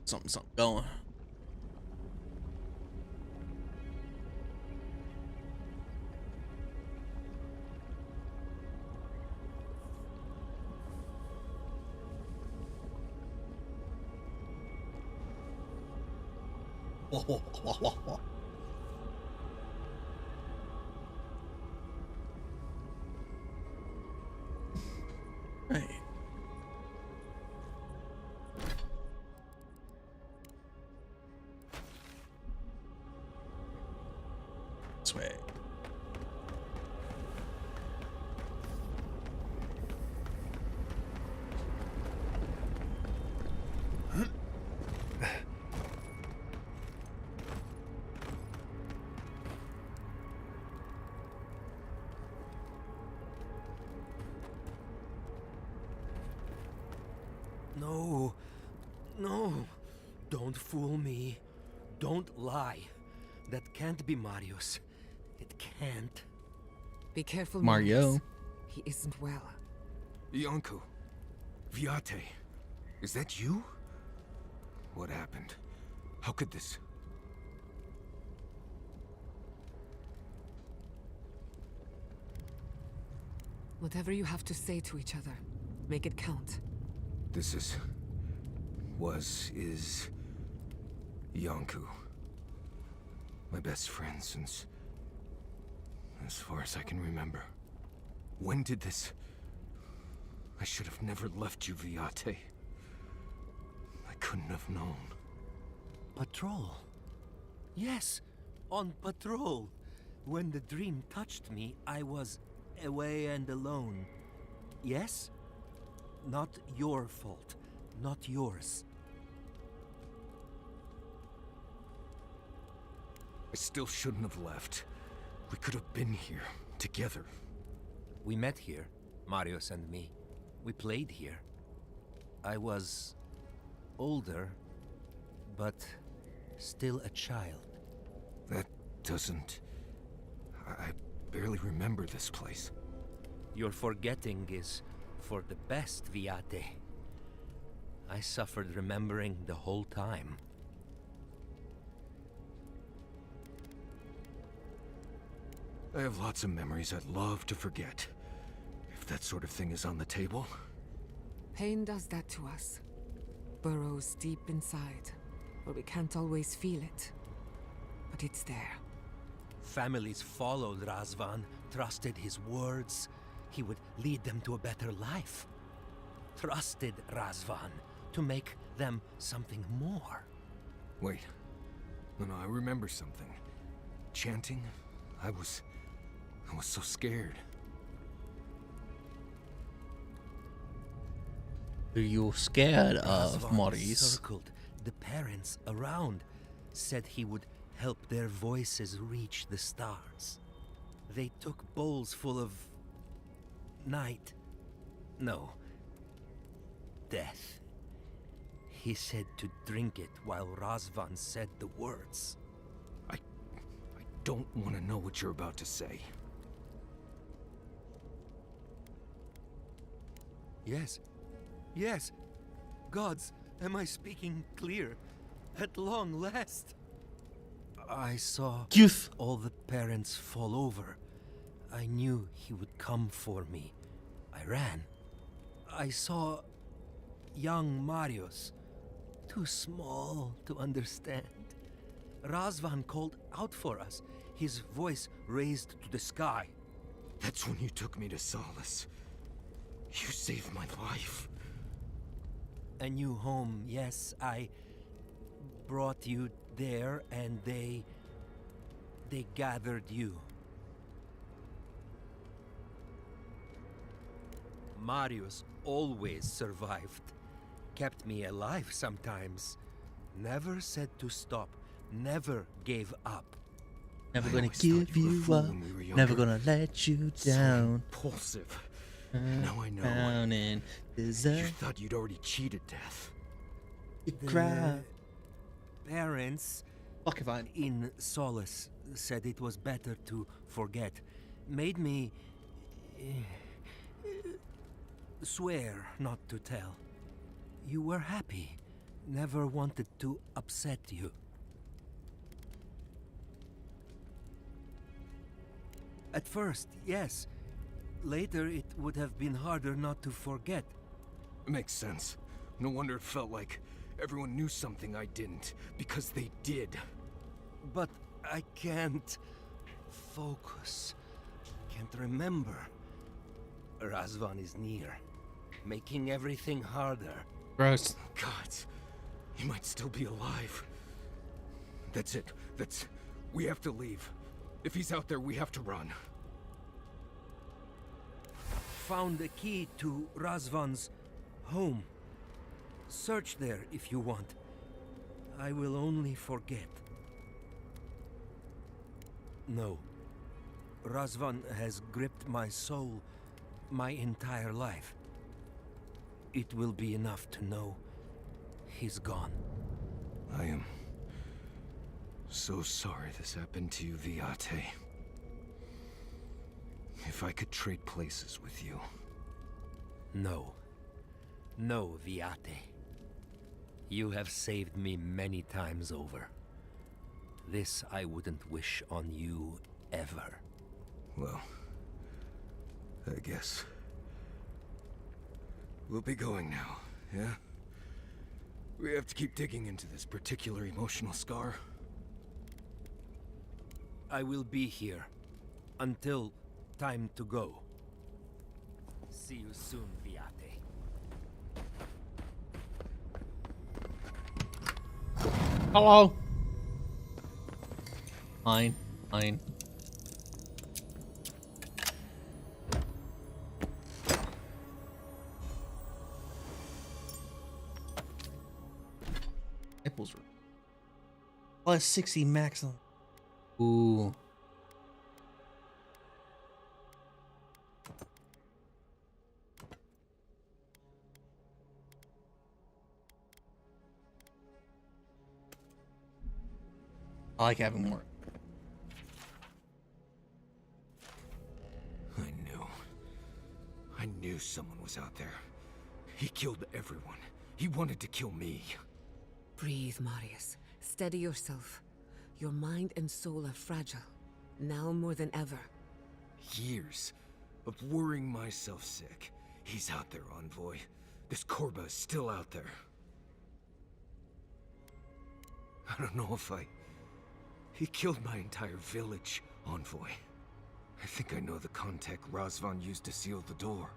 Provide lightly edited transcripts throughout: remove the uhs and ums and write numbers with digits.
Something going. Right. This way. No, no, don't fool me. Don't lie. That can't be Marius. It can't. Be careful, Mario. Marius. He isn't well. Yonko. Viate. Is that you? What happened? How could this... Whatever you have to say to each other, make it count. This is... is... Yonku. My best friend since... as far as I can remember. When did this... I should have never left you, Viate. I couldn't have known. Patrol. Yes, on patrol. When the dream touched me, I was away and alone. Yes? Not your fault. Not yours. I still shouldn't have left. We could have been here, together. We met here, Marius and me. We played here. I was older, but still a child. That doesn't... I barely remember this place. Your forgetting is for the best, Viate. I suffered remembering the whole time. I have lots of memories I'd love to forget. If that sort of thing is on the table. Pain does that to us. Burrows deep inside, where we can't always feel it. But it's there. Families followed Razvan, trusted his words. He would lead them to a better life. Trusted Razvan to make them something more. Wait. No, I remember something. Chanting? I was so scared. Are you scared of Razvan Maurice? circled the parents around, said he would help their voices reach the stars. They took bowls full of... night. No. Death. He said to drink it while Razvan said the words. I don't want to know what you're about to say. Yes. Yes. Gods, am I speaking clear? At long last. I saw Youth. all the parents fall over. I knew he would come for me. I ran. I saw young Marius, too small to understand. Razvan called out for us, his voice raised to the sky. That's when you took me to Solace. You saved my life. A new home, yes, I brought you there and they gathered you. Marius always survived. Kept me alive sometimes. Never said to stop. Never gave up. Never I gonna always thought give you were a you fool up. when we were younger. Never gonna let you down. So impulsive. Now I know. Down and You deserve thought you'd already cheated death. to The cry. parents Fuck if I. in Solace said it was better to forget. Made me swear not to tell. You were happy. never wanted to upset you. At first, yes. Later, it would have been harder not to forget. Makes sense. No wonder it felt like everyone knew something I didn't, because they did. But I can't focus. Can't remember. Razvan is near, making everything harder. Gross. God, he might still be alive. That's it. We have to leave. If he's out there, we have to run. Found a key to Razvan's home. Search there if you want. I will only forget. No. Razvan has gripped my soul my entire life. It will be enough to know he's gone. I am so sorry this happened to you, Viate. If I could trade places with you. No. No, Viate. You have saved me many times over. This I wouldn't wish on you ever. Well, I guess we'll be going now, yeah? We have to keep digging into this particular emotional scar. I will be here until time to go. See you soon, Viate. Hello. Fine. Fine. Nipples. Plus 60 maximum. Ooh. I like having more. I knew someone was out there. He killed everyone. He wanted to kill me. Breathe, Marius. Steady yourself. Your mind and soul are fragile. Now more than ever. Years of worrying myself sick. He's out there, Envoy. This Korba is still out there. I don't know if He killed my entire village, Envoy. I think I know the contact Razvan used to seal the door.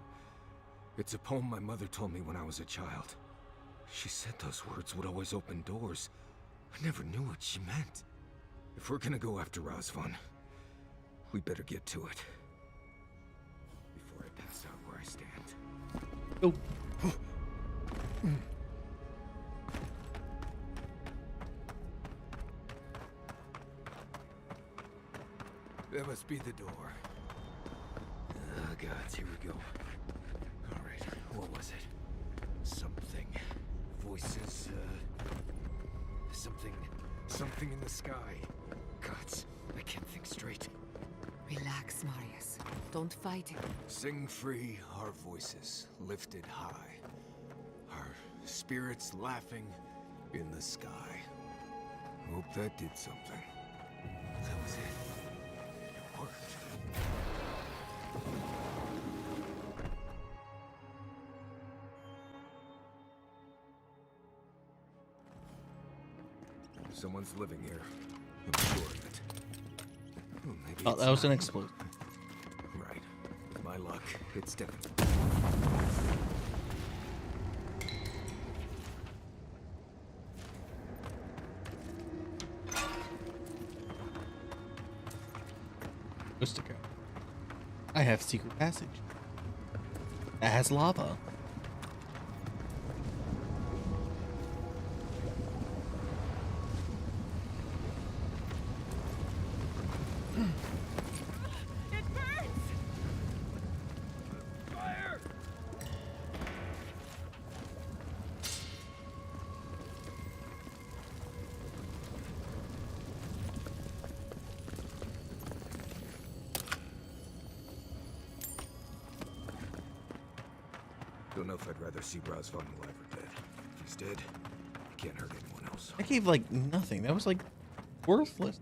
It's a poem my mother told me when I was a child. She said those words would always open doors. I never knew what she meant. If we're gonna go after Razvan, we better get to it. Before I pass out where I stand. Oh. That must be the door. Oh, gods, here we go. All right, what was it? Something. Voices, Something in the sky. Gods, I can't think straight. Relax, Marius. Don't fight it. Sing free, our voices lifted high. Our spirits laughing in the sky. Hope that did something. That was it. It worked. Someone's living here. I'm sure of it. Oh, maybe Oh, it's that was an not. explosion. Right. With my luck, it's definitely. Supposed to go. I have secret passage. That has lava. It burns! Fire! Don't know if I'd rather see Razvan alive or dead. If he's dead, Can't hurt anyone else. I gave like nothing. That was like worthless.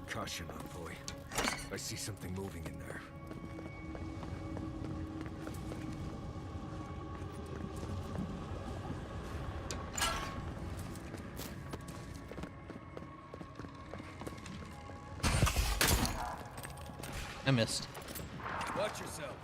Caution, envoy. I see something moving in there. I missed. Watch yourselves.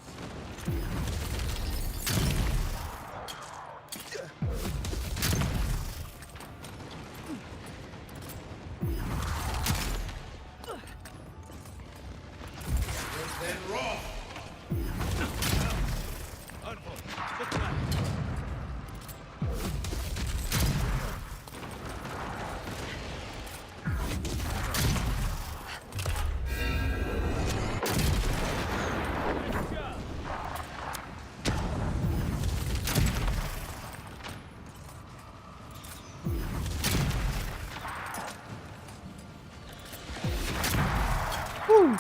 Woo!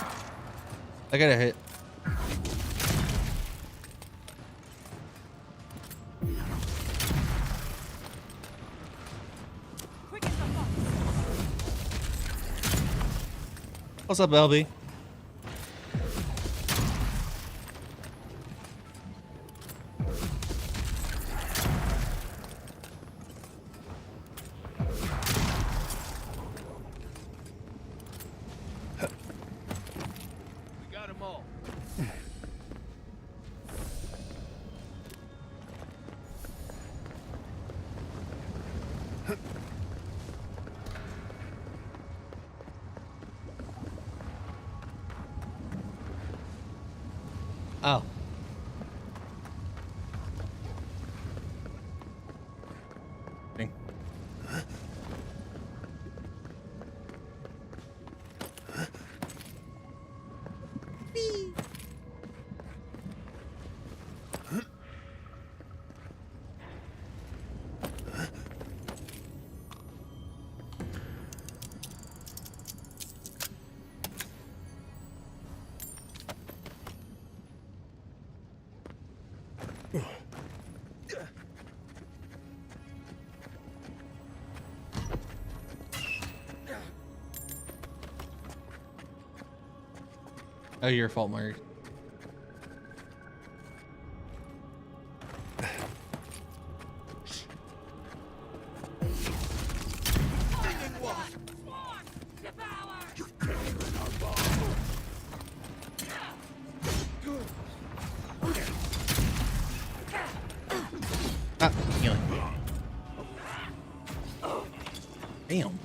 I got a hit. What's up, LB? We got them all. Oh. Dang. Oh, your fault, Mark. Ah, healing. Damn.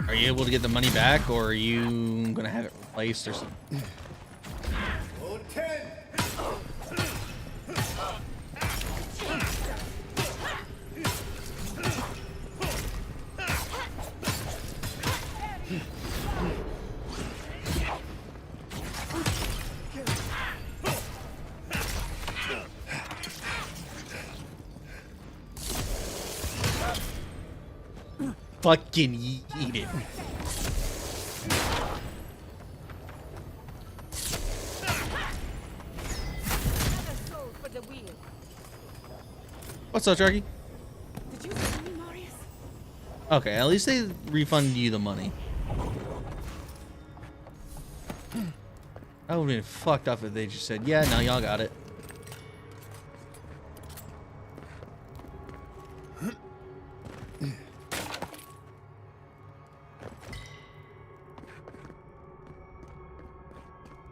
Are you able to get the money back, or are you gonna have it replaced or something? Fucking eat it. What's up, Sharky? Did you see me, Marius? Okay, at least they refund you the money. That would have been fucked up if they just said, yeah, no, y'all got it.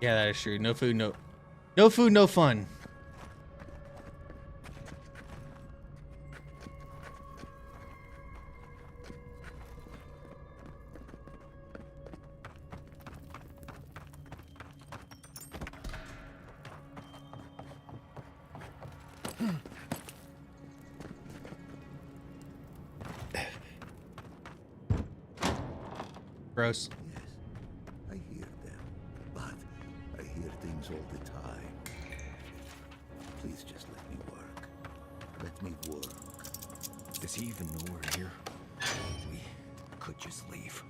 Yeah, that is true. No food, no food, no fun. Gross. Yes, I hear them, but I hear things all the time. Please just let me work. let me work. Does he even know we're here? We could just leave.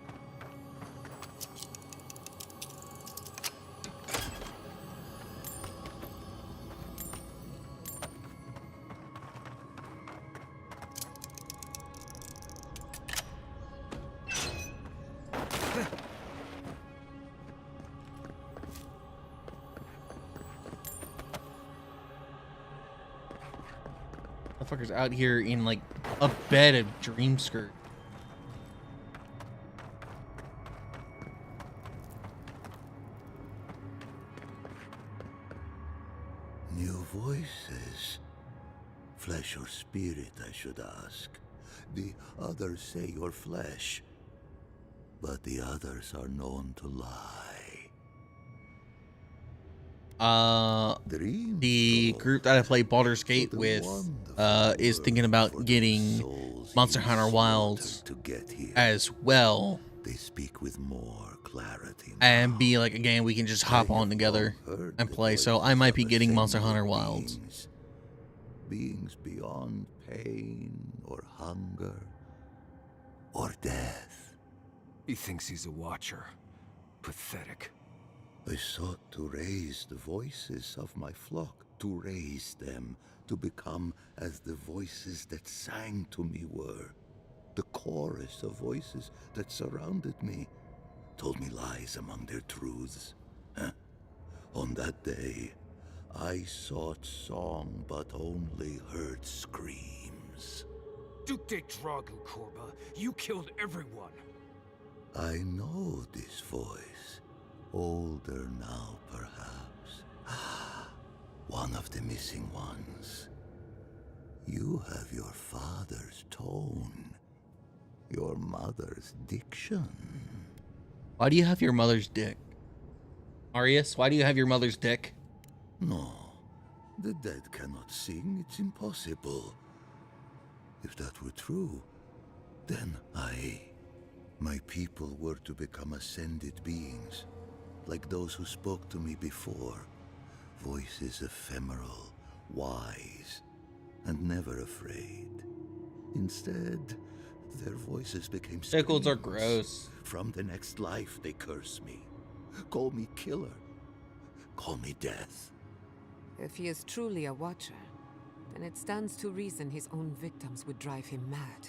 Motherfuckers out here in like a bed of dream skirt. New voices. Flesh or spirit, I should ask. The others say you're flesh, but the others are known to lie. Dreams, The though, group that I play Baldur's Gate what a with wonderful is thinking world about for those getting souls Monster you Hunter slaughtered Wilds to get here. as well, They speak with more clarity and now. be like a game we can just hop I on have together long heard and the play. So I voices might of be getting Monster ascended Hunter Wilds. beings beyond pain or hunger or death. He thinks he's a watcher. Pathetic. I sought to raise the voices of my flock, to raise them to become as the voices that sang to me were. The chorus of voices that surrounded me told me lies among their truths. On that day, I sought song but only heard screams. Duke de Dragu, Korba. You killed everyone. I know this voice. Older now, perhaps. One of the missing ones. You have your father's tone, your mother's diction. Why do you have your mother's dick? Arius, why do you have your mother's dick? No, the dead cannot sing. It's impossible. If that were true, then my people were to become ascended beings, like those who spoke to me before. Voices ephemeral, wise, and never afraid. Instead, their voices became Sickles are screams. gross. From the next life, they curse me. Call me killer. Call me death. If he is truly a watcher, then it stands to reason his own victims would drive him mad.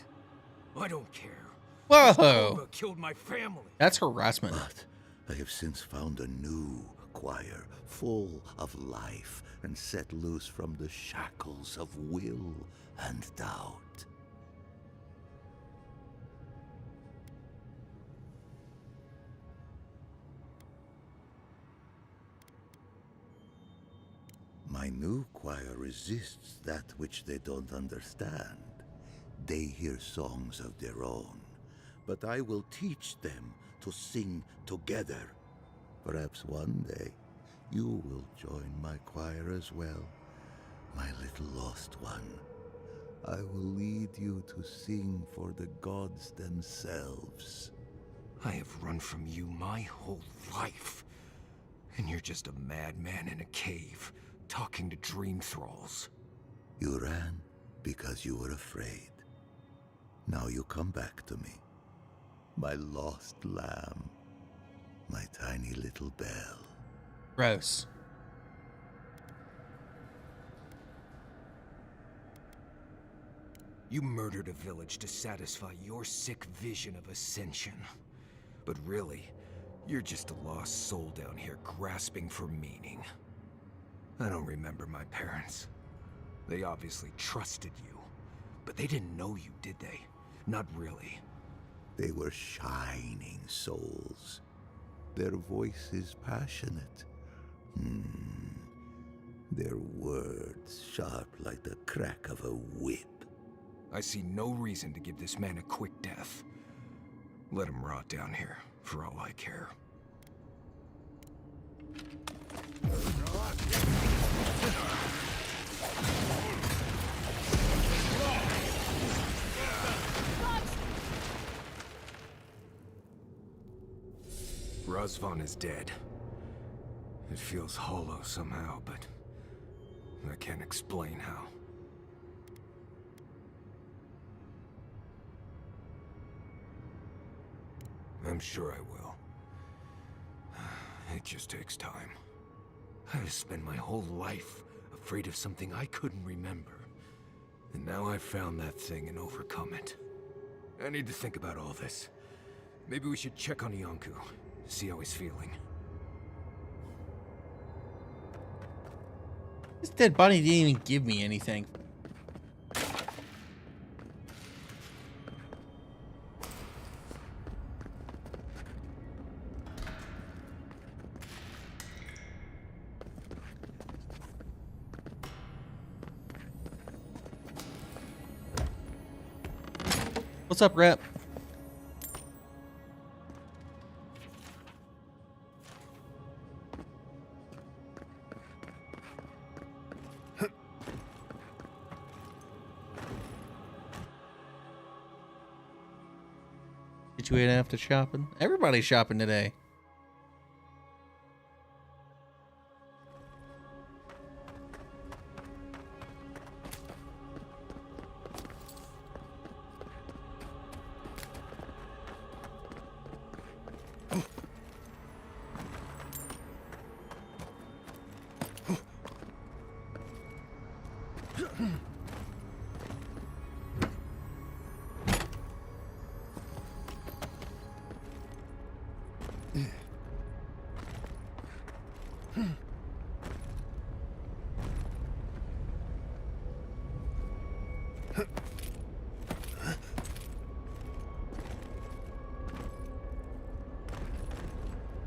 I don't care. Whoa! Korba killed my family. That's harassment. But I have since found a new choir, full of life, and set loose from the shackles of will and doubt. My new choir resists that which they don't understand. They hear songs of their own, but I will teach them to sing together. Perhaps one day you will join my choir as well, my little lost one. I will lead you to sing for the gods themselves. I have run from you my whole life. And you're just a madman in a cave, talking to dream thralls. You ran because you were afraid. Now you come back to me, my lost lamb, my tiny little bell. Gross. You murdered a village to satisfy your sick vision of ascension. But really, you're just a lost soul down here grasping for meaning. I don't remember my parents. They obviously trusted you, but they didn't know you, did they? Not really. They were shining souls. Their voices passionate. Their words sharp like the crack of a whip. I see no reason to give this man a quick death. Let him rot down here, for all I care. Razvan is dead. It feels hollow somehow, but I can't explain how. I'm sure I will. It just takes time. I've spent my whole life afraid of something I couldn't remember. And now I've found that thing and overcome it. I need to think about all this. Maybe we should check on Iancu, see how he's feeling. This dead body didn't even give me anything. What's up, Rep? Did you wait after shopping? Everybody's shopping today.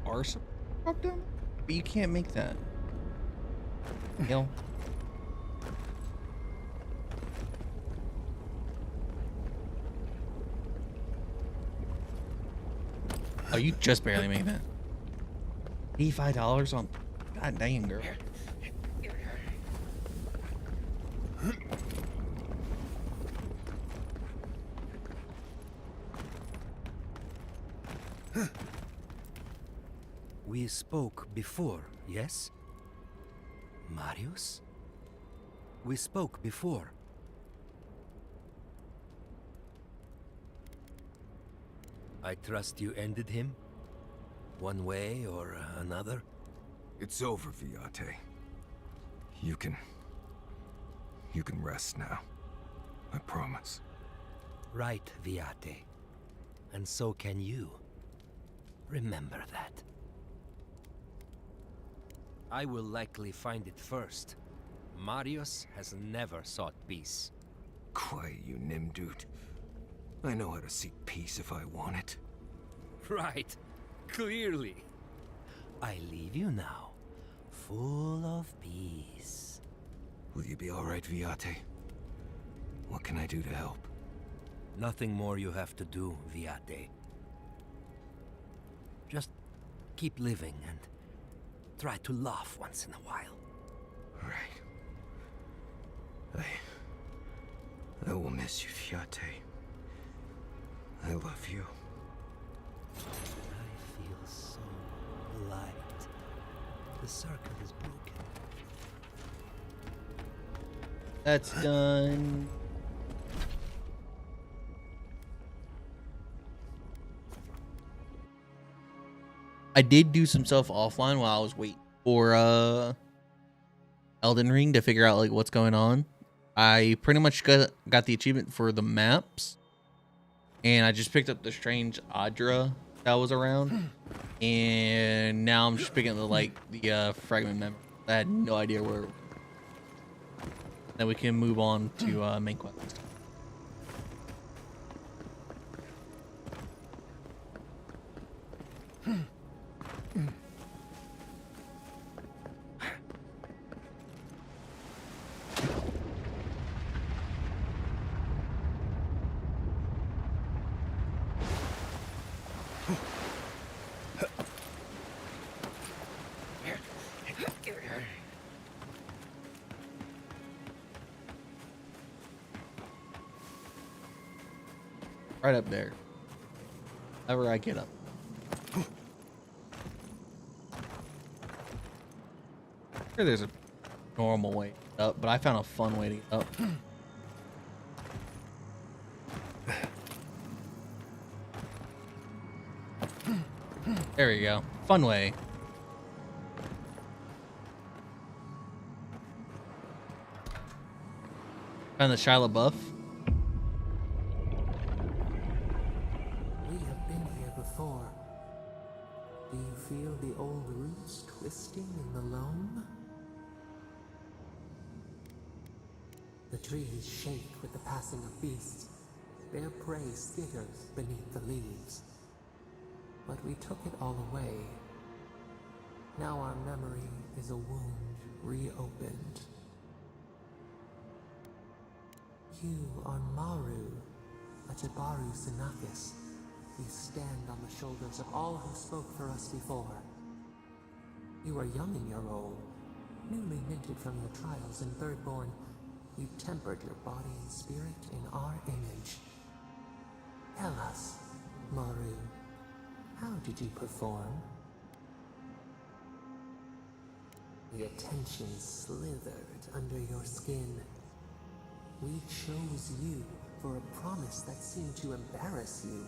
Arson? But you can't make that. You know? Oh, you just barely made that. $85 on. God dang, girl. We spoke before, yes? Marius? We spoke before. I trust you ended him? One way or another? It's over, Viate. You can rest now. I promise. Right, Viate. And so can you. Remember that. I will likely find it first. Marius has never sought peace. Quiet, you Nimdude. I know how to seek peace if I want it. Right. Clearly. I leave you now, full of peace. Will you be alright, Viate? What can I do to help? Nothing more you have to do, Viate. Just keep living and try to laugh once in a while. Right. I will miss you, Viate. I love you. I feel so light. The circle is broken. That's done. I did do some stuff offline while I was waiting for Elden Ring to figure out like what's going on. I pretty much got the achievement for the maps, and I just picked up the strange Adra that was around, and now I'm just picking up the fragment memory. I had no idea where. Then we can move on to main quest. Right up there. However I get up. Sure, there's a normal way up, but I found a fun way to get up. There we go. Fun way. Found the Shia LaBeouf. We have been here before. Do you feel the old roots twisting in the loam? The trees shake with the passing of beasts. Their prey skitters beneath the leaves. But we took it all away. Now our memory is a wound reopened. You are Maru, a Jabaru Sinakis. You stand on the shoulders of all who spoke for us before. You are young in your role, newly minted from your trials in Thirdborn. You tempered your body and spirit in our image. Tell us, Maru, how did you perform? The attention slithered under your skin. We chose you for a promise that seemed to embarrass you.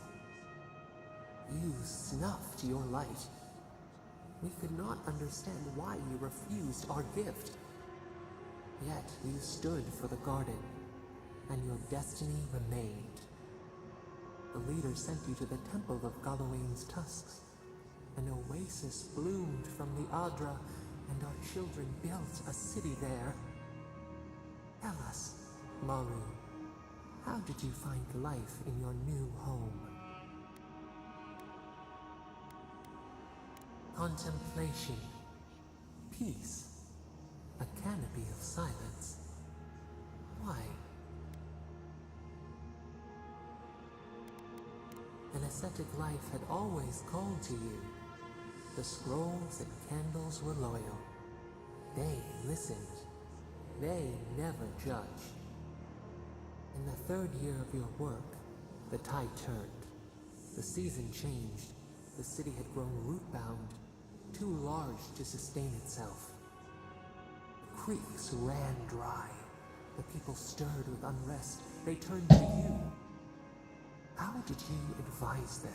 You snuffed your light. We could not understand why you refused our gift. Yet you stood for the garden, and your destiny remained. The leader sent you to the temple of Galawain's tusks. An oasis bloomed from the Adra, and our children built a city there. Tell us, Maru, how did you find life in your new home? Contemplation, peace, a canopy of silence. Why? An ascetic life had always called to you. The scrolls and candles were loyal. They listened. They never judged. In the third year of your work, the tide turned. The season changed. The city had grown root-bound, too large to sustain itself. The creeks ran dry. The people stirred with unrest. They turned to you. How did you advise them?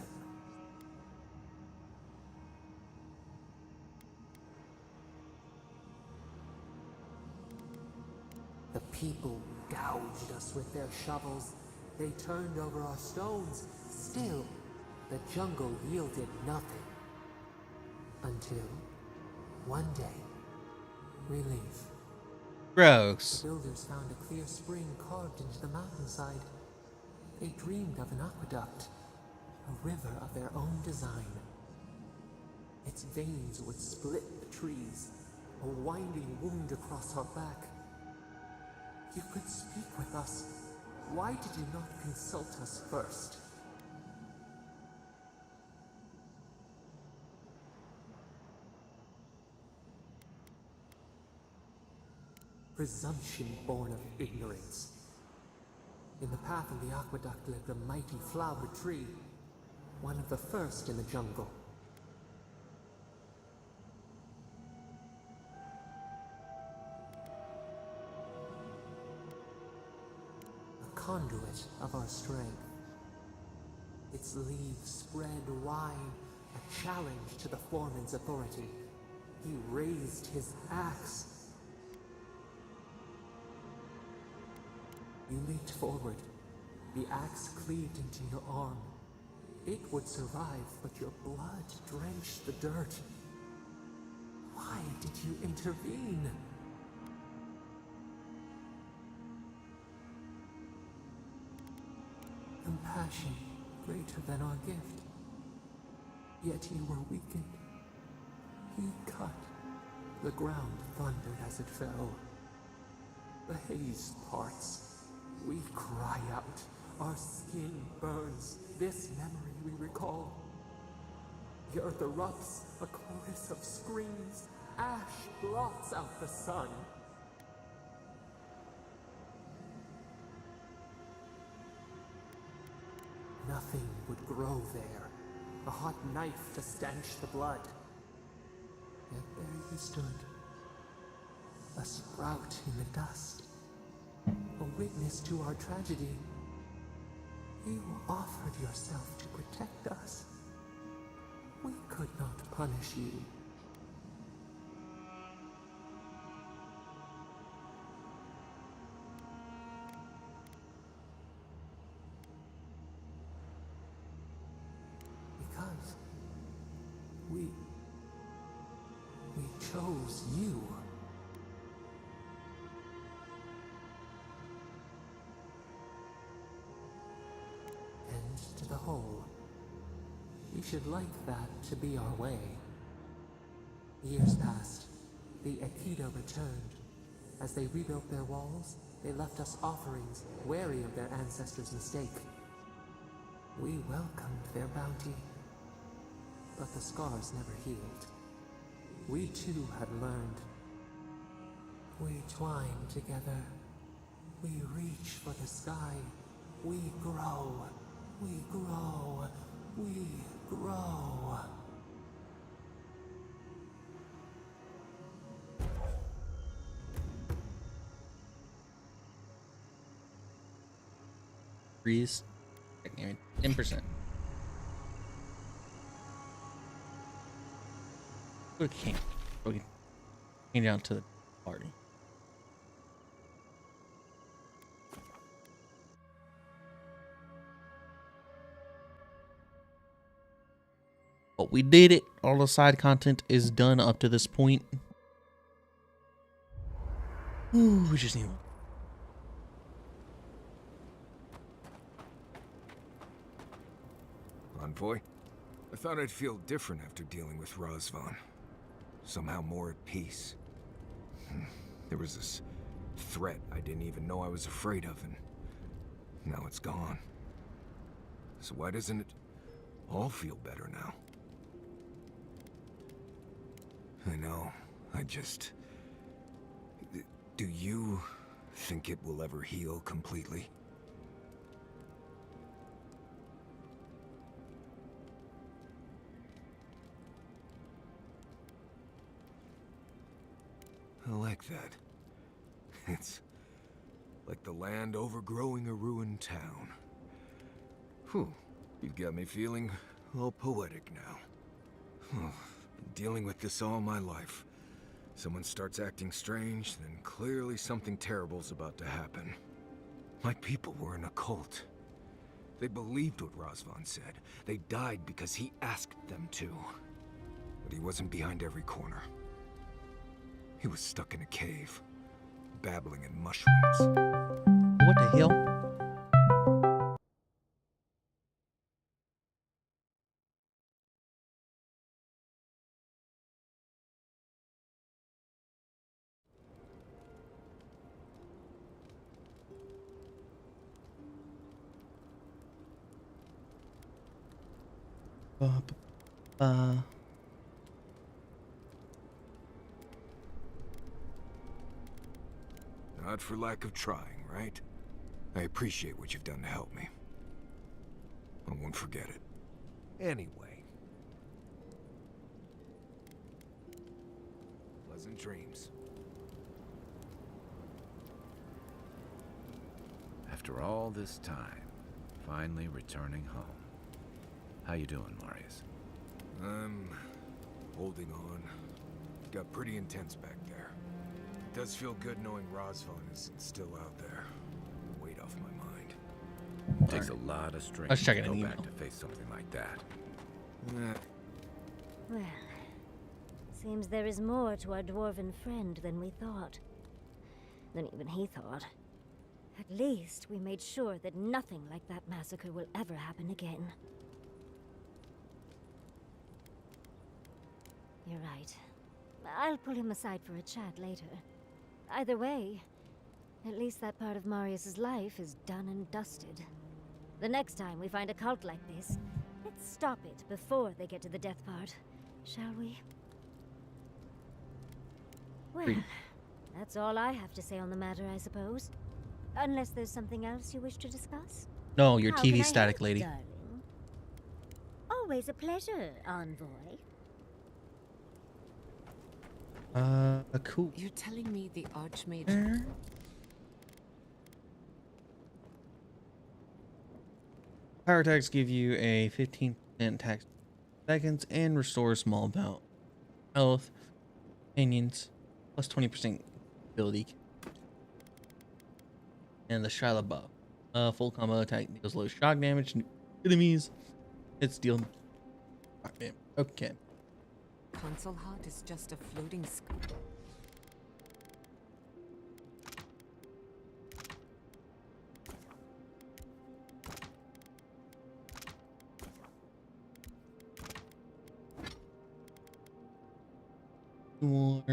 The people gouged us with their shovels. They turned over our stones. Still, the jungle yielded nothing. Until, one day, relief. Gross. The builders found a clear spring carved into the mountainside. They dreamed of an aqueduct, a river of their own design. Its veins would split the trees, a winding wound across our back. You could speak with us. Why did you not consult us first? Presumption born of ignorance. In the path of the aqueduct lived a mighty flower tree, one of the first in the jungle. A conduit of our strength. Its leaves spread wide, a challenge to the foreman's authority. He raised his axe. You leaped forward. The axe cleaved into your arm. It would survive, but your blood drenched the dirt. Why did you intervene? Compassion greater than our gift. Yet you were weakened. He cut. The ground thundered as it fell. The haze parts. We cry out. Our skin burns. This memory we recall. The earth erupts. A chorus of screams. Ash blots out the sun. Nothing would grow there. A hot knife to stanch the blood. Yet there you stood. A sprout in the dust. A witness to our tragedy. You offered yourself to protect us. We could not punish you. Because we chose you. And to the whole, we should like that to be our way. Years passed. The Aikido returned. As they rebuilt their walls, they left us offerings, wary of their ancestors' mistake. We welcomed their bounty, but the scars never healed. We too had learned. We twine together. We reach for the sky. We grow. We grow. We grow. Freeze. 10%. Okay. Okay. Came down to the party. But we did it. All the side content is done up to this point. Ooh, we just need one. Envoy? I thought I'd feel different after dealing with Razvan. Somehow more at peace. There was this threat I didn't even know I was afraid of, and now it's gone. So why doesn't it all feel better now? I know, I just... Do you think it will ever heal completely? I like that. It's like the land overgrowing a ruined town. Whew, you've got me feeling all poetic now. Been dealing with this all my life. Someone starts acting strange, then clearly something terrible's about to happen. My people were in a cult. They believed what Razvan said. They died because he asked them to. But he wasn't behind every corner. He was stuck in a cave, babbling in mushrooms. What the hell? Not for lack of trying, right? I appreciate what you've done to help me. I won't forget it. Anyway. Pleasant dreams. After all this time, finally returning home. How you doing, Marius? I'm holding on. Got pretty intense back there. It does feel good knowing Razvan is still out there. Weight off my mind. Takes a lot of strength Let's check to it go in back email. to face something like that. Well, seems there is more to our dwarven friend than we thought. Than even he thought. At least we made sure that nothing like that massacre will ever happen again. You're right. I'll pull him aside for a chat later. Either way, at least that part of Marius's life is done and dusted. The next time we find a cult like this, let's stop it before they get to the death part, shall we? Well, that's all I have to say on the matter, I suppose. Unless there's something else you wish to discuss? No, your How can I TV static, help, lady. darling? Always a pleasure, envoy. Cool. You're telling me the Archmage... Power tags give you a 15% tax seconds and restore small amount health. Opinions plus 20% ability. And the Shyla buff. Full combo attack deals low shock damage to enemies. It's deal. Okay. Console HUD is just a floating More.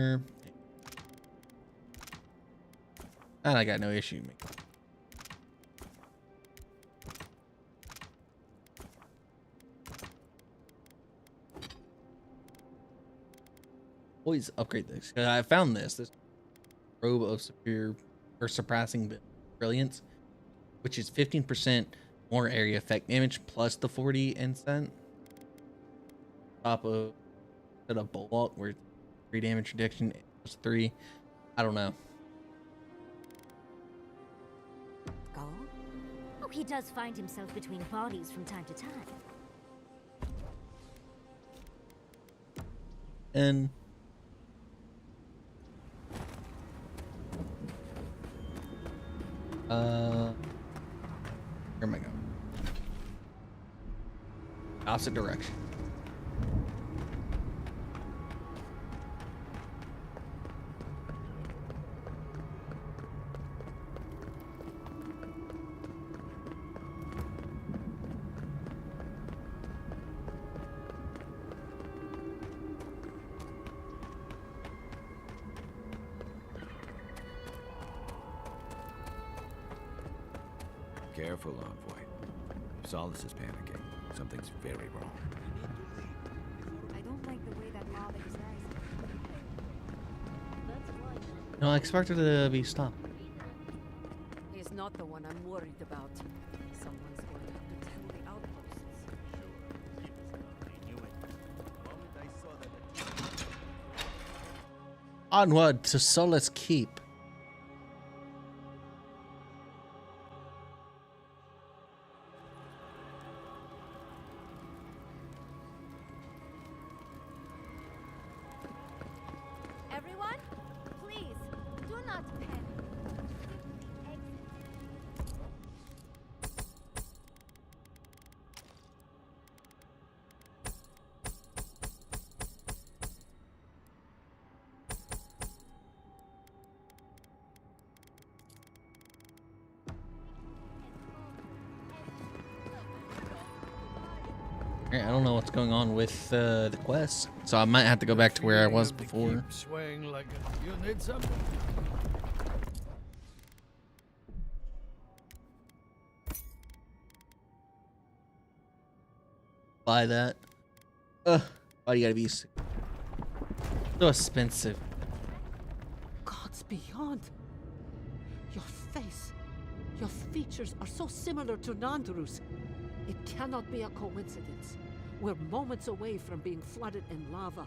And I got no issue. Always upgrade this. I found this robe of superior or surpassing brilliance, which is 15% more area effect damage plus the 40 incent. Top of a bulwark where 3 damage reduction plus 3. I don't know. skull. Oh, he does find himself between bodies from time to time. And where am I going? Opposite direction. Careful, Envoy. If Solace is panicking, something's very wrong. I don't like the way that lava is rising. No, I expected it to be stopped. He's not the one I'm worried about. Someone's going to have to tell the outposts. Onward to Solace Keep. Everyone, please, do not panic. I don't know what's going on with the quest, so I might have to go back to where I was before. Swaying like you need something. Buy that. Why do you gotta be so expensive? Gods beyond. Your face, your features are so similar to Nandru's. It cannot be a coincidence. We're moments away from being flooded in lava.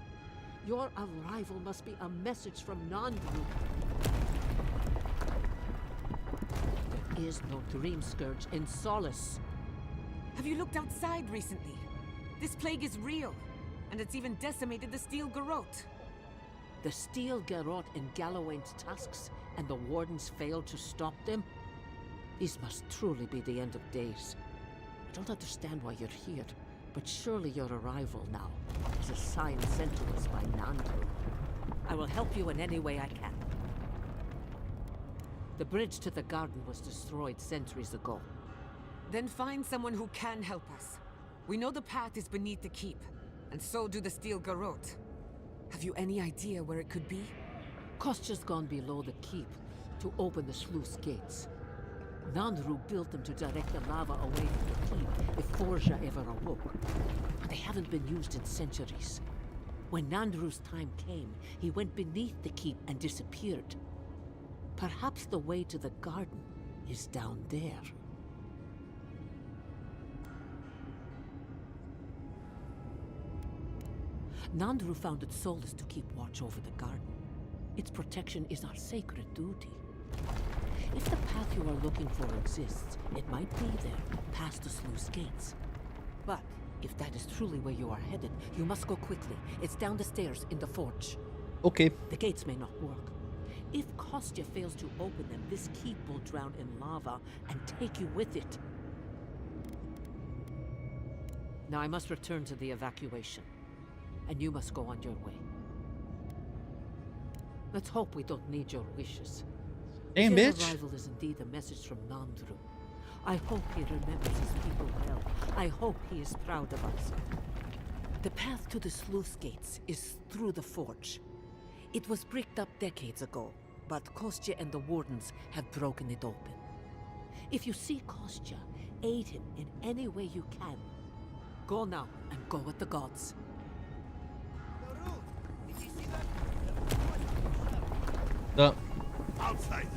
Your arrival must be a message from Nandru. There is no dream scourge in Solace. Have you looked outside recently? This plague is real, and it's even decimated the Steel Garrote. The steel garrote in Galloway's tusks, and the wardens failed to stop them? This must truly be the end of days. I don't understand why you're here, but surely your arrival now is a sign sent to us by Nandru. I will help you in any way I can. The bridge to the garden was destroyed centuries ago. Then find someone who can help us. We know the path is beneath the keep, and so do the Steel Garrote. Have you any idea where it could be? Kostya's gone below the keep to open the sluice gates. Nandru built them to direct the lava away from the keep if Forja ever awoke. But they haven't been used in centuries. When Nandru's time came, he went beneath the keep and disappeared. Perhaps the way to the garden is down there. Nandru founded Solace to keep watch over the garden. Its protection is our sacred duty. If the path you are looking for exists, it might be there, past the sluice gates. But If that is truly where you are headed, you must go quickly. It's down the stairs in the forge. Okay. The gates may not work. If Kostya fails to open them, this keep will drown in lava and take you with it. Now I must return to the evacuation, and you must go on your way. Let's hope we don't need your wishes. Damn, Their bitch. arrival is indeed a message from Nandru. I hope he remembers his people well. I hope he is proud of us. The path to the sluice gates is through the forge. It was bricked up decades ago, but Kostya and the wardens have broken it open. If you see Kostya, aid him in any way you can. Go now and go with the gods. No. Outside.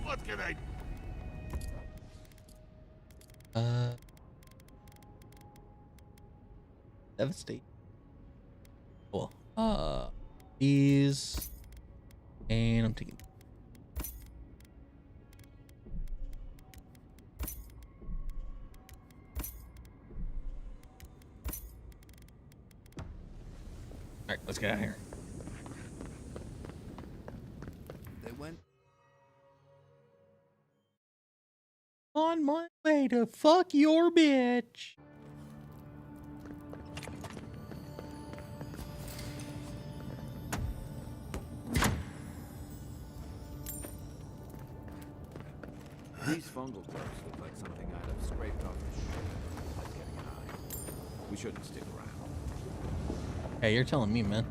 What can I... Devastate. Cool. These, and I'm taking. All right, let's get out of here. They went. On my way to fuck your bitch. These fungal growths look like something I'd have scraped off the ship. That's getting high. We shouldn't stick around. Hey, you're telling me, man.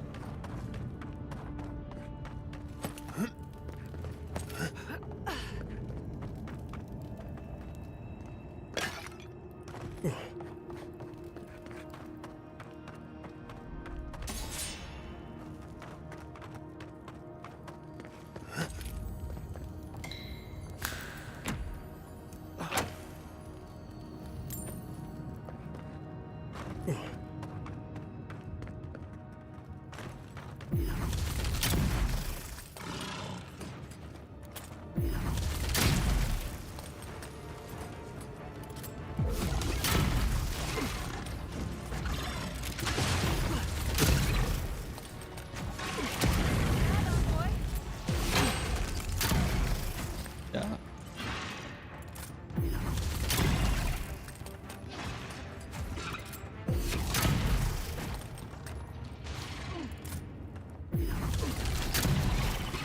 Yeah.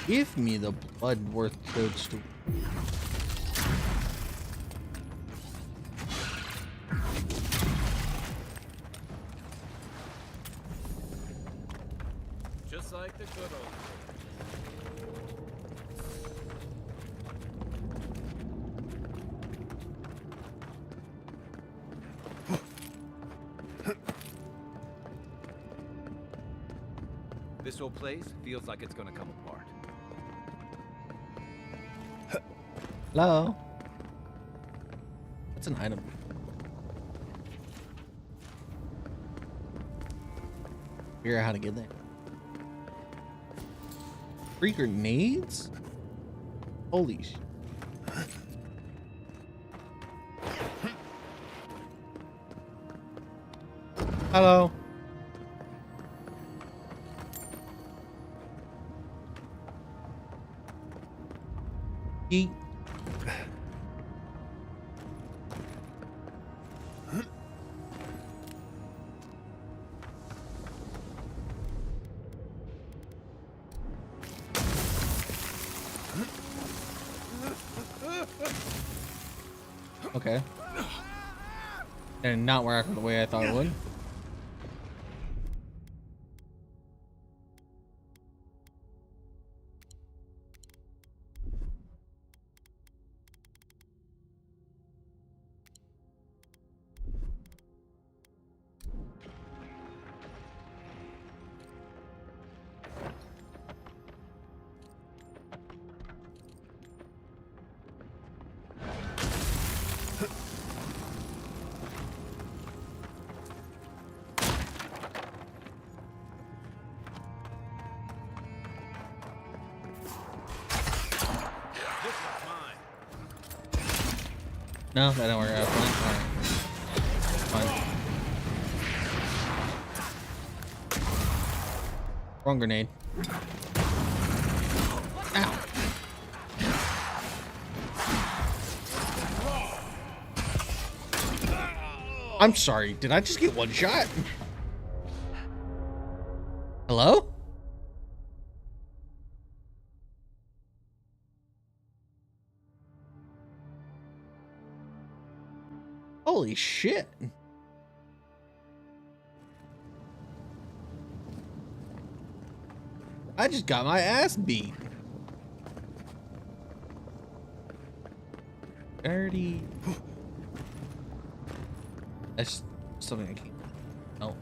Give me the blood worth toadstool. Just like the good old This whole place feels like it's gonna come apart. Hello? That's an item. Figure out how to get there. Free grenades? Holy sh. Hello? Eat. Okay. And not work the way I thought it would. No, that didn't work out. Fine. Fine. Wrong grenade. Ow. I'm sorry. Did I just get one shot? Hello? Holy shit. I just got my ass beat. Dirty. That's something I can't. Oh.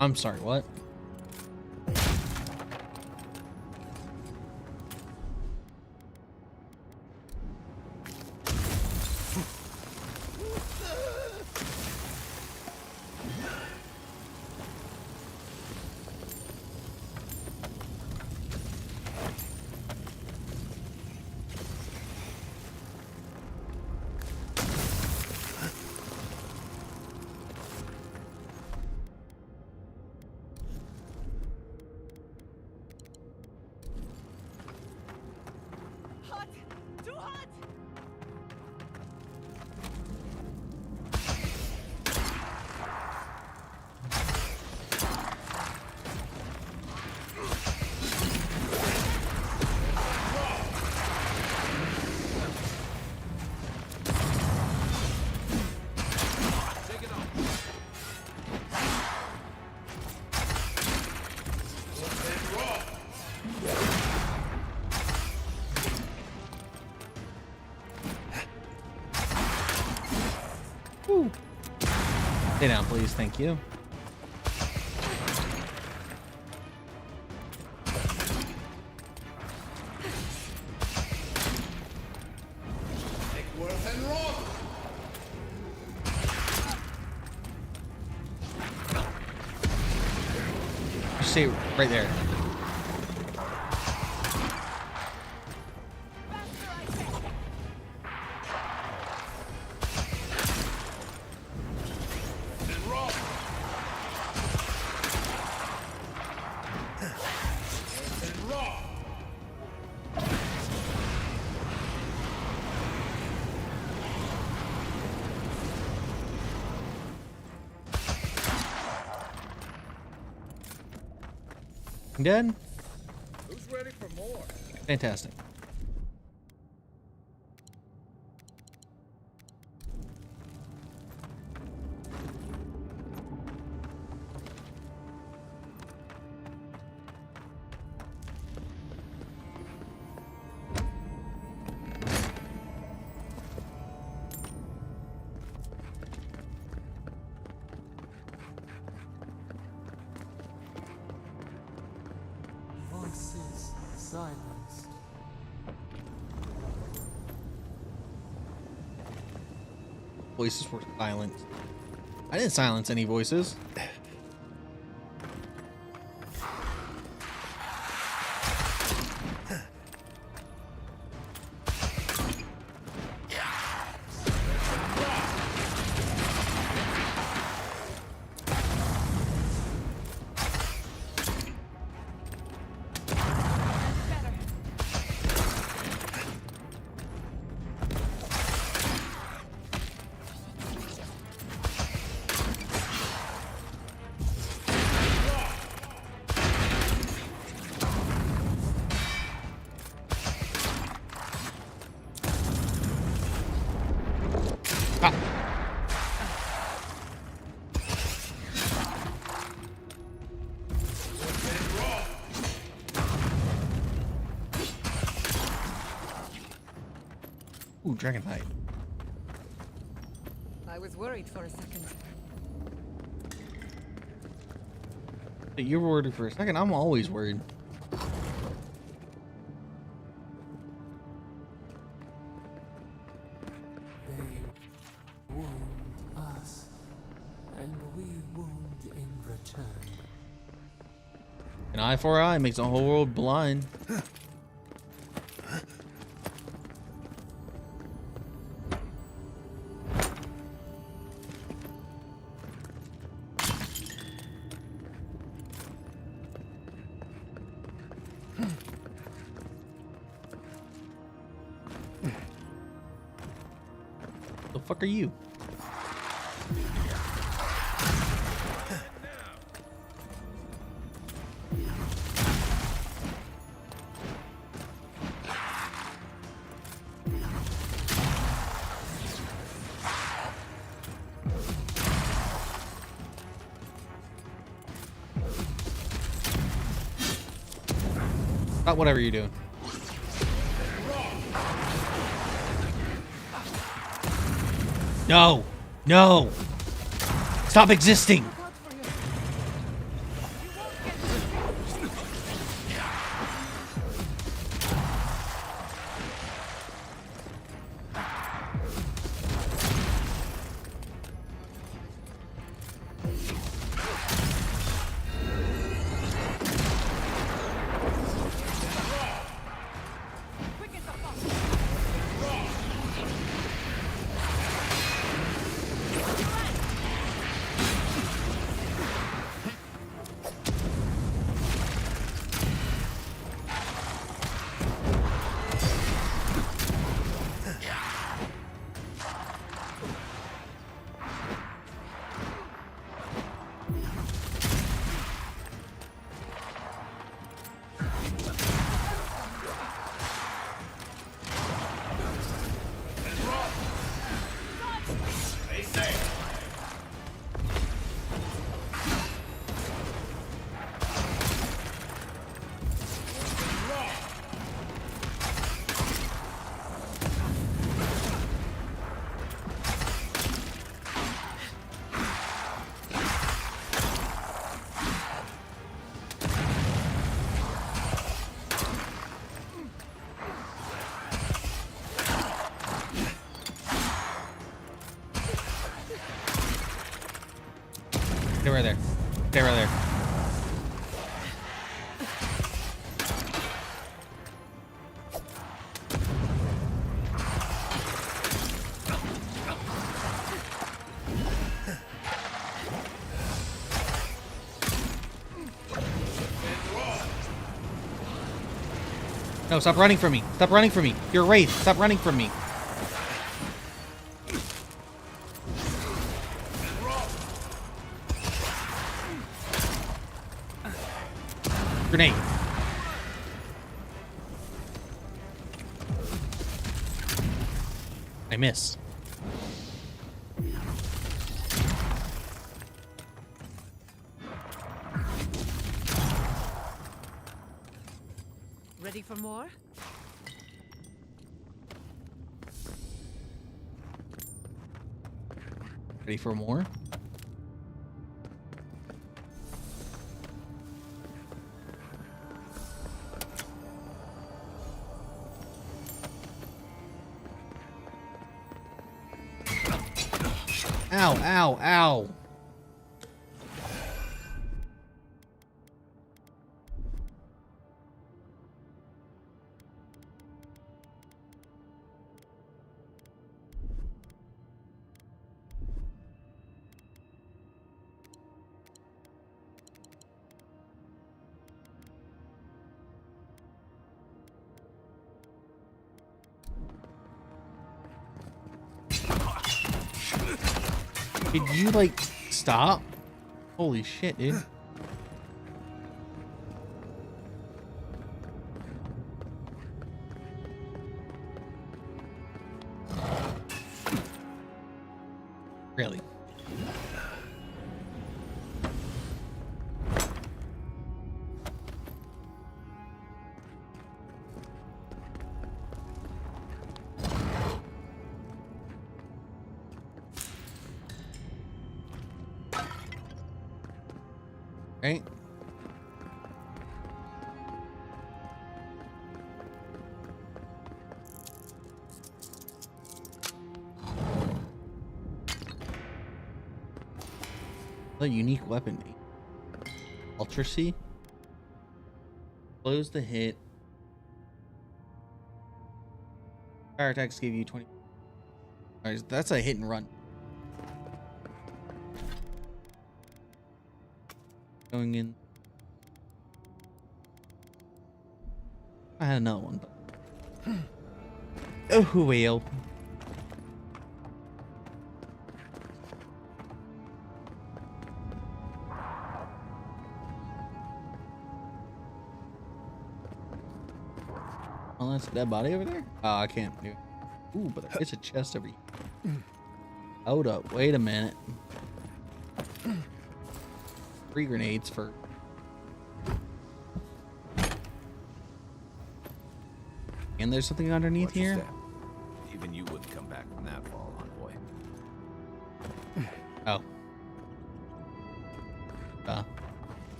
I'm sorry, what? Stay down, please. Thank you. Just stay right there. Dead? Who's ready for more? Fantastic. Voices silenced. Voices were silent. I didn't silence any voices. Ooh, Dragonite. I was worried for a second. You were worried for a second. I'm always worried. They wound us, and we wound in return. An eye for an eye makes the whole world blind. The fuck are you? Stop whatever you're doing. No! No! Stop existing! Stay right there. Stay right there. No, stop running from me. Stop running from me. You're a wraith. Stop running from me. Grenade. I missed. Ready for more? Ready for more? Ow, ow, ow. Did you, like, stop? Holy shit, dude. Really? Right? A unique weapon. Ultra C. Close the hit. Fire attacks give you 20. Alright, that's a hit and run. Going in. I had another one, but oh well. Oh, that's that body over there? Oh, I can't do it. Ooh, but there's a chest over here. Hold up, wait a minute. 3 grenades for. And there's something underneath Watch your here. step. Even you wouldn't come back from that fall, envoy. Oh.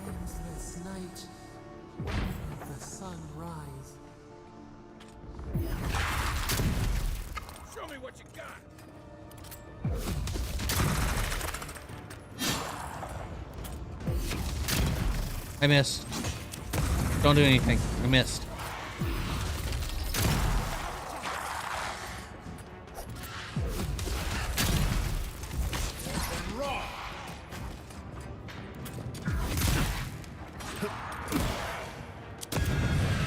Endless night, where the sun rise. Show me what you got. I missed. Don't do anything. I missed.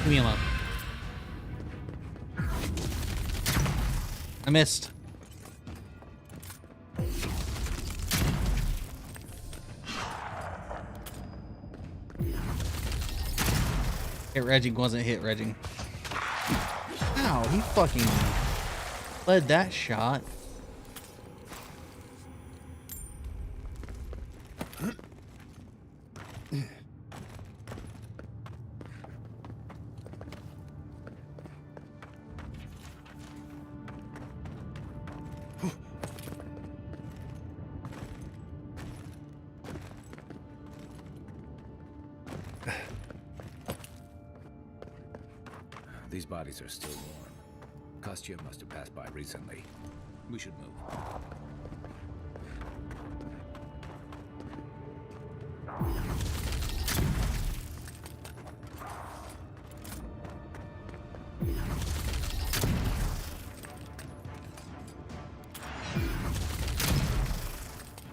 Leave me alone. I missed. Hit Regging wasn't hit Regging. Ow, he fucking led that shot. These bodies are still warm. Kostya must have passed by recently. We should move.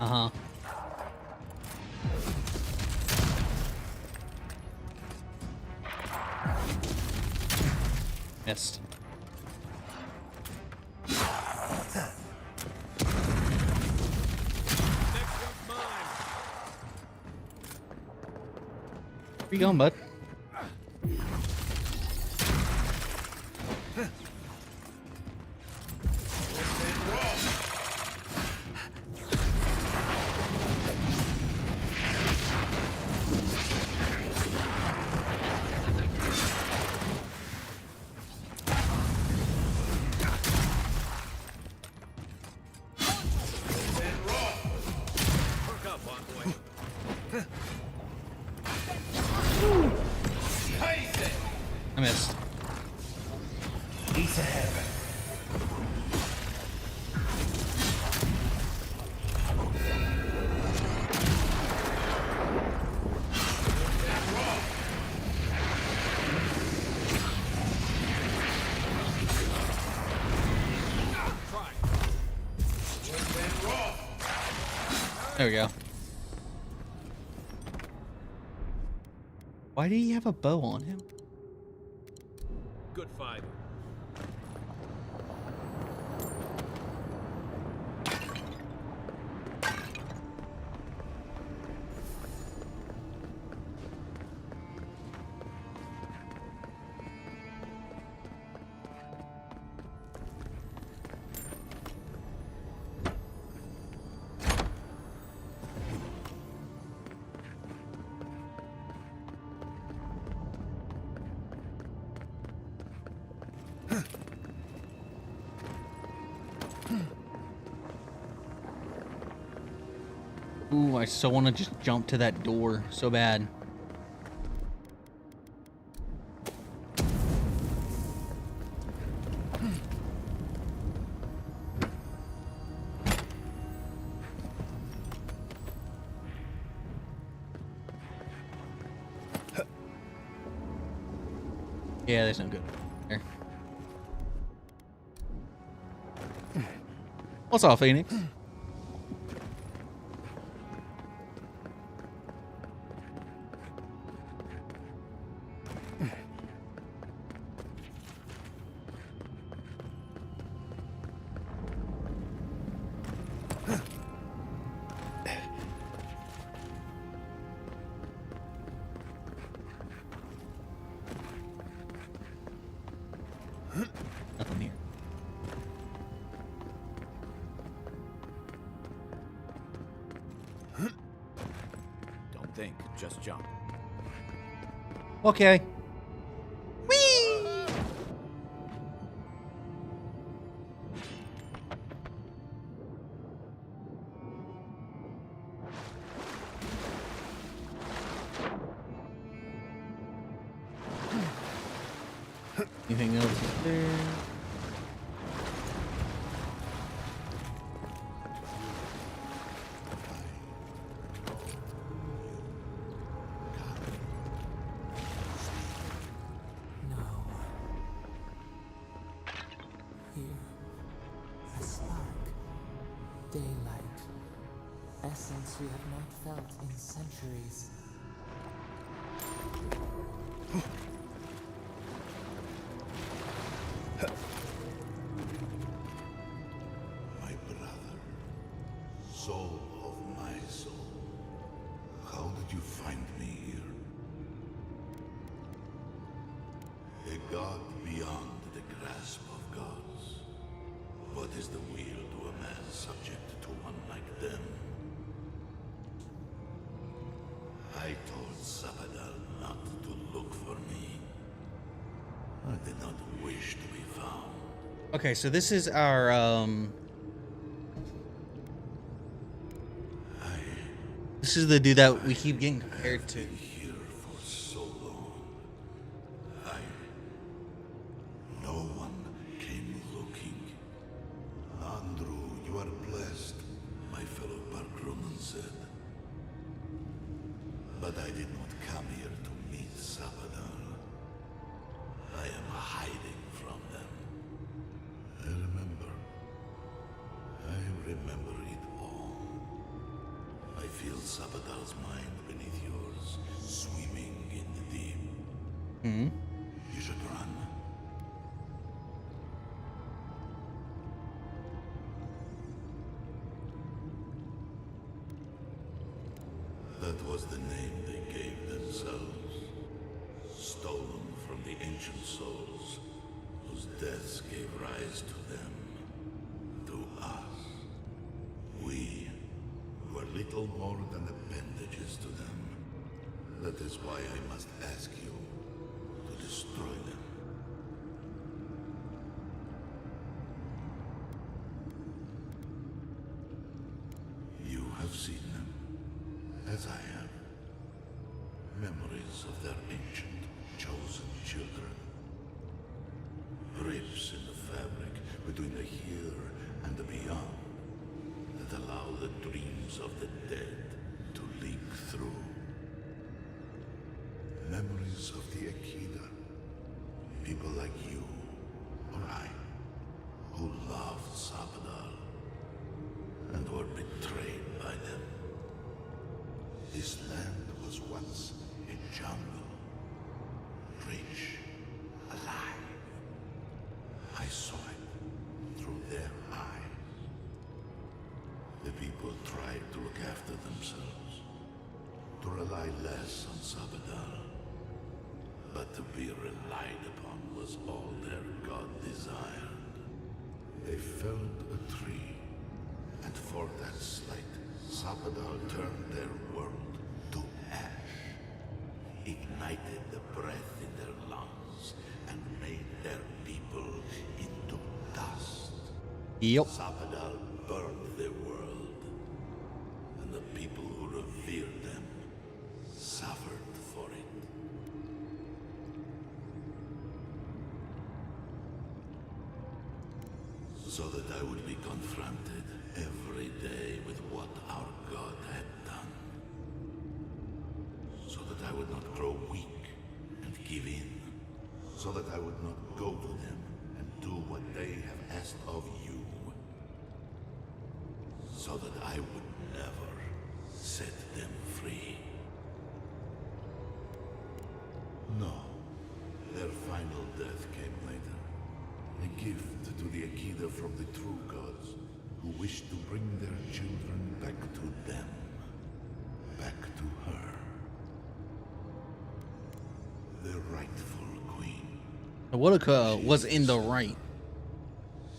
Uh-huh. Missed. Where you going, bud? I missed. Piece of heaven. There we go. Why do you have a bow on him? Good fighter. Ooh, I so want to just jump to that door so bad. Yeah, there's no good there. What's up, Phoenix? Nothing here. Don't think, just jump. Okay. Anything else there? No. Here. A spark. Daylight. Essence we have not felt in centuries. My brother, soul of my soul, how did you find me here? A god beyond the grasp of gods. What is the will to a man subject to one like them? I told Sabadal not to look for me. I did not wish to be found. Okay, so this is our this is the dude that we keep getting compared to. Here for so long. No one came looking. Andrew, you are blessed, my fellow Parkroman said. But I did not come here to meet Sabadal. I am hiding from them. I remember it all. I feel Sabadal's mind beneath yours, swimming in the deep. Mm-hmm. You should run. That was the name they gave themselves. Stolen from the ancient souls, whose deaths gave rise to them. To us. We were little more than appendages to them. That is why I must ask you to destroy them. You have seen them, as I have. Memories of their ancient, chosen children. Rips in the fabric between the here and the beyond that allow the dreams of the dead to leak through. Memories of the Akida. People like you, or I, who loved Sabadal and were betrayed by them. This land was once a jungle, rich, alive. I saw it through their eyes. The people tried to look after themselves, to rely less on Sabadal, but to be relied upon was all their god desired. They felled a tree, and for that slight, Sabadal turned their world to ash, ignited the breath in their lungs, and made their people into dust. Yep. Sabadal burned their world, and the people so that I would be confronted every day with what our God had done. So that I would not grow weak and give in. So that I would not go to them and do what they have asked of you. So that I would never set them free. No. Their final death came later. A gift to the Akida from the true gods, who wished to bring their children back to them. Back to her. The rightful queen. Woodica was in the right.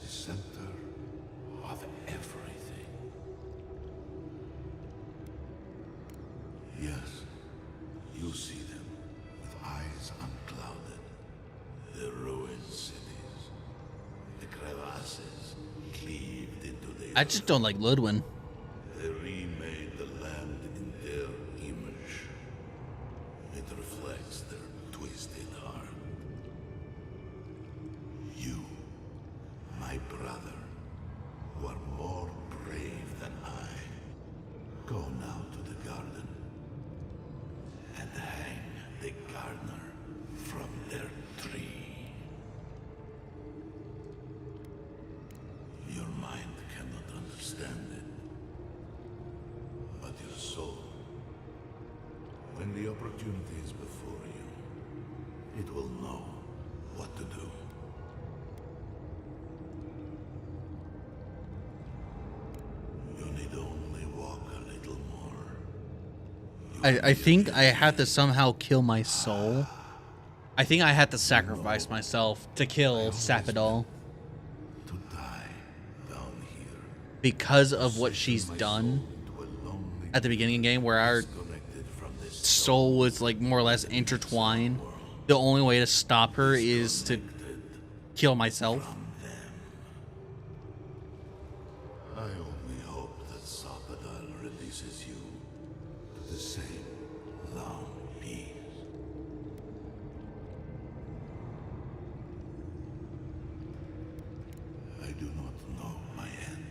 The center of everything. Yes, you see them with eyes unclouded. The ruined cities, the crevasses cleaved into the I just don't like Ludwin. They remade the land in their image. It reflects their twisted heart. You, my brother, who are more brave than I, go now to the garden and hang the gardener from their tree. Your mind cannot understand it, but your soul, when the opportunity is before you, it will know what to do. You need only walk a little more. I think I had to somehow kill my soul. I think I had to sacrifice myself to kill Sapidol To die down here. because of what she's done Into a lonely at the beginning of the game, where our disconnected from this soul was like more or less intertwined. The only way to stop her is to kill myself. I only hope that Sapidol releases you to the same long peace. I do not know my end.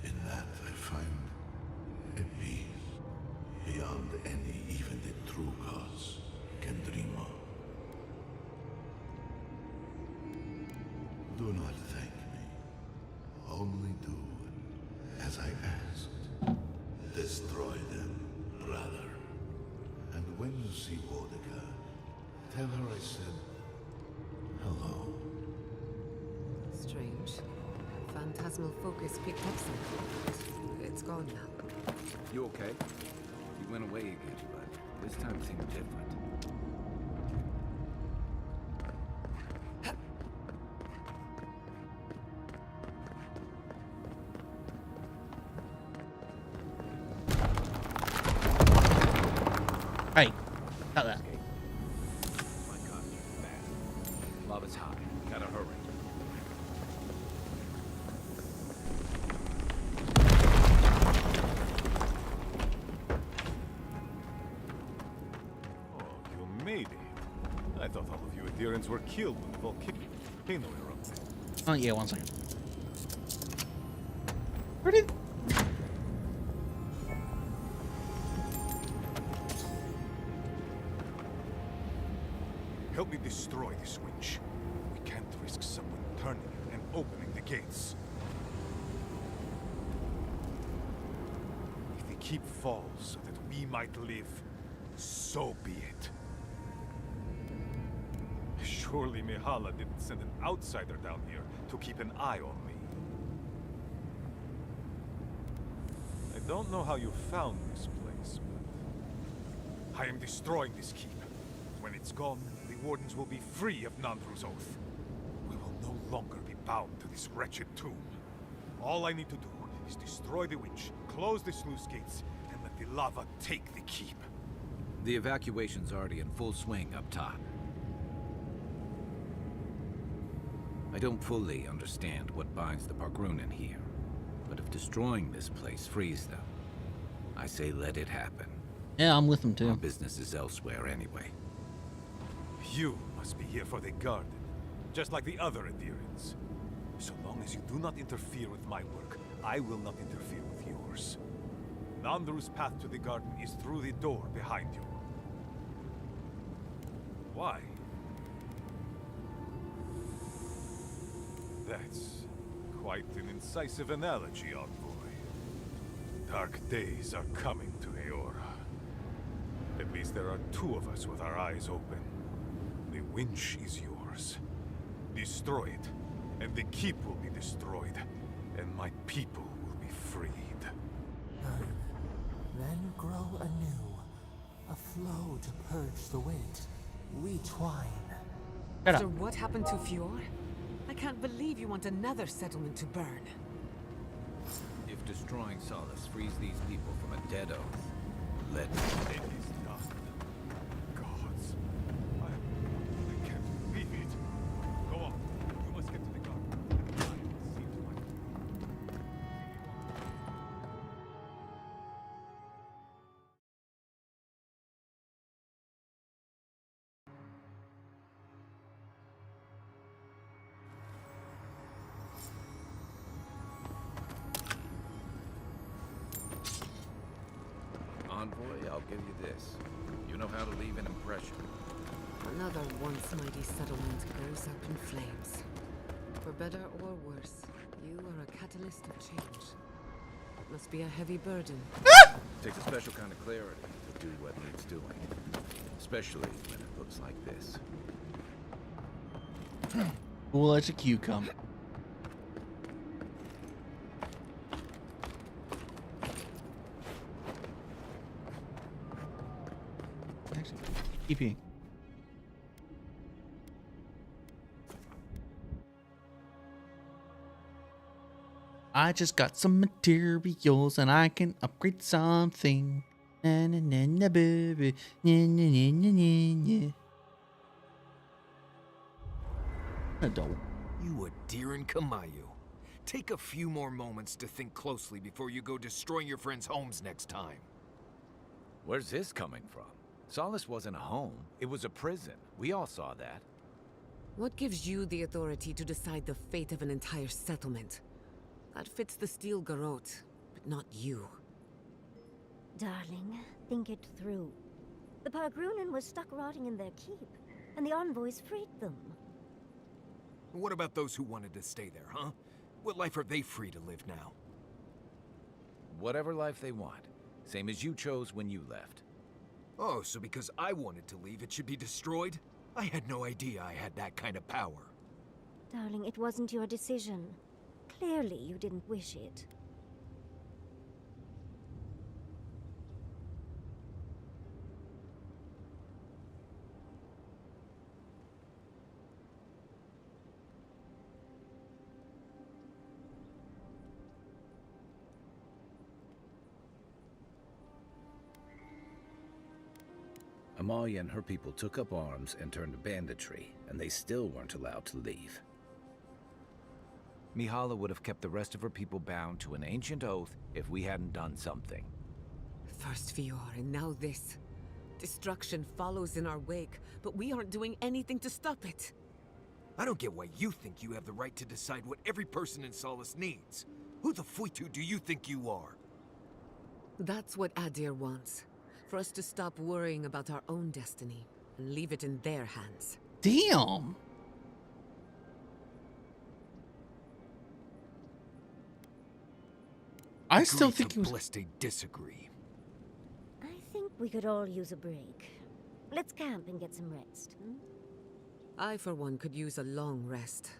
In that I find a peace beyond any even the true gods can dream of. Do not thank me. Only do as I asked. Destroy them, brother. And when you see Boudica, tell her I said hello. Strange. Phantasmal focus picked up something. It's gone now. You okay? You went away again, but this time seemed different. Hey, not that. My God, you're fast. Lava's high. Gotta hurry. Oh, you made it. I thought all of you adherents were killed when the volcano erupted. Oh yeah, 1 second. Where did? Help me destroy this winch. We can't risk someone turning it and opening the gates. If the keep falls so that we might live, so be it. Surely Mihala didn't send an outsider down here to keep an eye on me. I don't know how you found this place, but I am destroying this keep. When it's gone, the Wardens will be free of Nandru's oath. We will no longer be bound to this wretched tomb. All I need to do is destroy the winch, close the sluice gates, and let the lava take the keep. The evacuation's already in full swing up top. I don't fully understand what binds the Bargrunen here, but if destroying this place frees them, I say let it happen. Yeah, I'm with him Our too. business is elsewhere anyway. You must be here for the garden, just like the other adherents. So long as you do not interfere with my work, I will not interfere with yours. Nandru's path to the garden is through the door behind you. Why? That's quite an incisive analogy, envoy. Dark days are coming to Eora. At least there are two of us with our eyes open. The winch is yours. Destroy it, and the keep will be destroyed, and my people will be freed. Then grow anew, a flow to purge the weight. We twine. After what happened to Fior? I can't believe you want another settlement to burn. If destroying Solace frees these people from a dead oath, let me. It is done. Gods. I can't believe it. Go on. You must get to the garden. I will see to my... Envoy, I'll give you this. You know how to leave an impression. Another once mighty settlement goes up in flames. For better or worse, you are a catalyst of change. It must be a heavy burden. Takes a special kind of clarity to do what needs doing. Especially when it looks like this. Cool as a cucumber. Actually, keep eating. I just got some materials and I can upgrade something. Na, na, na, na, baby. Na, na, na, na, na, na. Adult. You a deer in Kamayu. Take a few more moments to think closely before you go destroying your friends' homes next time. Where's this coming from? Solace wasn't a home. It was a prison. We all saw that. What gives you the authority to decide the fate of an entire settlement? That fits the Steel Garrote, but not you. Darling, think it through. The Pargrunen were stuck rotting in their keep, and the envoys freed them. What about those who wanted to stay there, huh? What life are they free to live now? Whatever life they want. Same as you chose when you left. Oh, so because I wanted to leave, it should be destroyed? I had no idea I had that kind of power. Darling, it wasn't your decision. Clearly, you didn't wish it. Amalia and her people took up arms and turned to banditry, and they still weren't allowed to leave. Mihala would have kept the rest of her people bound to an ancient oath if we hadn't done something. First Fior, and now this. Destruction follows in our wake, but we aren't doing anything to stop it. I don't get why you think you have the right to decide what every person in Solace needs. Who the Fuitu do you think you are? That's what Adir wants. For us to stop worrying about our own destiny and leave it in their hands. Damn. I still think it was. Lest they disagree. I think we could all use a break. Let's camp and get some rest. I, for one, could use a long rest.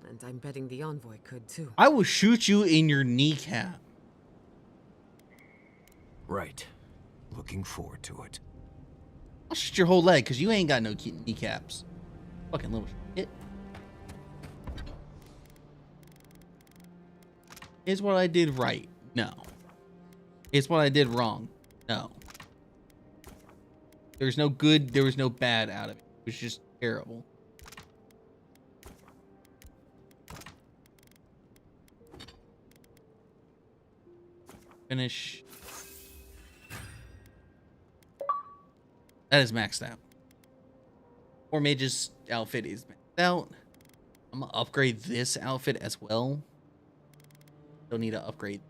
And I'm betting the envoy could, too. I will shoot you in your kneecap. Right. Looking forward to it. I'll shoot your whole leg because you ain't got no kneecaps. Fucking little shit. Is what I did right? No. Is what I did wrong? No. There's no good, there was no bad out of it. It was just terrible. Finish. That is maxed out. Or Mage's outfit is maxed out. I'm gonna upgrade this outfit as well. Still need to upgrade.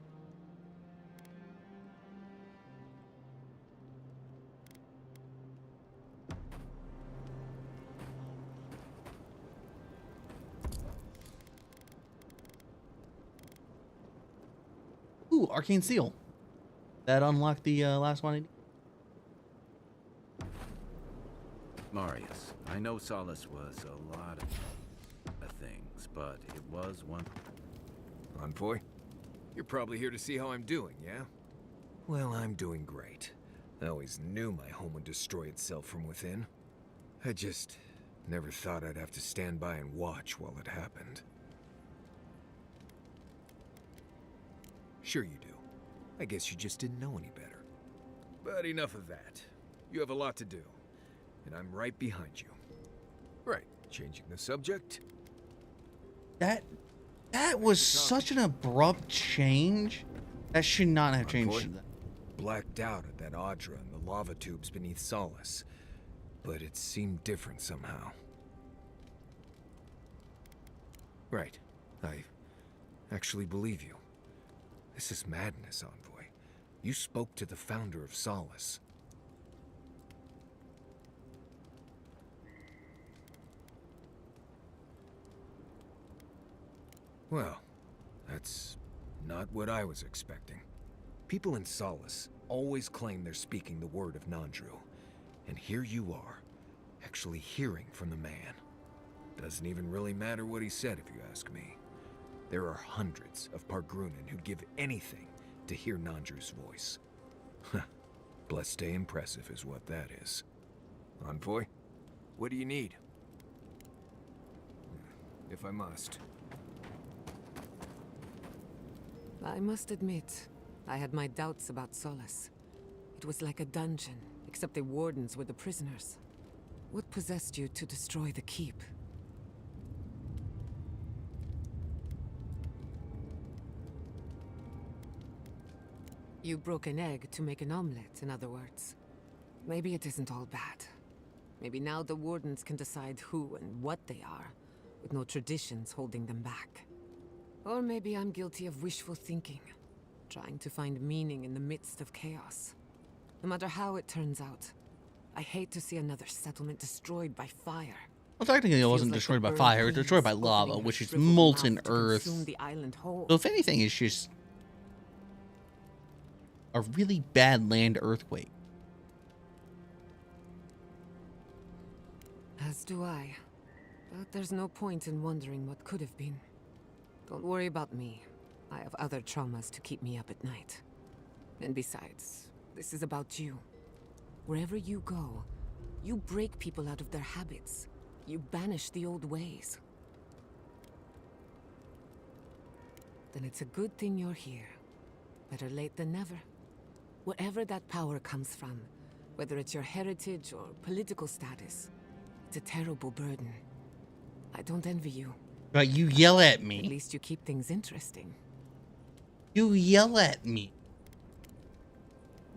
Ooh, Arcane Seal. That unlocked the last one. Marius, I know Solace was a lot of things, but it was one. Envoy? You're probably here to see how I'm doing, yeah? Well, I'm doing great. I always knew my home would destroy itself from within. I just never thought I'd have to stand by and watch while it happened. Sure you do. I guess you just didn't know any better. But enough of that. You have a lot to do, and I'm right behind you. Right, changing the subject? That was such an abrupt change. That should not have changed. Blacked out at that Audra and the lava tubes beneath Solace, but it seemed different somehow. Right, I actually believe you. This is madness, Envoy. You spoke to the founder of Solace. Well, that's not what I was expecting. People in Solace always claim they're speaking the word of Nandru. And here you are, actually hearing from the man. Doesn't even really matter what he said if you ask me. There are hundreds of Pargrunen who'd give anything to hear Nandru's voice. Blessed stay impressive is what that is. Envoy, what do you need? If I must. I must admit, I had my doubts about Solace. It was like a dungeon, except the wardens were the prisoners. What possessed you to destroy the keep? You broke an egg to make an omelette, in other words. Maybe it isn't all bad. Maybe now the wardens can decide who and what they are, with no traditions holding them back. Or maybe I'm guilty of wishful thinking, trying to find meaning in the midst of chaos. No matter how it turns out, I hate to see another settlement destroyed by fire. Well, technically, it wasn't destroyed by fire. It was destroyed by lava, which is molten earth. So, if anything, it's just a really bad land earthquake. As do I. But there's no point in wondering what could have been. Don't worry about me. I have other traumas to keep me up at night. And besides, this is about you. Wherever you go, you break people out of their habits. You banish the old ways. Then it's a good thing you're here. Better late than never. Wherever that power comes from, whether it's your heritage or political status, it's a terrible burden. I don't envy you. But you yell at me. At least you keep things interesting. You yell at me.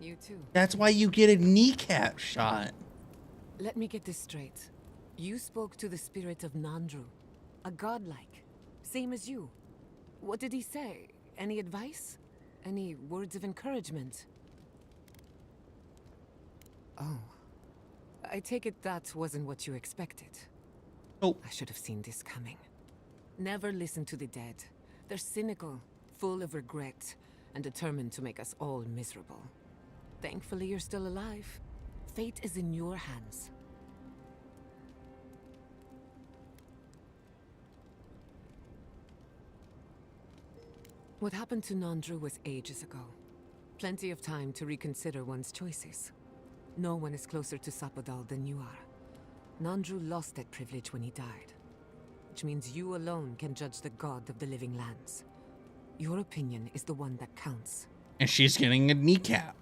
You too. That's why you get a kneecap shot. Let me get this straight. You spoke to the spirit of Nandru, a godlike, same as you. What did he say? Any advice? Any words of encouragement? Oh. I take it that wasn't what you expected. Oh. I should have seen this coming. Never listen to the dead. They're cynical, full of regret, and determined to make us all miserable. Thankfully, you're still alive. Fate is in your hands. What happened to Nandru was ages ago. Plenty of time to reconsider one's choices. No one is closer to Sapodal than you are. Nandru lost that privilege when he died, which means you alone can judge the god of the living lands. Your opinion is the one that counts. And she's getting a kneecap.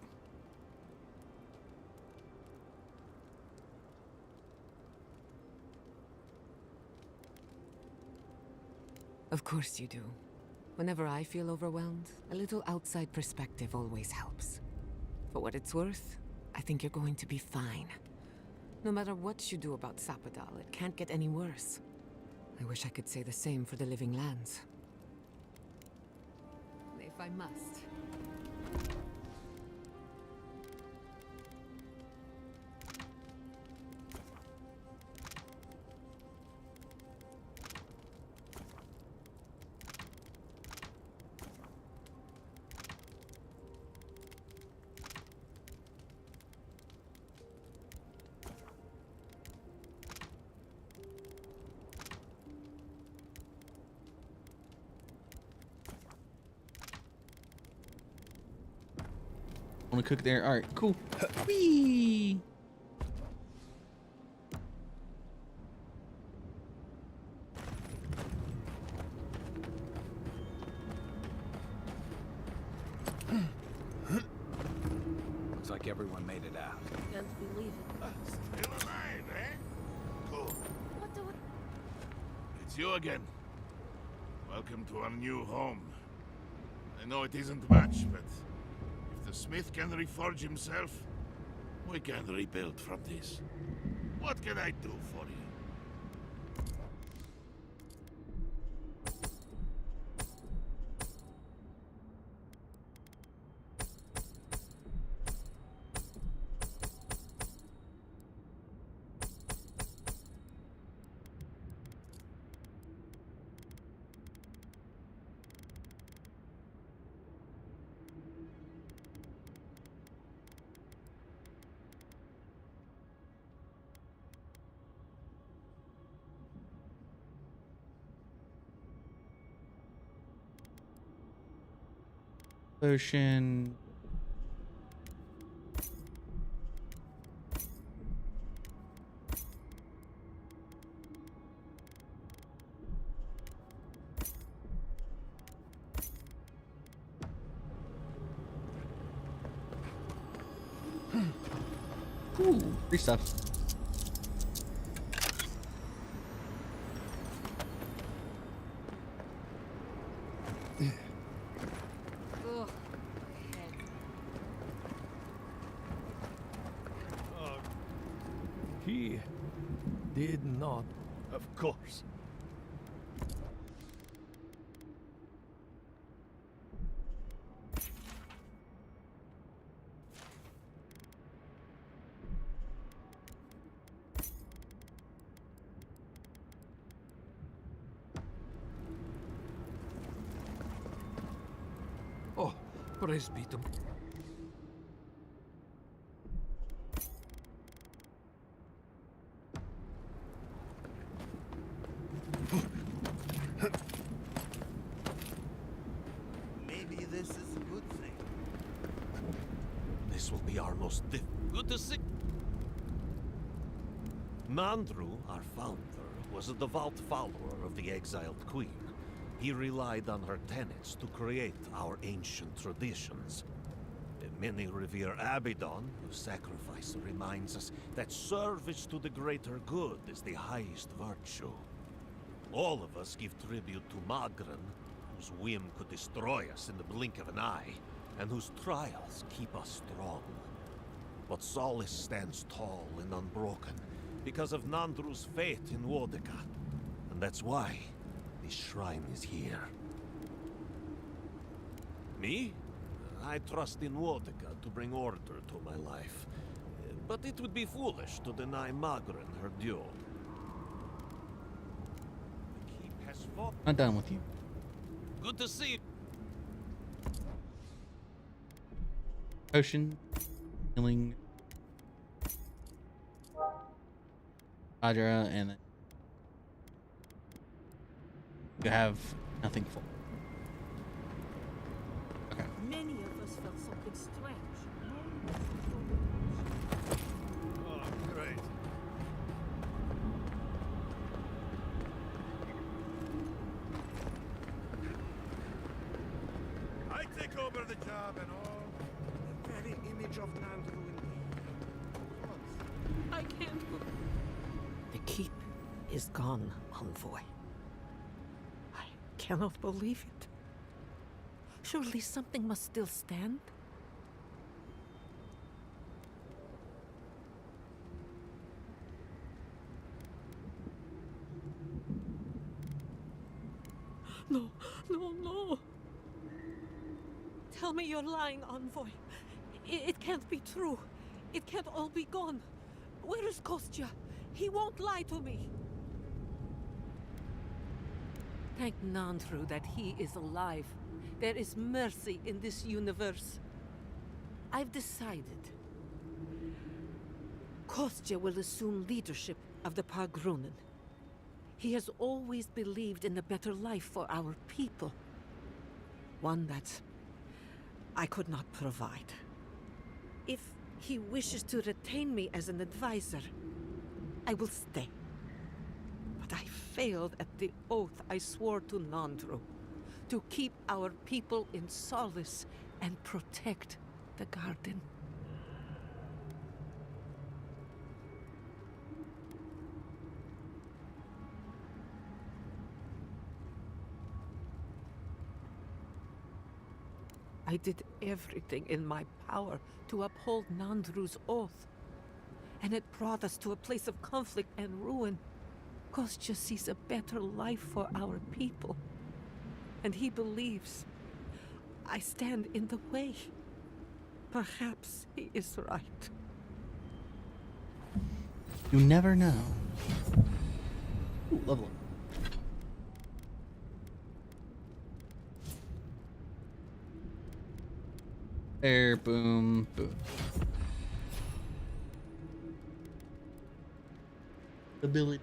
Of course you do. Whenever I feel overwhelmed, a little outside perspective always helps. For what it's worth, I think you're going to be fine. No matter what you do about Sapodal, it can't get any worse. I wish I could say the same for the living lands. If I must. Want to cook there? All right, cool. Whee! Looks like everyone made it out. Can't believe it. Still alive, eh? Cool. What the... It's you again. Welcome to our new home. I know it isn't much, but if the smith can reforge himself, we can rebuild from this. What can I do for you? Potion. Ooh, free stuff. Ugh, my head. He did not. Of course. Oh, praise be to... Maybe this is a good thing. This will be our most good to see. Nandru, our founder, was a devout follower of the exiled queen. He relied on her tenets to create our ancient traditions. Many revere Abaddon, whose sacrifice reminds us that service to the greater good is the highest virtue. All of us give tribute to Magran, whose whim could destroy us in the blink of an eye, and whose trials keep us strong. But Solace stands tall and unbroken because of Nandru's faith in Wodeka, and that's why this shrine is here. Me? I trust in Wodeka to bring order to my life, but it would be foolish to deny Magran her due. The keep has fought. I'm done with you. Good to see you. Potion. Healing. Adra, and then you have nothing full. Okay. Many of us felt something strange. Oh, great. I take over the job and all. The very image of Nandru in me. I can't... The keep is gone, envoy. I cannot believe it. Surely something must still stand? No, no, no. Tell me you're lying, Envoy. It can't be true. It can't all be gone. Where is Kostya? He won't lie to me. Thank Nandru that he is alive. There is mercy in this universe. I've decided. Kostya will assume leadership of the Pargrunen. He has always believed in a better life for our people. One that I could not provide. If he wishes to retain me as an advisor, I will stay. But I failed at the oath I swore to Nandru, to keep our people in solace and protect the garden. I did everything in my power to uphold Nandru's oath. And it brought us to a place of conflict and ruin. Kostya sees a better life for our people. And he believes I stand in the way. Perhaps he is right. You never know. Ooh, lovely. There, boom, boom. Ability.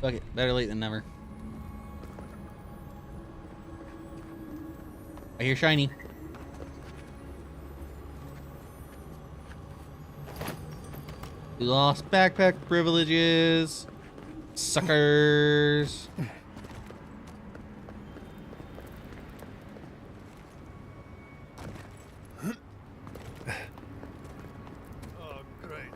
Fuck it, better late than never. I hear shiny. We lost backpack privileges. Suckers. Oh, great.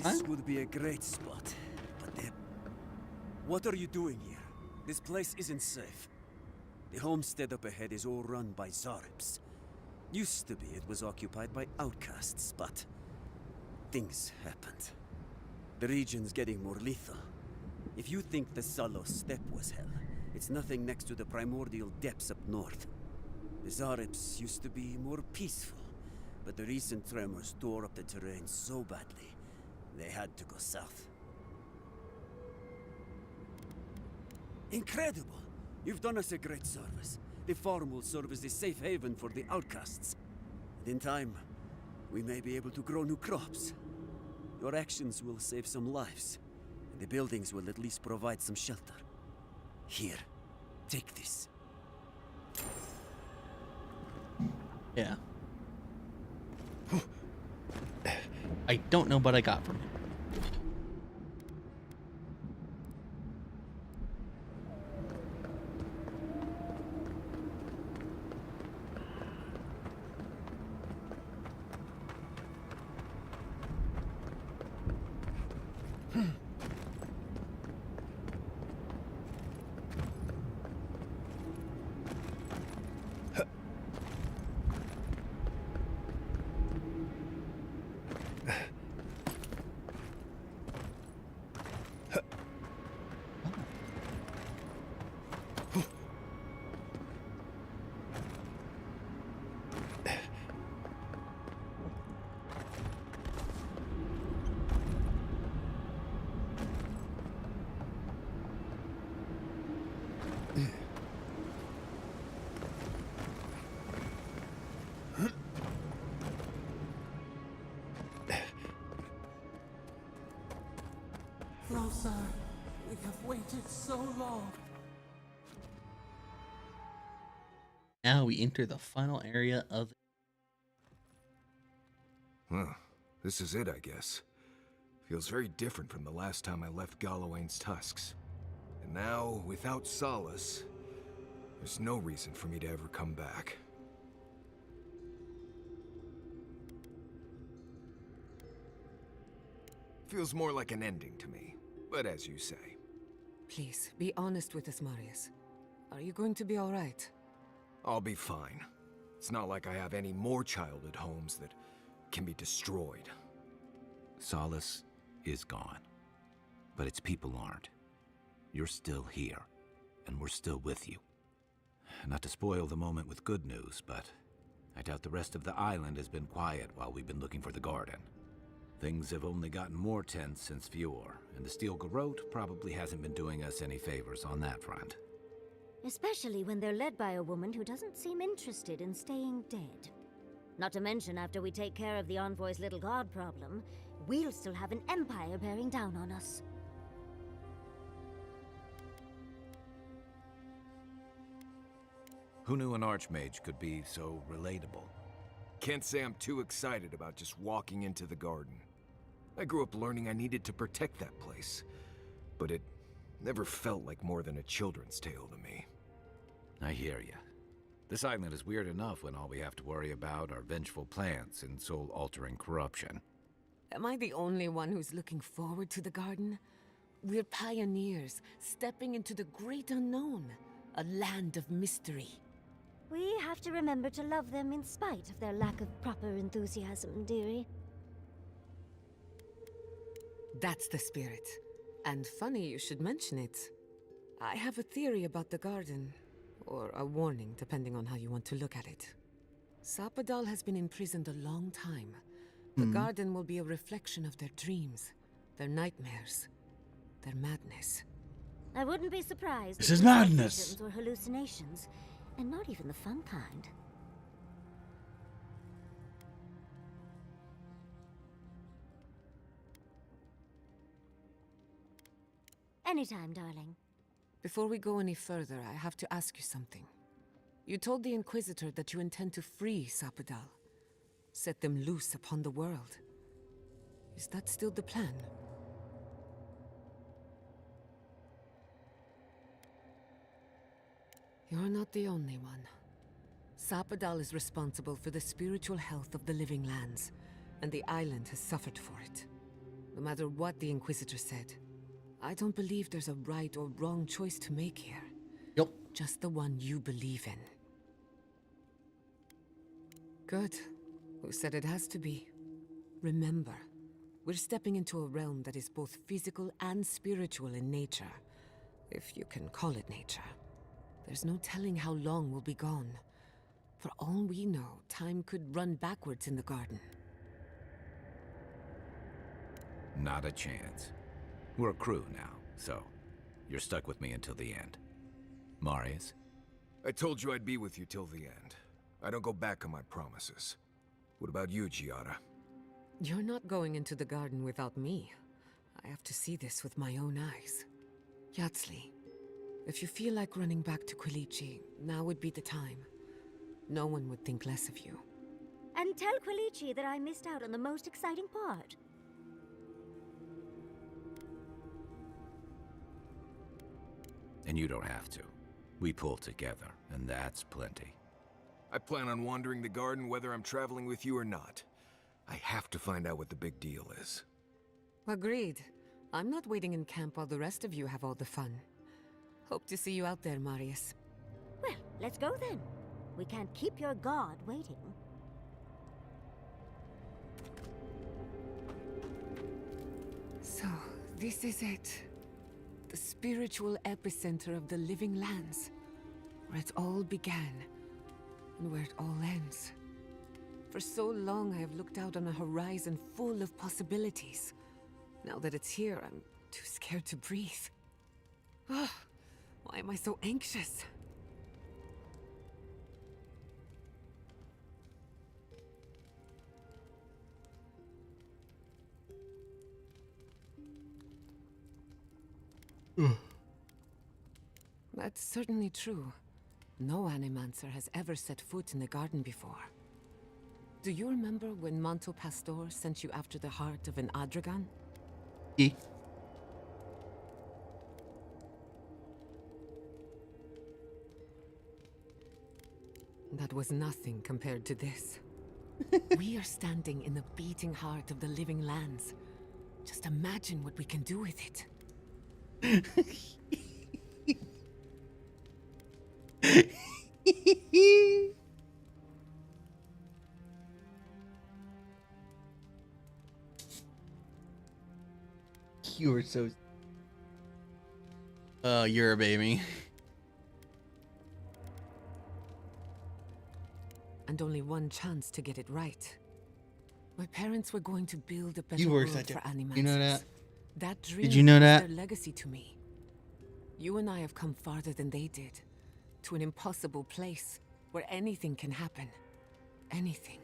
This would be a great spot. But what are you doing here? This place isn't safe. The homestead up ahead is all run by Zaribs. Used to be it was occupied by outcasts, but things happened. The region's getting more lethal. If you think the Salo steppe was hell, it's nothing next to the primordial depths up north. The Zaribs used to be more peaceful, but the recent tremors tore up the terrain so badly, they had to go south. Incredible! You've done us a great service. The farm will serve as a safe haven for the outcasts. And in time, we may be able to grow new crops. Your actions will save some lives, and the buildings will at least provide some shelter. Here, take this. Yeah. I don't know what I got from him. Rosa, we have waited so long. Now we enter the final area of the... Well, this is it, I guess. Feels very different from the last time I left Galawain's tusks. And now, without solace, there's no reason for me to ever come back. Feels more like an ending to me, but as you say. Please, be honest with us, Marius. Are you going to be all right? I'll be fine. It's not like I have any more childhood homes that can be destroyed. Solace is gone, but its people aren't. You're still here, and we're still with you. Not to spoil the moment with good news, but I doubt the rest of the island has been quiet while we've been looking for the garden. Things have only gotten more tense since Fjord, and the Steel Garrote probably hasn't been doing us any favors on that front. Especially when they're led by a woman who doesn't seem interested in staying dead. Not to mention, after we take care of the Envoy's little god problem, we'll still have an empire bearing down on us. Who knew an Archmage could be so relatable? Can't say I'm too excited about just walking into the garden. I grew up learning I needed to protect that place, but it never felt like more than a children's tale to me. I hear ya. This island is weird enough when all we have to worry about are vengeful plants and soul-altering corruption. Am I the only one who's looking forward to the garden? We're pioneers, stepping into the great unknown, a land of mystery. We have to remember to love them in spite of their lack of proper enthusiasm, dearie. That's the spirit. And funny you should mention it. I have a theory about the garden. Or a warning, depending on how you want to look at it. Sapadal has been imprisoned a long time. The garden will be a reflection of their dreams, their nightmares, their madness. I wouldn't be surprised This if is these are madness. visions or hallucinations, and not even the fun kind. Anytime, darling. Before we go any further, I have to ask you something. You told the Inquisitor that you intend to free Sapadal, set them loose upon the world. Is that still the plan? You're not the only one. Sapadal is responsible for the spiritual health of the living lands, and the island has suffered for it. No matter what the Inquisitor said, I don't believe there's a right or wrong choice to make here. Yep. Just the one you believe in. Good. Who said it has to be? Remember, we're stepping into a realm that is both physical and spiritual in nature. If you can call it nature. There's no telling how long we'll be gone. For all we know, time could run backwards in the garden. Not a chance. We're a crew now, so you're stuck with me until the end. Marius? I told you I'd be with you till the end. I don't go back on my promises. What about you, Giada? You're not going into the garden without me. I have to see this with my own eyes. Yatsli, if you feel like running back to Quilici, now would be the time. No one would think less of you. And tell Quilici that I missed out on the most exciting part. And you don't have to. We pull together, and that's plenty. I plan on wandering the garden whether I'm traveling with you or not. I have to find out what the big deal is. Agreed. I'm not waiting in camp while the rest of you have all the fun. Hope to see you out there, Marius. Well, let's go then. We can't keep your god waiting. So, this is it. The spiritual epicenter of the living lands. Where it all began, and where it all ends. For so long I have looked out on a horizon full of possibilities. Now that it's here, I'm too scared to breathe. Oh, why am I so anxious? That's certainly true. No Animancer has ever set foot in the garden before. Do you remember when Manto Pastor sent you after the heart of an Adragan? E. That was nothing compared to this. We are standing in the beating heart of the living lands. Just imagine what we can do with it. You are so. You're a baby. And only one chance to get it right. My parents were going to build a better You were world such for a. animals. You know that? That dream Did you know was that? their legacy to me. You and I have come farther than they did. To an impossible place where anything can happen. Anything.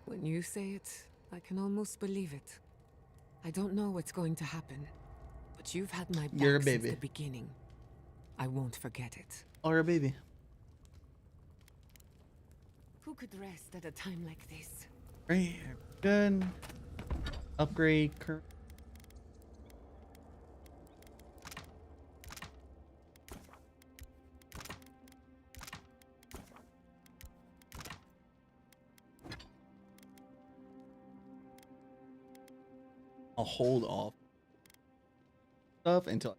When you say it, I can almost believe it. I don't know what's going to happen, but you've had my back You're a since baby. the beginning. I won't forget it. Or a baby. Who could rest at a time like this? Right here. Good. Upgrade. I'll hold off stuff until.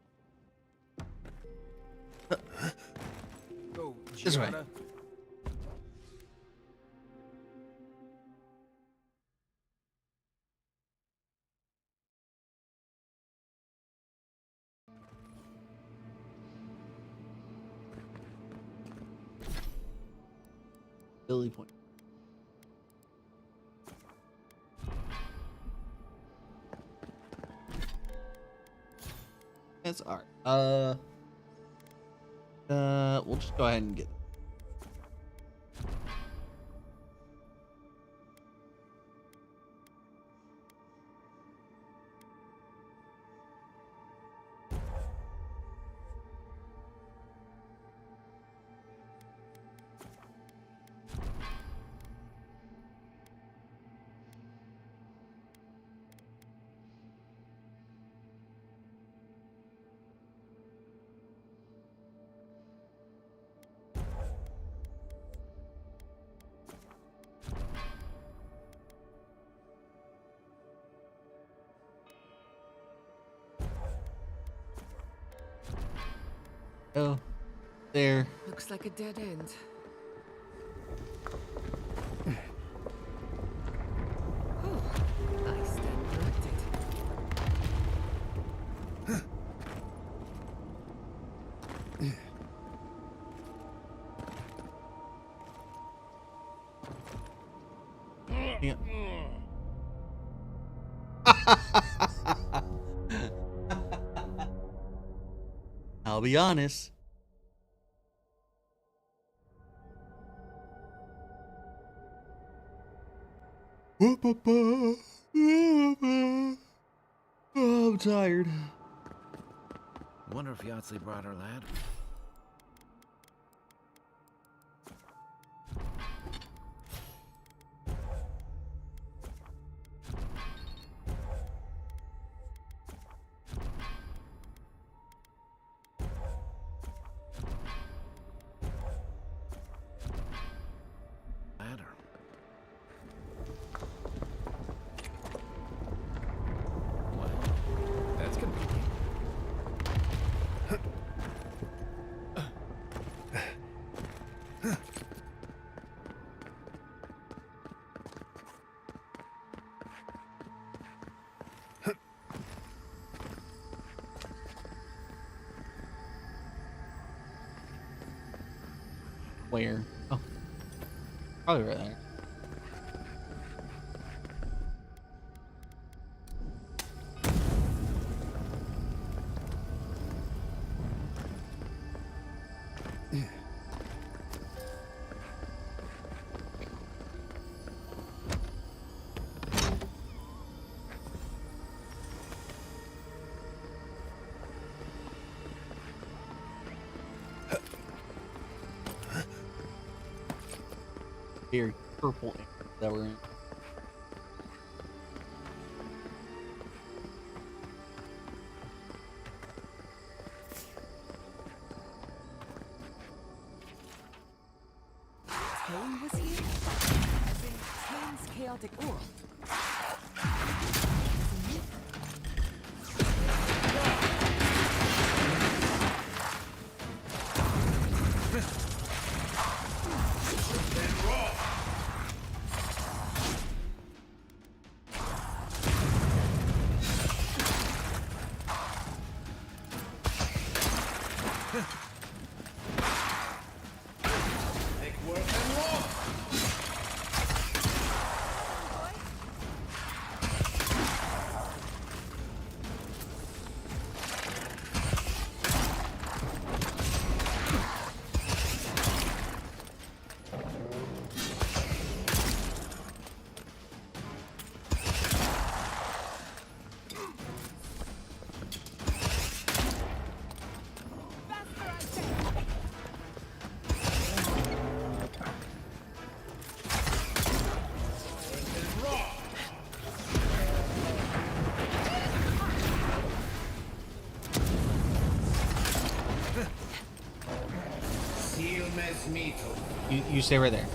Oh, This way. Gianna. Billy point. That's all right. We'll just go ahead and get. Oh, there. Looks like a dead end. Oh, I stand corrected. Yeah. I'll be honest. Oh, I'm tired. Wonder if Yahtzee brought her lad. Ladder. What? That's convenient. Where? Oh, probably right there. very purple area that we're in. Kane was here? As in Kane's chaotic orb. You stay right there.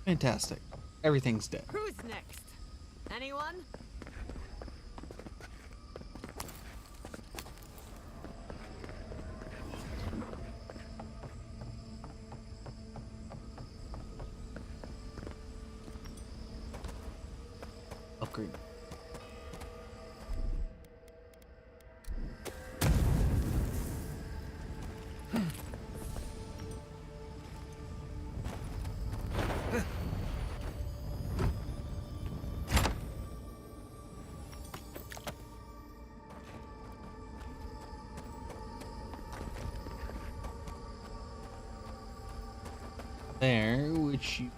Fantastic. Everything's dead. Who's next? Anyone? Upgrade. There, which you...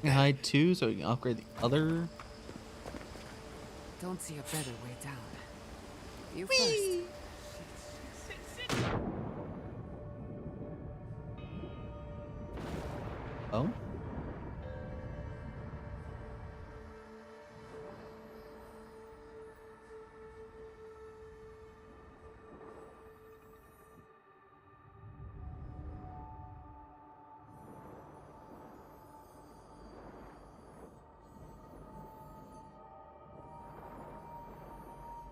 hide too, so we can upgrade the other. Don't see a better way down. You first. Oh?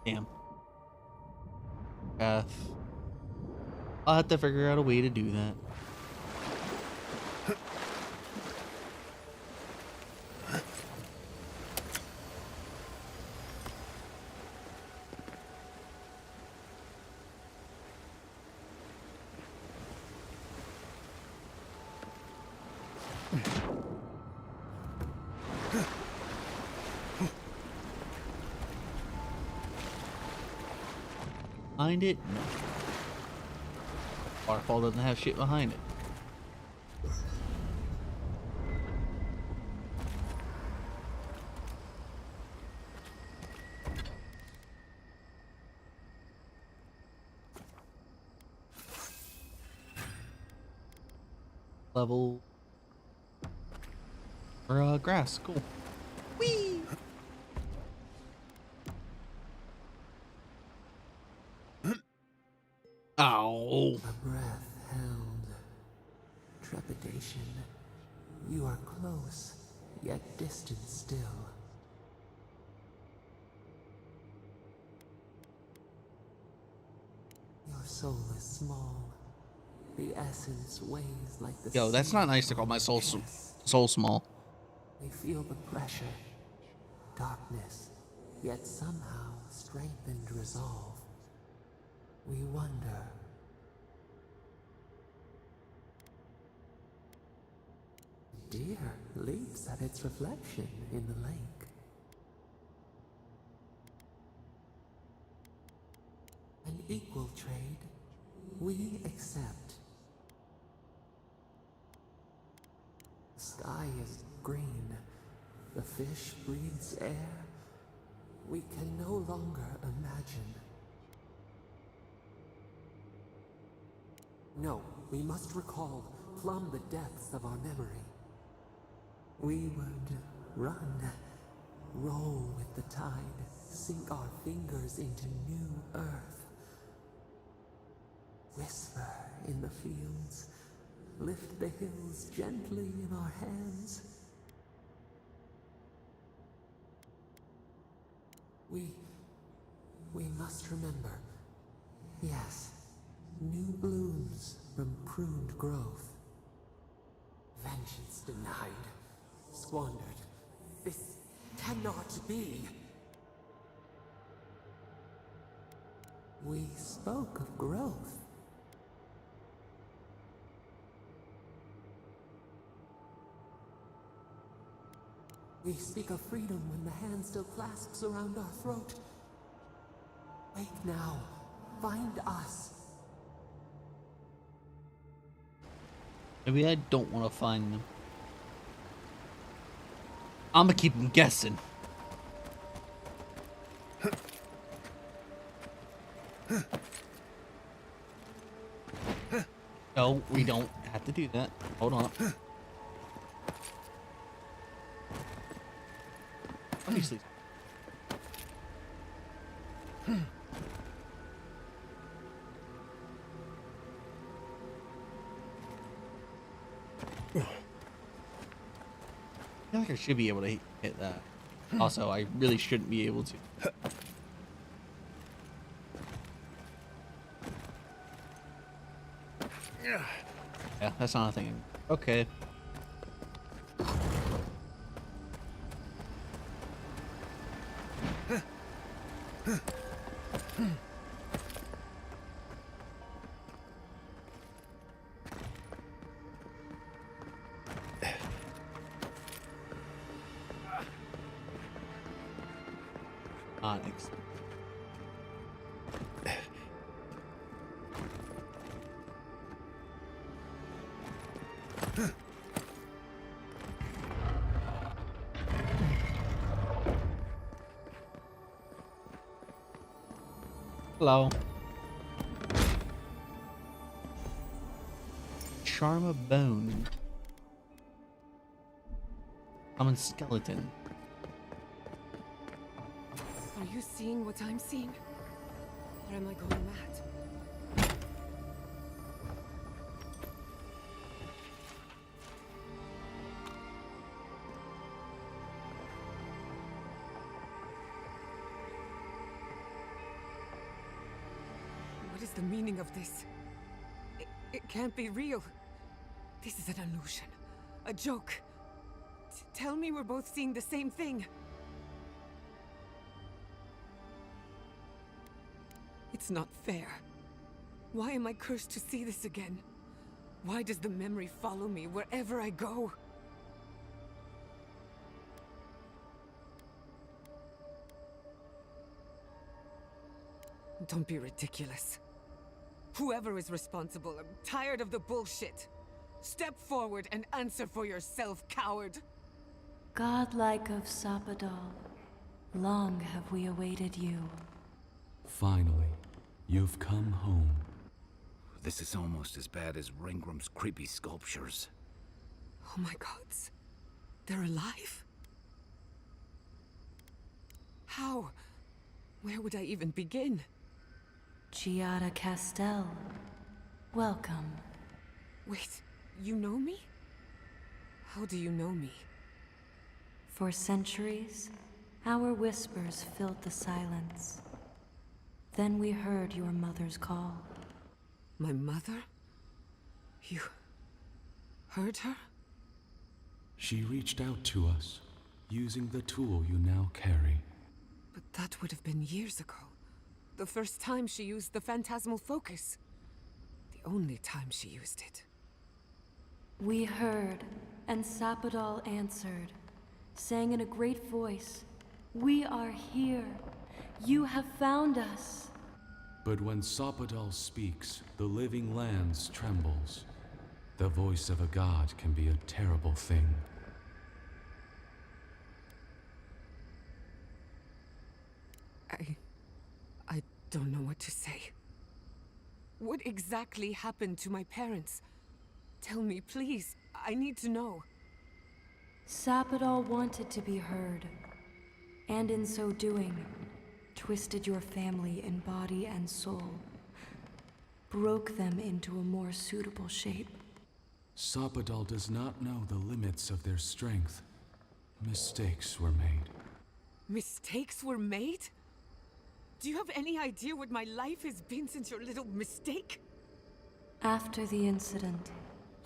Damn. Path. I'll have to figure out a way to do that. Behind it? No. Waterfall doesn't have shit behind it. Level or grass, cool. Whee! Ow. A breath held. Trepidation. You are close, yet distant still. Your soul is small. The essence weighs like the Yo, that's not nice to call my soul small. They feel the pressure, darkness, yet somehow strengthened resolve. We wonder. Deer leaps at its reflection in the lake. An equal trade we accept. The sky is green. The fish breathes air. We can no longer imagine. No, we must recall, plumb the depths of our memory. We would run, roll with the tide, sink our fingers into new earth. Whisper in the fields, lift the hills gently in our hands. We must remember, yes, new blooms from pruned growth. Vengeance denied, squandered. This cannot be. We spoke of growth. We speak of freedom when the hand still clasps around our throat. Wake now. Find us. Maybe I don't want to find them. I'm gonna keep them guessing. No, we don't have to do that. Hold on. Obviously. I feel like I should be able to hit that. Also, I really shouldn't be able to. Yeah, that's not a thing. Okay. Onyx. Hello. Charm of bone. Common skeleton. Are you seeing what I'm seeing? Or am I going mad? What is the meaning of this? It can't be real. This is an illusion. A joke. Tell me we're both seeing the same thing. It's not fair. Why am I cursed to see this again? Why does the memory follow me wherever I go? Don't be ridiculous. Whoever is responsible, I'm tired of the bullshit. Step forward and answer for yourself, coward. Godlike of Sapadal, long have we awaited you. Finally, you've come home. This is almost as bad as Ringram's creepy sculptures. Oh my gods. They're alive? How? Where would I even begin? Giada Castel, welcome. Wait, you know me? How do you know me? For centuries, our whispers filled the silence. Then we heard your mother's call. My mother? You heard her? She reached out to us, using the tool you now carry. But that would have been years ago. The first time she used the phantasmal focus. The only time she used it. We heard, and Sapadal answered, saying in a great voice, "We are here. You have found us." But when Sapadal speaks, the living lands trembles. The voice of a god can be a terrible thing. I don't know what to say. What exactly happened to my parents? Tell me, please. I need to know. Sapadal wanted to be heard, and in so doing, twisted your family in body and soul, broke them into a more suitable shape. Sapadal does not know the limits of their strength. Mistakes were made. Mistakes were made? Do you have any idea what my life has been since your little mistake? After the incident,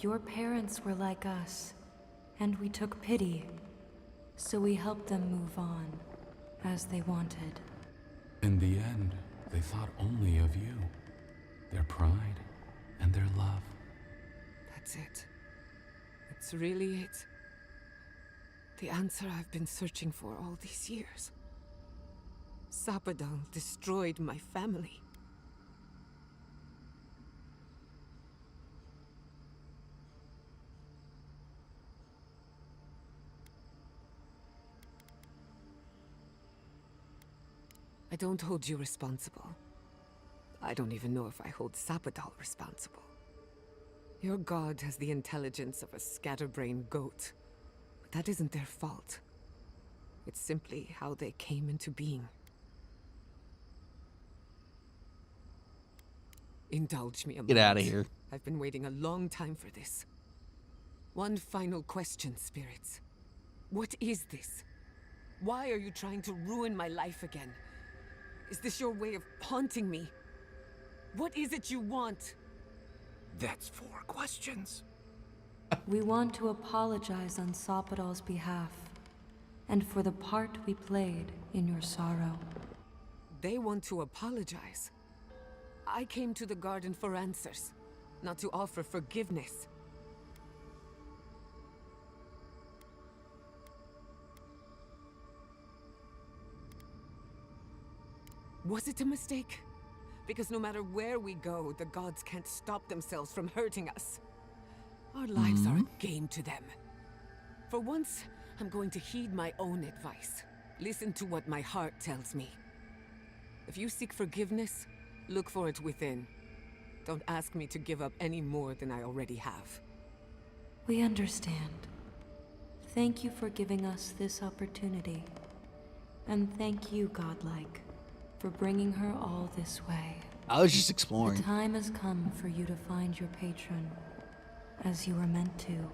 your parents were like us, and we took pity, so we helped them move on, as they wanted. In the end, they thought only of you, their pride, and their love. That's it. That's really it. The answer I've been searching for all these years. Sapadal destroyed my family. I don't hold you responsible. I don't even know if I hold Sapadal responsible. Your god has the intelligence of a scatterbrained goat, but that isn't their fault. It's simply how they came into being. Indulge me a moment. Get out of here. I've been waiting a long time for this. One final question, spirits. What is this? Why are you trying to ruin my life again? Is this your way of haunting me? What is it you want? That's 4 questions. We want to apologize on Sapadal's behalf, and for the part we played in your sorrow. They want to apologize. I came to the garden for answers, not to offer forgiveness. Was it a mistake? Because no matter where we go, the gods can't stop themselves from hurting us. Our lives are a game to them. For once, I'm going to heed my own advice. Listen to what my heart tells me. If you seek forgiveness, look for it within. Don't ask me to give up any more than I already have. We understand. Thank you for giving us this opportunity. And thank you, Godlike, for bringing her all this way. I was just exploring. The time has come for you to find your patron, as you were meant to.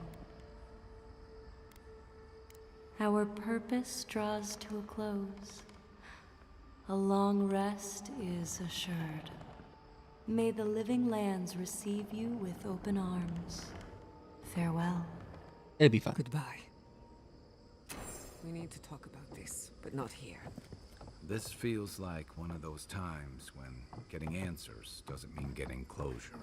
Our purpose draws to a close. A long rest is assured. May the living lands receive you with open arms. Farewell. It'll be fine. Goodbye. We need to talk about this, but not here. This feels like one of those times when getting answers doesn't mean getting closure.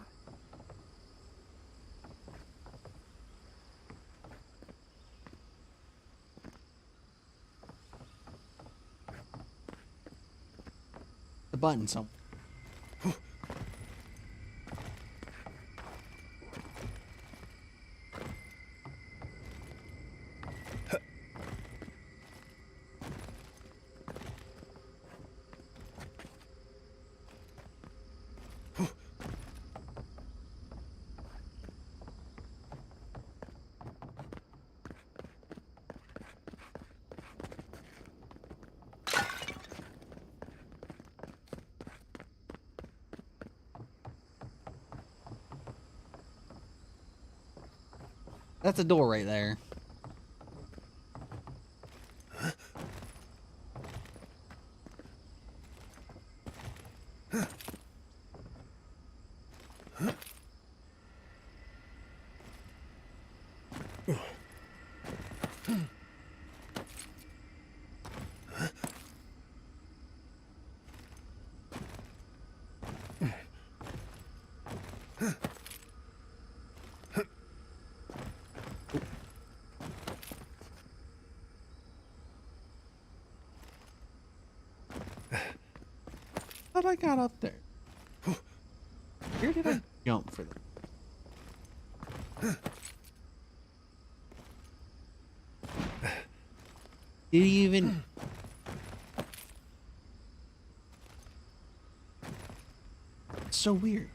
The button, so. That's a door right there. thought I got up there. Where did I jump for them? Did he even... It's so weird.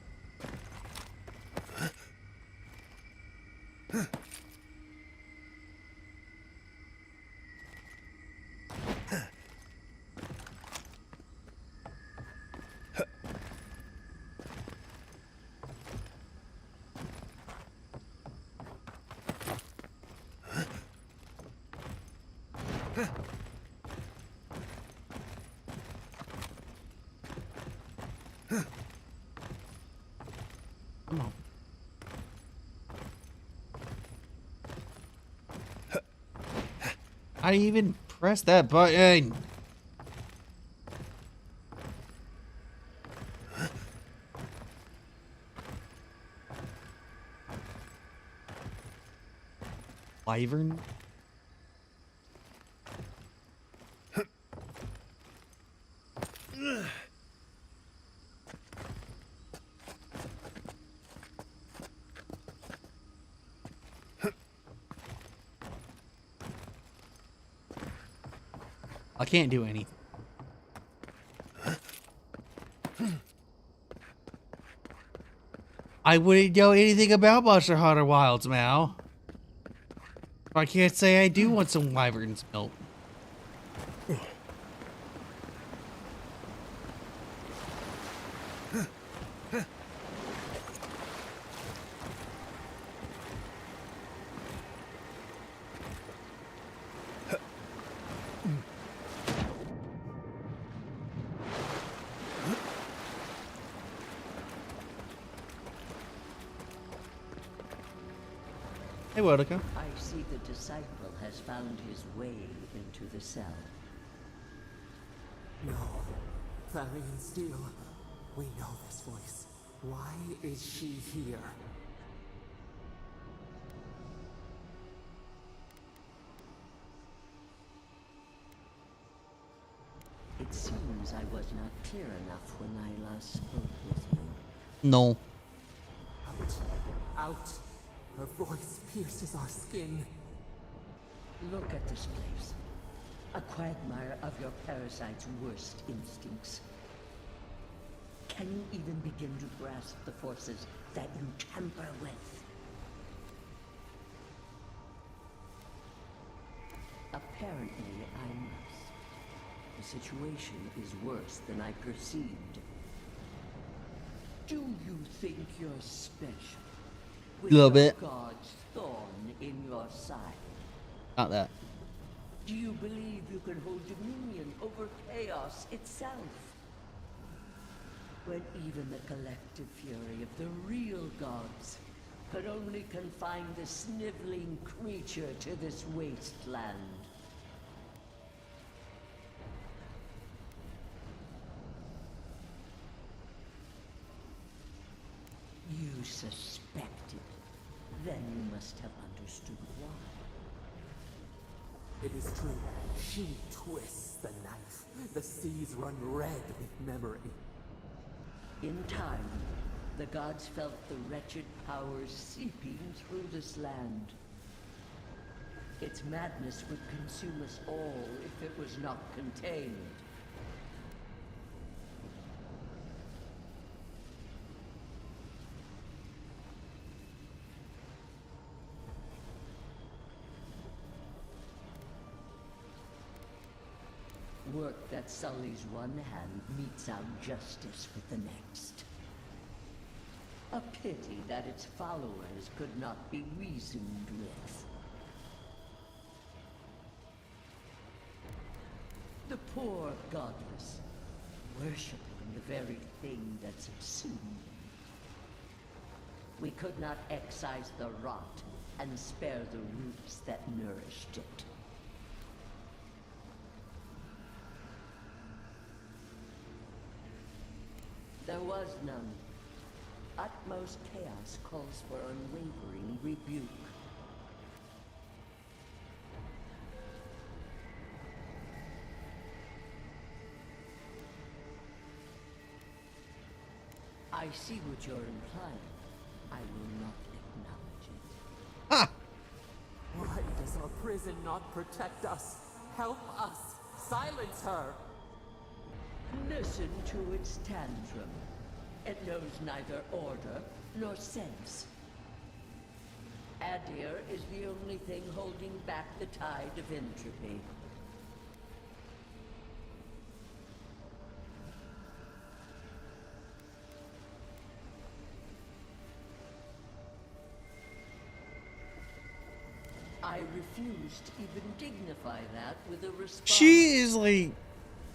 Come on. I even pressed that button. Wyvern? I can't do anything. I wouldn't know anything about Monster Hunter Wilds, Mal. I can't say I do want some wyvern's milk. Hey, Wodica. I see the disciple has found his way into the cell. No. Clarion Steel. We know this voice. Why is she here? It seems I was not clear enough when I last spoke with you. No. Out. Out. Her voice pierces our skin. Look at this place. A quagmire of your parasite's worst instincts. Can you even begin to grasp the forces that you tamper with? Apparently, I must. The situation is worse than I perceived. Do you think you're special? With Little bit. God's thorn in your side. Not that. Do you believe you can hold dominion over chaos itself? When even the collective fury of the real gods could only confine the sniveling creature to this wasteland. You suspected. Then you must have understood why. It is true. She twists the knife. The seas run red with memory. In time, the gods felt the wretched powers seeping through this land. Its madness would consume us all if it was not contained. Work that sullies one hand meets out justice with the next. A pity that its followers could not be reasoned with. The poor godless, worshipping the very thing that subsumed them. We could not excise the rot and spare the roots that nourished it. There was none. Utmost chaos calls for unwavering rebuke. I see what you're implying. I will not acknowledge it. Ha! Why does our prison not protect us? Help us! Silence her! Listen to its tantrum. It knows neither order nor sense. Adir is the only thing holding back the tide of entropy. I refuse to even dignify that with a response. She is like,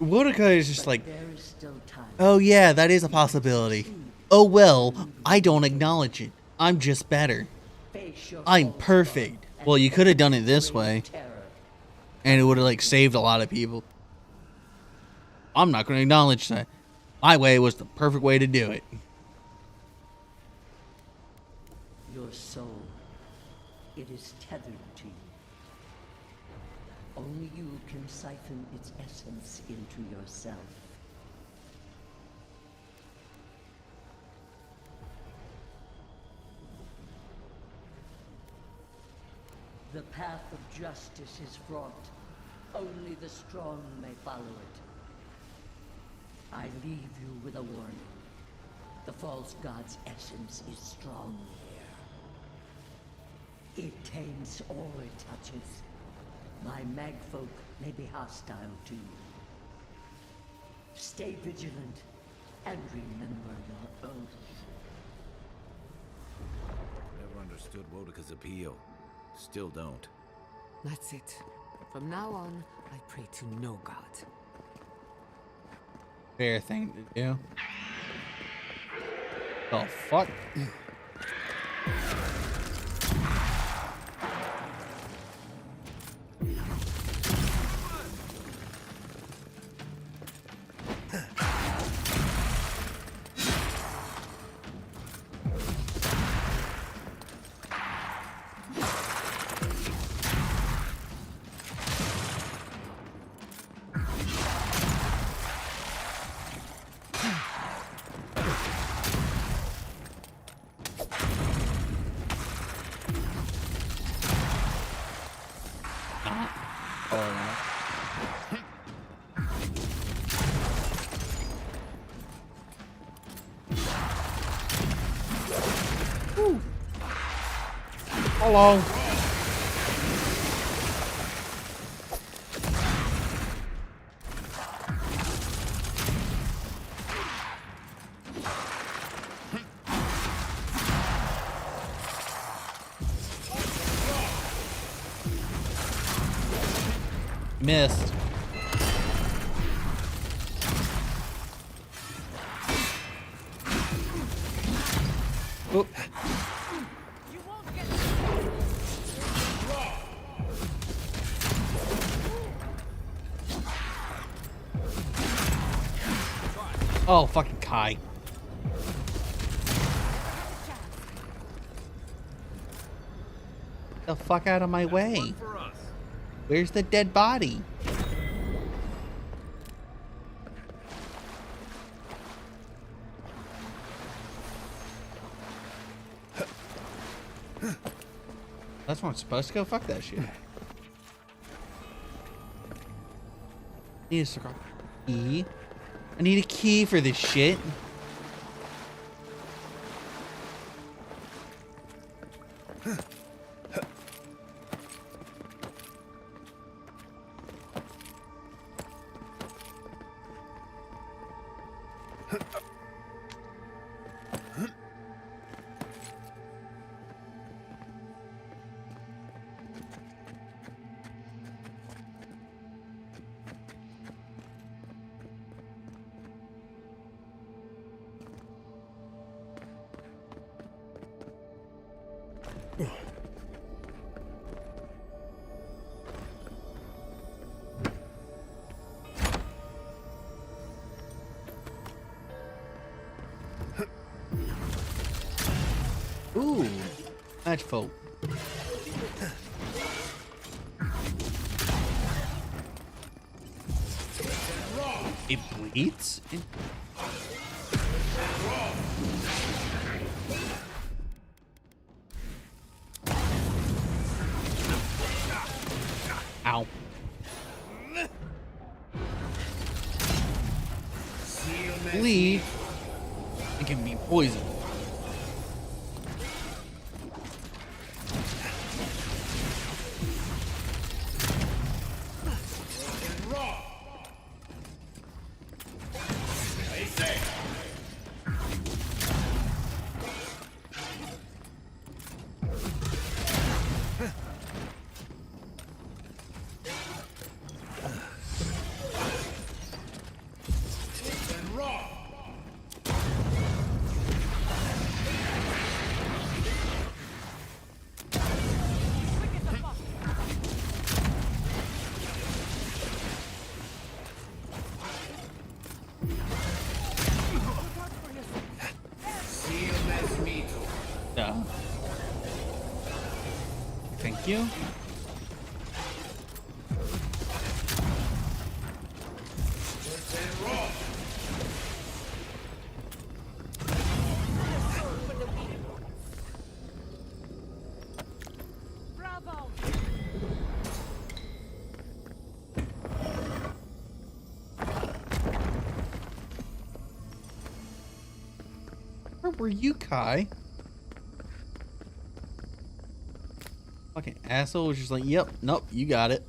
Wodaka is just like, There is still time. oh yeah, that is a possibility. Oh well, I don't acknowledge it. I'm just better. I'm perfect. Well, you could have done it this way, and it would have like saved a lot of people. I'm not going to acknowledge that. My way was the perfect way to do it. Your soul, it is tethered to you. Only you can siphon its essence into yourself. The path of justice is fraught. Only the strong may follow it. I leave you with a warning. The false god's essence is strong here. It taints all it touches. My magfolk may be hostile to you. Stay vigilant and remember your oath. Never understood Wodaka's appeal. Still don't. That's it. From now on, I pray to no god. Fair thing to do. Oh, fuck. Hello. Missed. Oh. Oh, fucking Kai. The fuck out of my way. Where's the dead body? That's where I'm supposed to go? Fuck that shit. Need a key. I need a key for this shit. Ooh, match folk. It bleeds? Ow. Leave. It can be poison. Thank you. Bravo! Where were you, Kai? Fucking asshole was just like, yep, nope, you got it.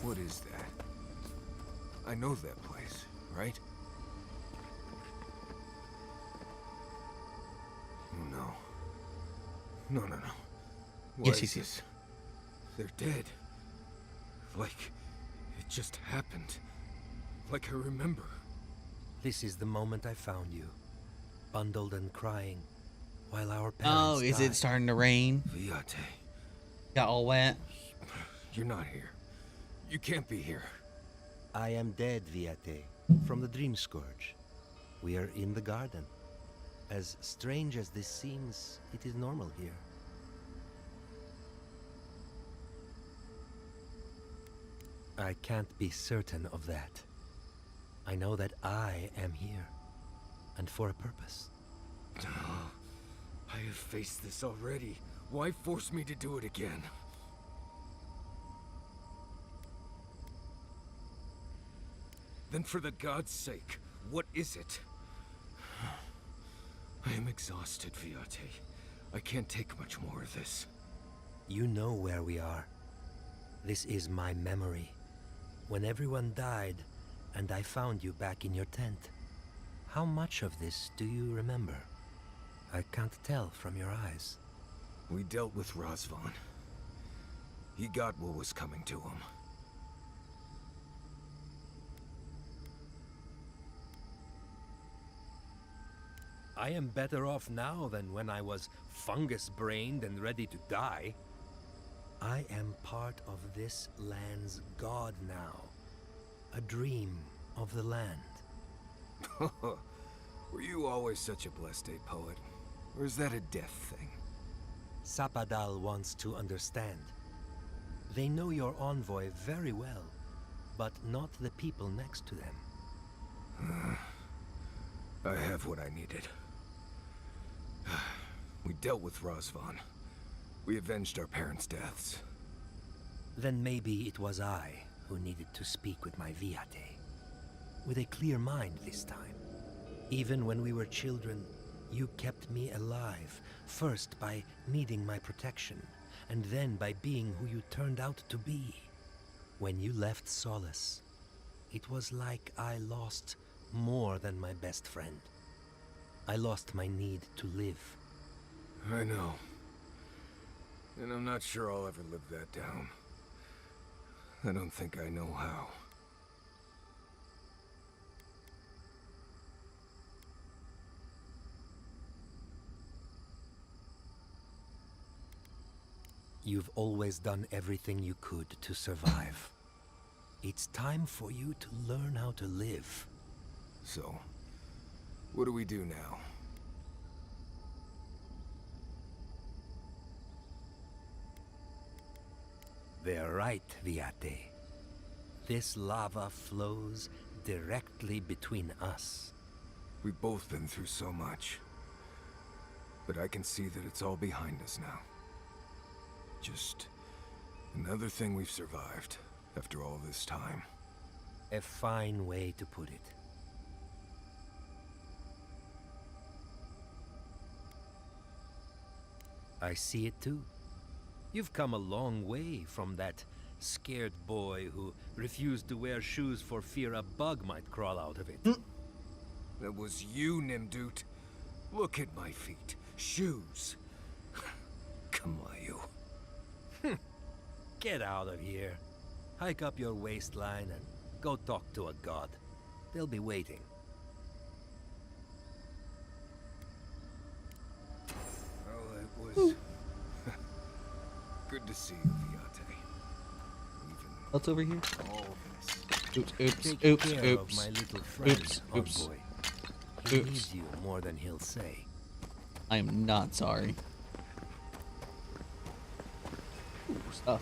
What is that? I know that place, right? Oh, no. No, no, no. What Yes, is yes, this? They're dead. Like, it just happened. Like I remember. This is the moment I found you, bundled and crying, while our parents Oh, is died. it starting to rain? Viate. Got all wet. You're not here. You can't be here. I am dead, Viate, from the Dream Scourge. We are in the garden. As strange as this seems, it is normal here. I can't be certain of that. I know that I am here, and for a purpose. I have faced this already. Why force me to do it again? Then for the god's sake, what is it? I am exhausted, Viate. I can't take much more of this. You know where we are. This is my memory. When everyone died, and I found you back in your tent. How much of this do you remember? I can't tell from your eyes. We dealt with Razvan. He got what was coming to him. I am better off now than when I was fungus-brained and ready to die. I am part of this land's god now. A dream of the land. Were you always such a blessed a poet? Or is that a death thing? Sapadal wants to understand. They know your envoy very well, but not the people next to them. I have what I needed. We dealt with Razvan. We avenged our parents' deaths. Then maybe it was I who needed to speak with my Viate. With a clear mind this time. Even when we were children, you kept me alive, first by needing my protection, and then by being who you turned out to be. When you left Solace, it was like I lost more than my best friend. I lost my need to live. I know. And I'm not sure I'll ever live that down. I don't think I know how. You've always done everything you could to survive. It's time for you to learn how to live. So, what do we do now? They're right, Viate. This lava flows directly between us. We've both been through so much. But I can see that it's all behind us now. Just another thing we've survived after all this time. A fine way to put it. I see it too. You've come a long way from that scared boy who refused to wear shoes for fear a bug might crawl out of it. That was you, Nimdut. Look at my feet. Shoes. Come on, you. Get out of here. Hike up your waistline and go talk to a god. They'll be waiting. Well, it was good to see you, Viate. What's over here? All this. Oops, Take oops, care oops, of my little friend, oops, old oops, boy. He oops. needs you more than he'll say. I am not sorry. Ooh, stuff.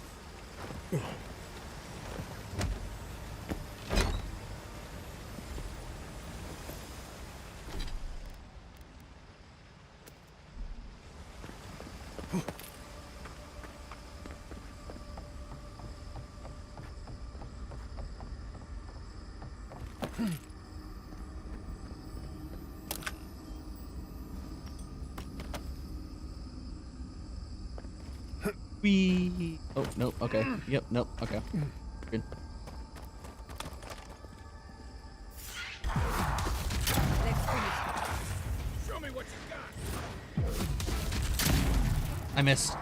Wee. Oh, nope. Okay. Yep. Nope. Okay. Good. Show me what you got. I missed.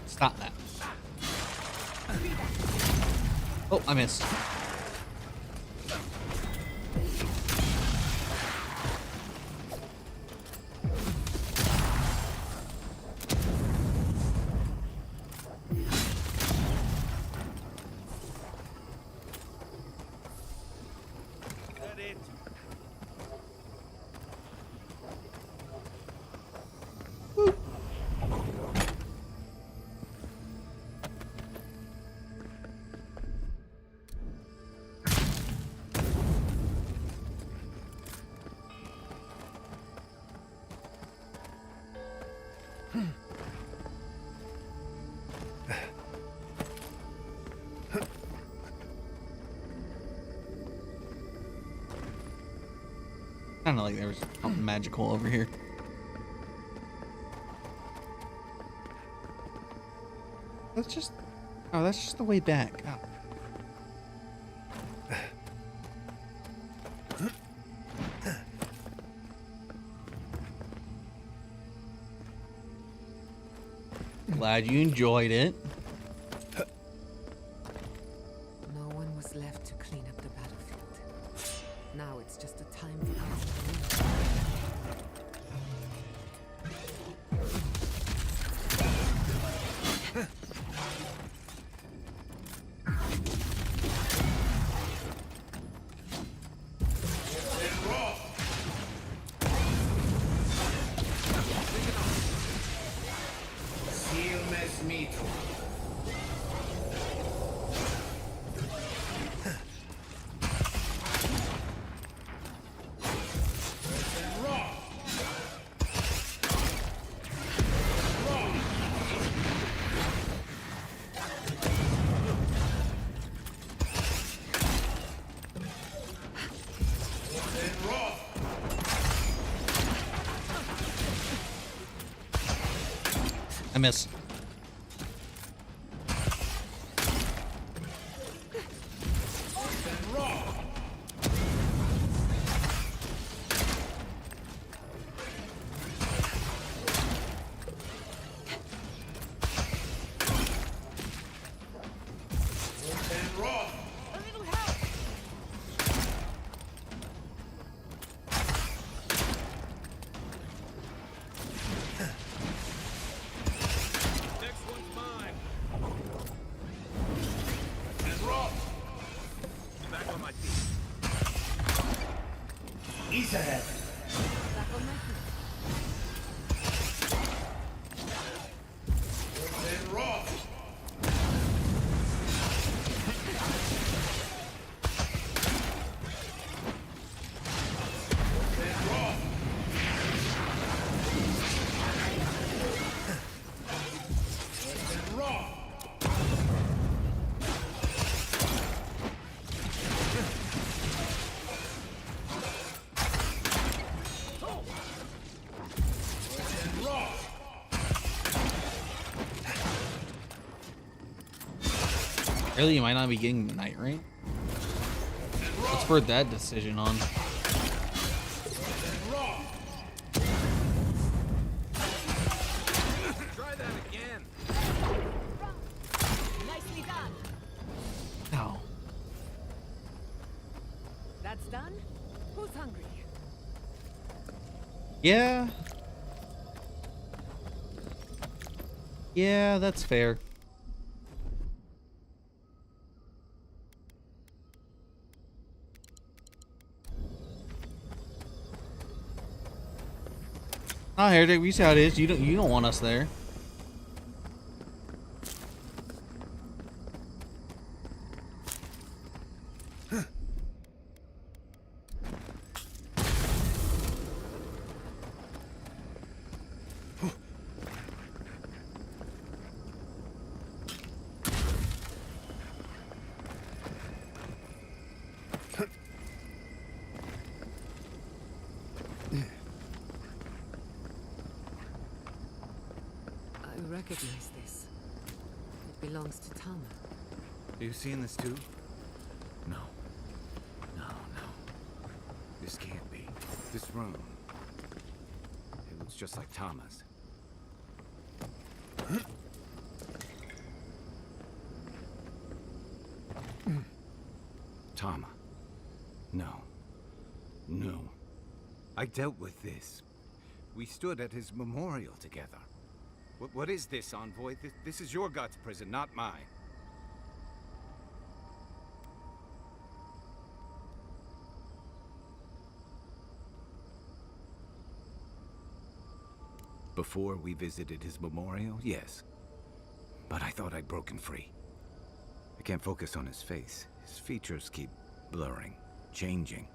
Stop that. Oh, I missed. Kind of like there was something magical over here. That's just... Oh, that's just the way back. Oh. Glad you enjoyed it. No one was left to clean up the battlefield. Now it's just a time for us to leave. I miss. Really, you might not be getting the night rain. Let's put that decision on. Try that again. Nicely done. No. That's done? Who's hungry? Yeah. Yeah, that's fair. Oh, Heretic, we see how it is. You don't want us there. I recognize this. It belongs to Tama. Are you seeing this too? No. No, no. This can't be. This room. It looks just like Tama's. Tama. No. No. I dealt with this. We stood at his memorial together. What is this, Envoy? This is your God's prison, not mine. Before we visited his memorial, yes. But I thought I'd broken free. I can't focus on his face. His features keep blurring, changing.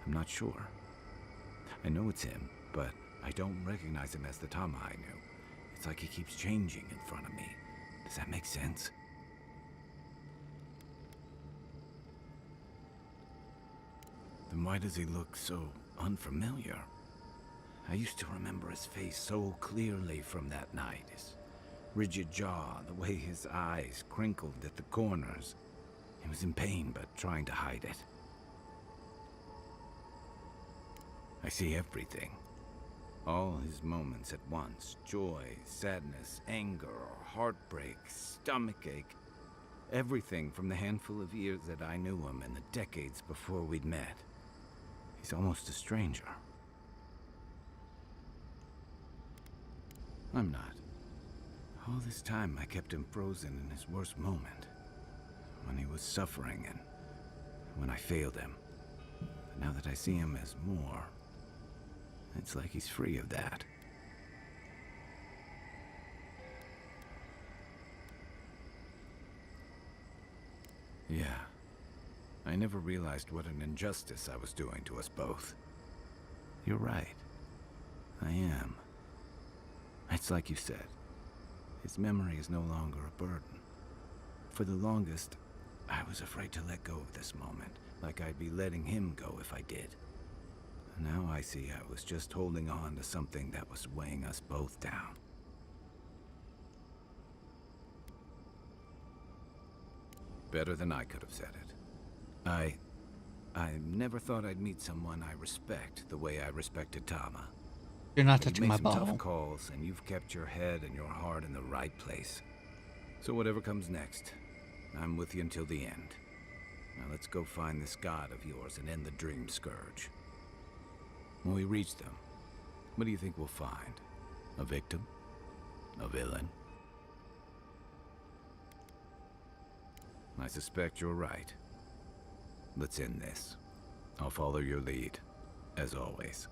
I'm not sure. I know it's him, but I don't recognize him as the Tama I knew. It's like he keeps changing in front of me. Does that make sense? Then why does he look so unfamiliar? I used to remember his face so clearly from that night. His rigid jaw, the way his eyes crinkled at the corners. He was in pain, but trying to hide it. I see everything. All his moments at once. Joy, sadness, anger, heartbreak, stomachache. Everything from the handful of years that I knew him and the decades before we'd met. He's almost a stranger. I'm not. All this time I kept him frozen in his worst moment. When he was suffering and when I failed him. But now that I see him as more, it's like he's free of that. Yeah. I never realized what an injustice I was doing to us both. You're right. I am. It's like you said. His memory is no longer a burden. For the longest, I was afraid to let go of this moment, like I'd be letting him go if I did. Now I see I was just holding on to something that was weighing us both down. Better than I could have said it. I never thought I'd meet someone I respect the way I respected Tama. You're not You've touching made my some ball. tough calls, and you've kept your head and your heart in the right place. So whatever comes next, I'm with you until the end. Now let's go find this god of yours and end the dream scourge. When we reach them, what do you think we'll find? A victim? A villain? I suspect you're right. Let's end this. I'll follow your lead, as always.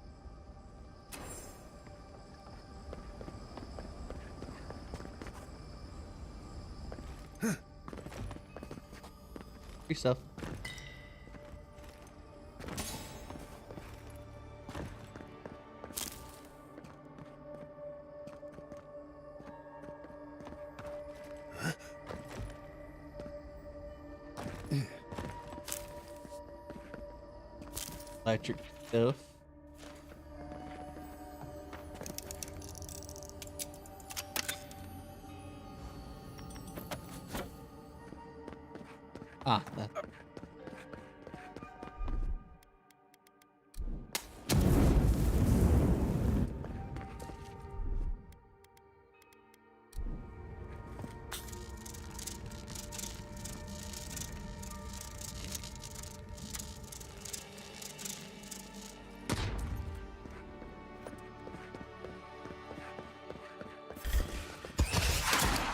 Free stuff. Electric stuff. Ah, that.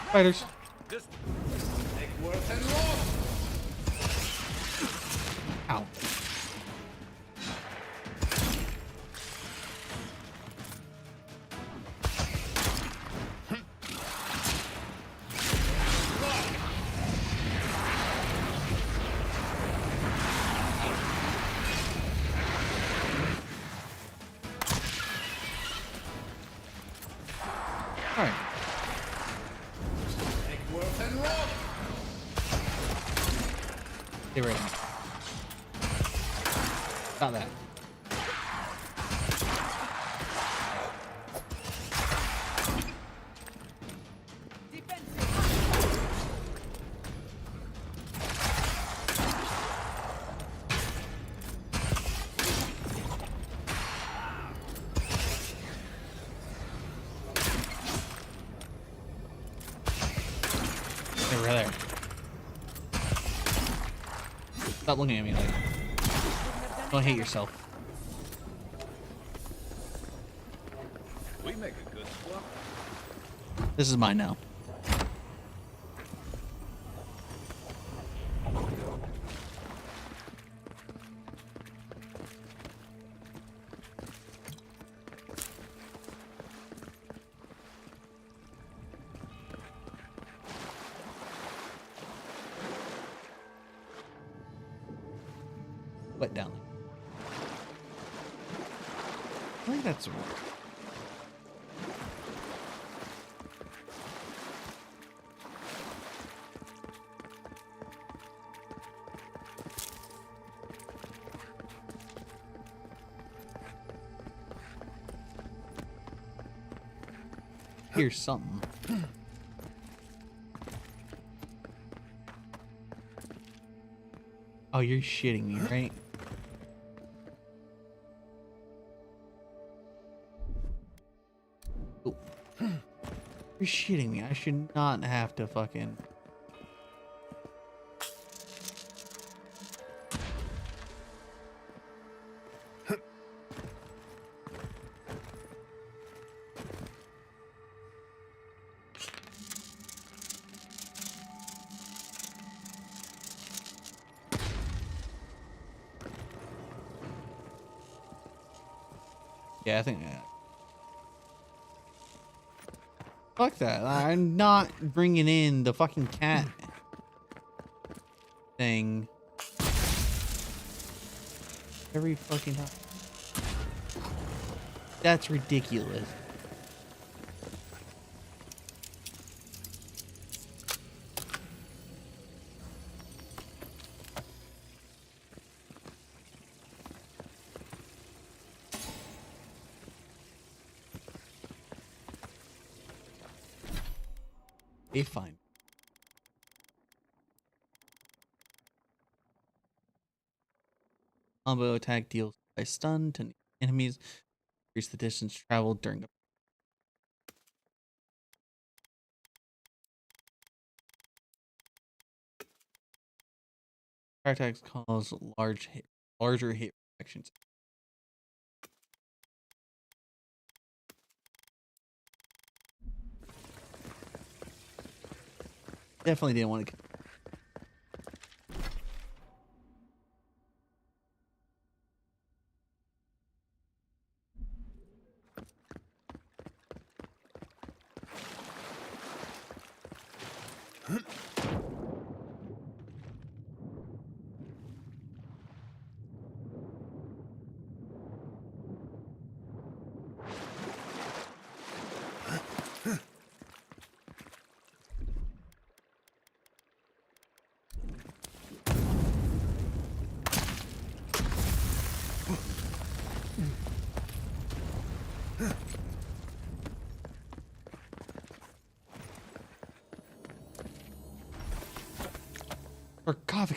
Spiders. Ow. All right. Get ready. Got that. Over there. Stop looking at me like don't hate yourself. We make a good swap. This is mine now. Wet down. I think that's. Here's something. Oh, you're shitting me, right? Oh. You're shitting me. I should not have to fucking... Yeah, I think... Fuck that. I'm not bringing in the fucking cat thing every fucking time. That's ridiculous. A fine. Combo attack deals by stun to enemies. Increase the distance traveled during the fire attacks cause larger hit reactions. Definitely didn't want to.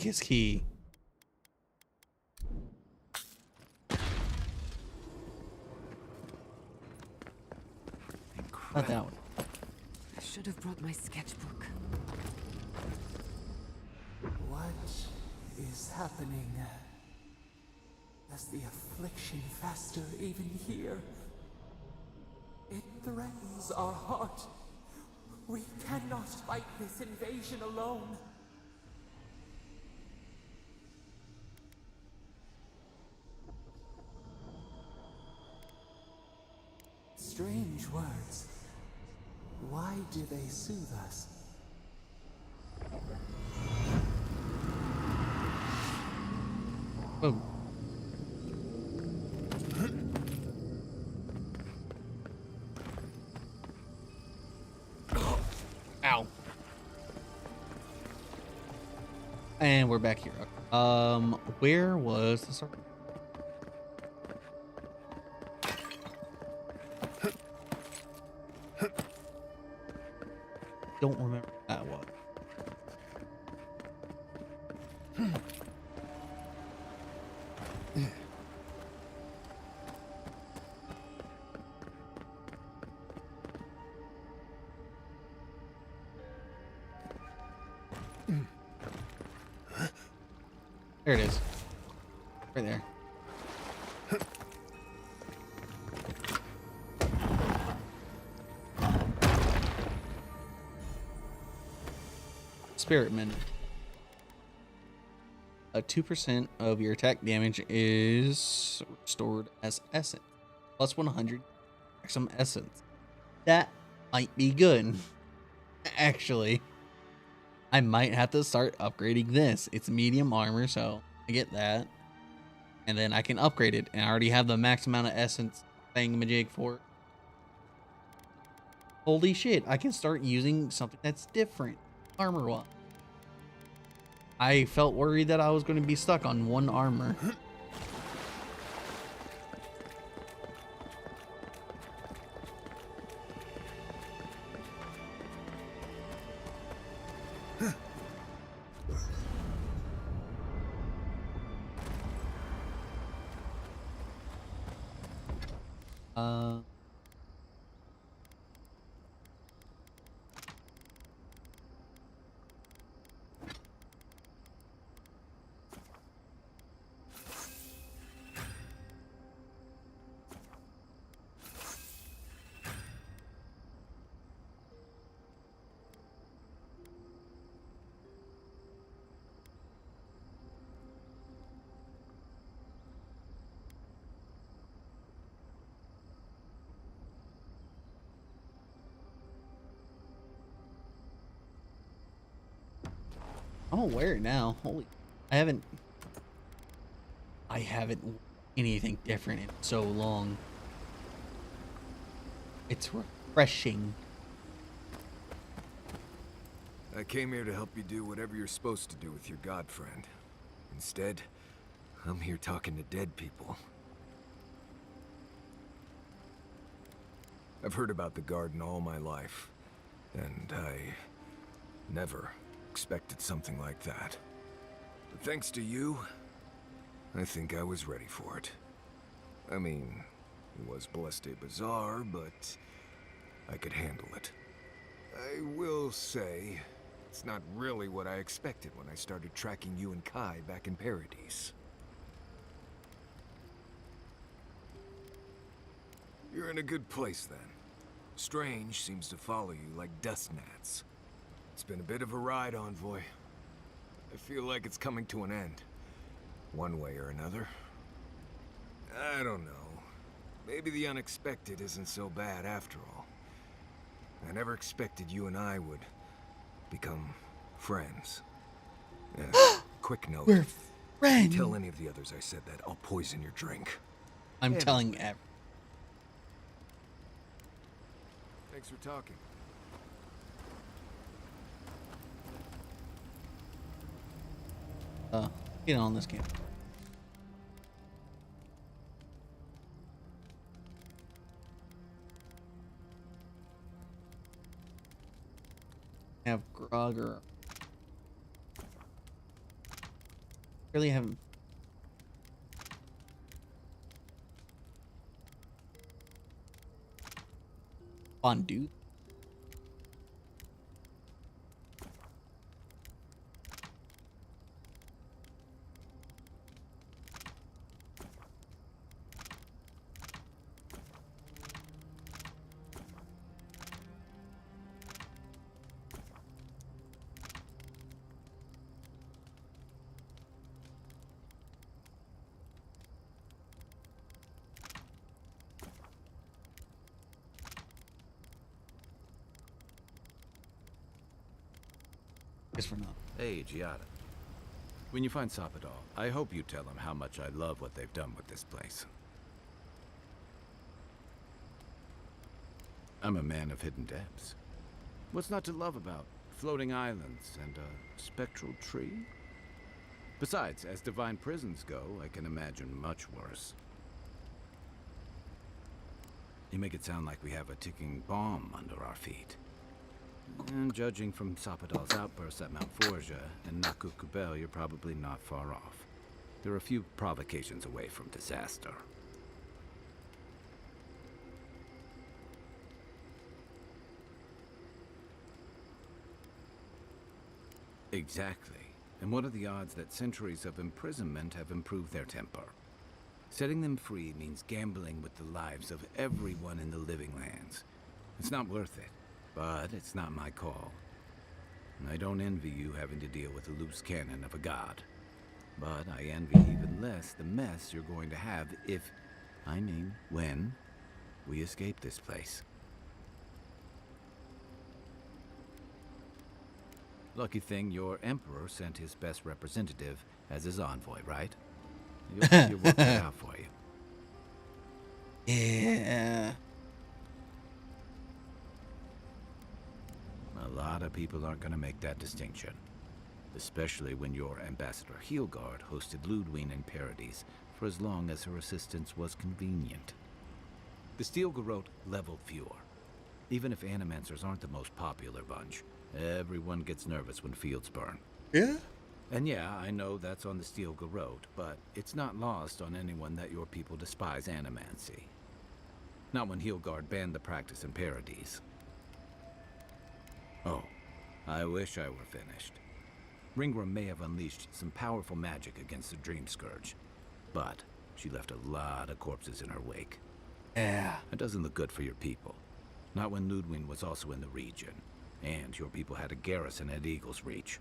his key. Not that one. I should have brought my sketchbook. What is happening? Does the affliction fester even here? It threatens our heart. We cannot fight this invasion alone. Strange words. Why do they soothe us? Oh. Ow. And we're back here. Where was the circle? Don't remember that one. There it is. Right there. Spirit Minute. 2% of your attack damage is restored as essence. Plus 100 some essence. That might be good. Actually, I might have to start upgrading this. It's medium armor, so I get that. And then I can upgrade it. And I already have the max amount of essence thingamajig for it. Holy shit, I can start using something that's different. Armor-wise. I felt worried that I was going to be stuck on one armor. I'm gonna wear it now. Holy, I haven't worn anything different in so long. It's refreshing. I came here to help you do whatever you're supposed to do with your god friend. Instead, I'm here talking to dead people. I've heard about the garden all my life, and I never expected something like that. But thanks to you, I think I was ready for it. I mean, it was blessed bizarre, but I could handle it. I will say, it's not really what I expected when I started tracking you and Kai back in Paradise. You're in a good place then. Strange seems to follow you like dust gnats. It's been a bit of a ride, Envoy. I feel like it's coming to an end. One way or another. I don't know. Maybe the unexpected isn't so bad after all. I never expected you and I would become friends. Quick note. We're friends. If you tell any of the others I said that, I'll poison your drink. I'm telling everyone. Thanks for talking. Get on this game. Have Grogger. Really haven't. Fondue. Guess we're not. Hey, Giada. When you find Sapadal, I hope you tell him how much I love what they've done with this place. I'm a man of hidden depths. What's not to love about floating islands and a spectral tree? Besides, as divine prisons go, I can imagine much worse. You make it sound like we have a ticking bomb under our feet. And judging from Sapadal's outbursts at Mount Forja and Nakukubel, you're probably not far off. They're a few provocations away from disaster. Exactly. And what are the odds that centuries of imprisonment have improved their temper? Setting them free means gambling with the lives of everyone in the living lands. It's not worth it, but it's not my call. And I don't envy you having to deal with a loose cannon of a god. But I envy even less the mess you're going to have if, I mean, when, we escape this place. Lucky thing your emperor sent his best representative as his envoy, right? You'll see your work cut out for you. Yeah. A lot of people aren't going to make that distinction. Especially when your Ambassador Heelgard hosted Ludwig in Paradise for as long as her assistance was convenient. The Steel Garrote leveled fewer. Even if Animancers aren't the most popular bunch, everyone gets nervous when fields burn. Yeah? And yeah, I know that's on the Steel Garrote, but it's not lost on anyone that your people despise animancy. Not when Heelgard banned the practice in Paradise. Oh, I wish I were finished. Ringra may have unleashed some powerful magic against the Dream Scourge, but she left a lot of corpses in her wake. Yeah. It doesn't look good for your people. Not when Ludwig was also in the region, and your people had a garrison at Eagle's Reach.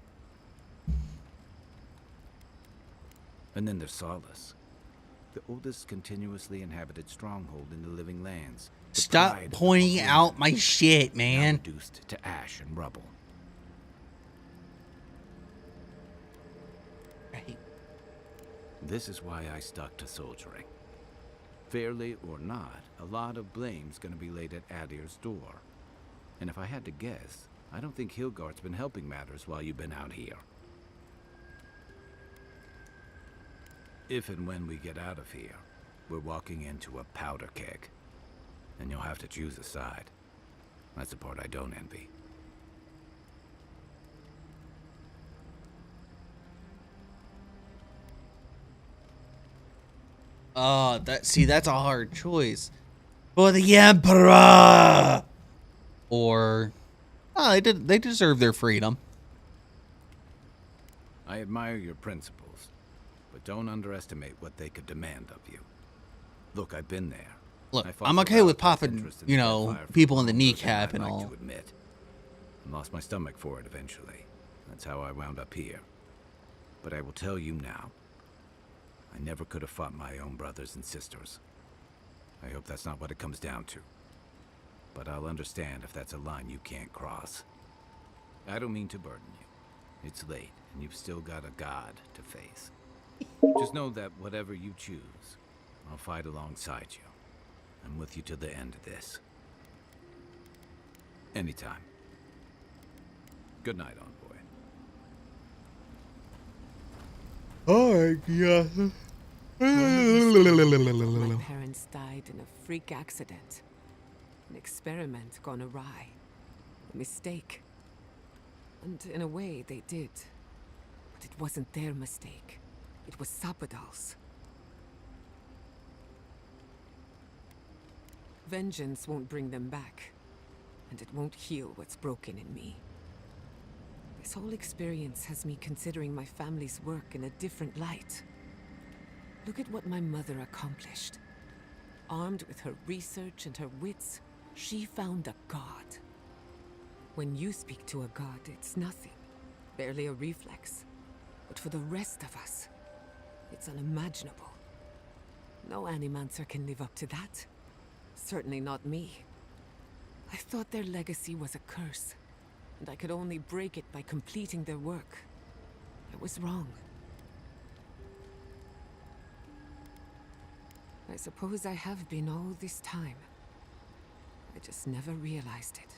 And then there's Solace, the oldest continuously inhabited stronghold in the living lands. Stop pointing out my shit, man. Reduced to ash and rubble. Right. This is why I stuck to soldiering. Fairly or not, a lot of blame's gonna be laid at Adir's door. And if I had to guess, I don't think Heelgard's been helping matters while you've been out here. If and when we get out of here, we're walking into a powder keg. And you'll have to choose a side. That's the part I don't envy. That's a hard choice. For the Emperor! Or they deserve their freedom. I admire your principles, but don't underestimate what they could demand of you. Look, I've been there. Look, I'm okay with popping, people in the kneecap and all. To admit. I lost my stomach for it eventually. That's how I wound up here. But I will tell you now, I never could have fought my own brothers and sisters. I hope that's not what it comes down to. But I'll understand if that's a line you can't cross. I don't mean to burden you. It's late, and you've still got a god to face. Just know that whatever you choose, I'll fight alongside you. I'm with you to the end of this. Anytime. Good night, envoy. Oh, yeah. My parents died in a freak accident. An experiment gone awry. A mistake. And in a way, they did. But it wasn't their mistake. It was Sapadal's. Vengeance won't bring them back, and it won't heal what's broken in me. This whole experience has me considering my family's work in a different light. Look at what my mother accomplished. Armed with her research and her wits, she found a god. When you speak to a god, it's nothing, barely a reflex. But for the rest of us, it's unimaginable. No Animancer can live up to that. Certainly not me. I thought their legacy was a curse, and I could only break it by completing their work. I was wrong. I suppose I have been all this time. I just never realized it.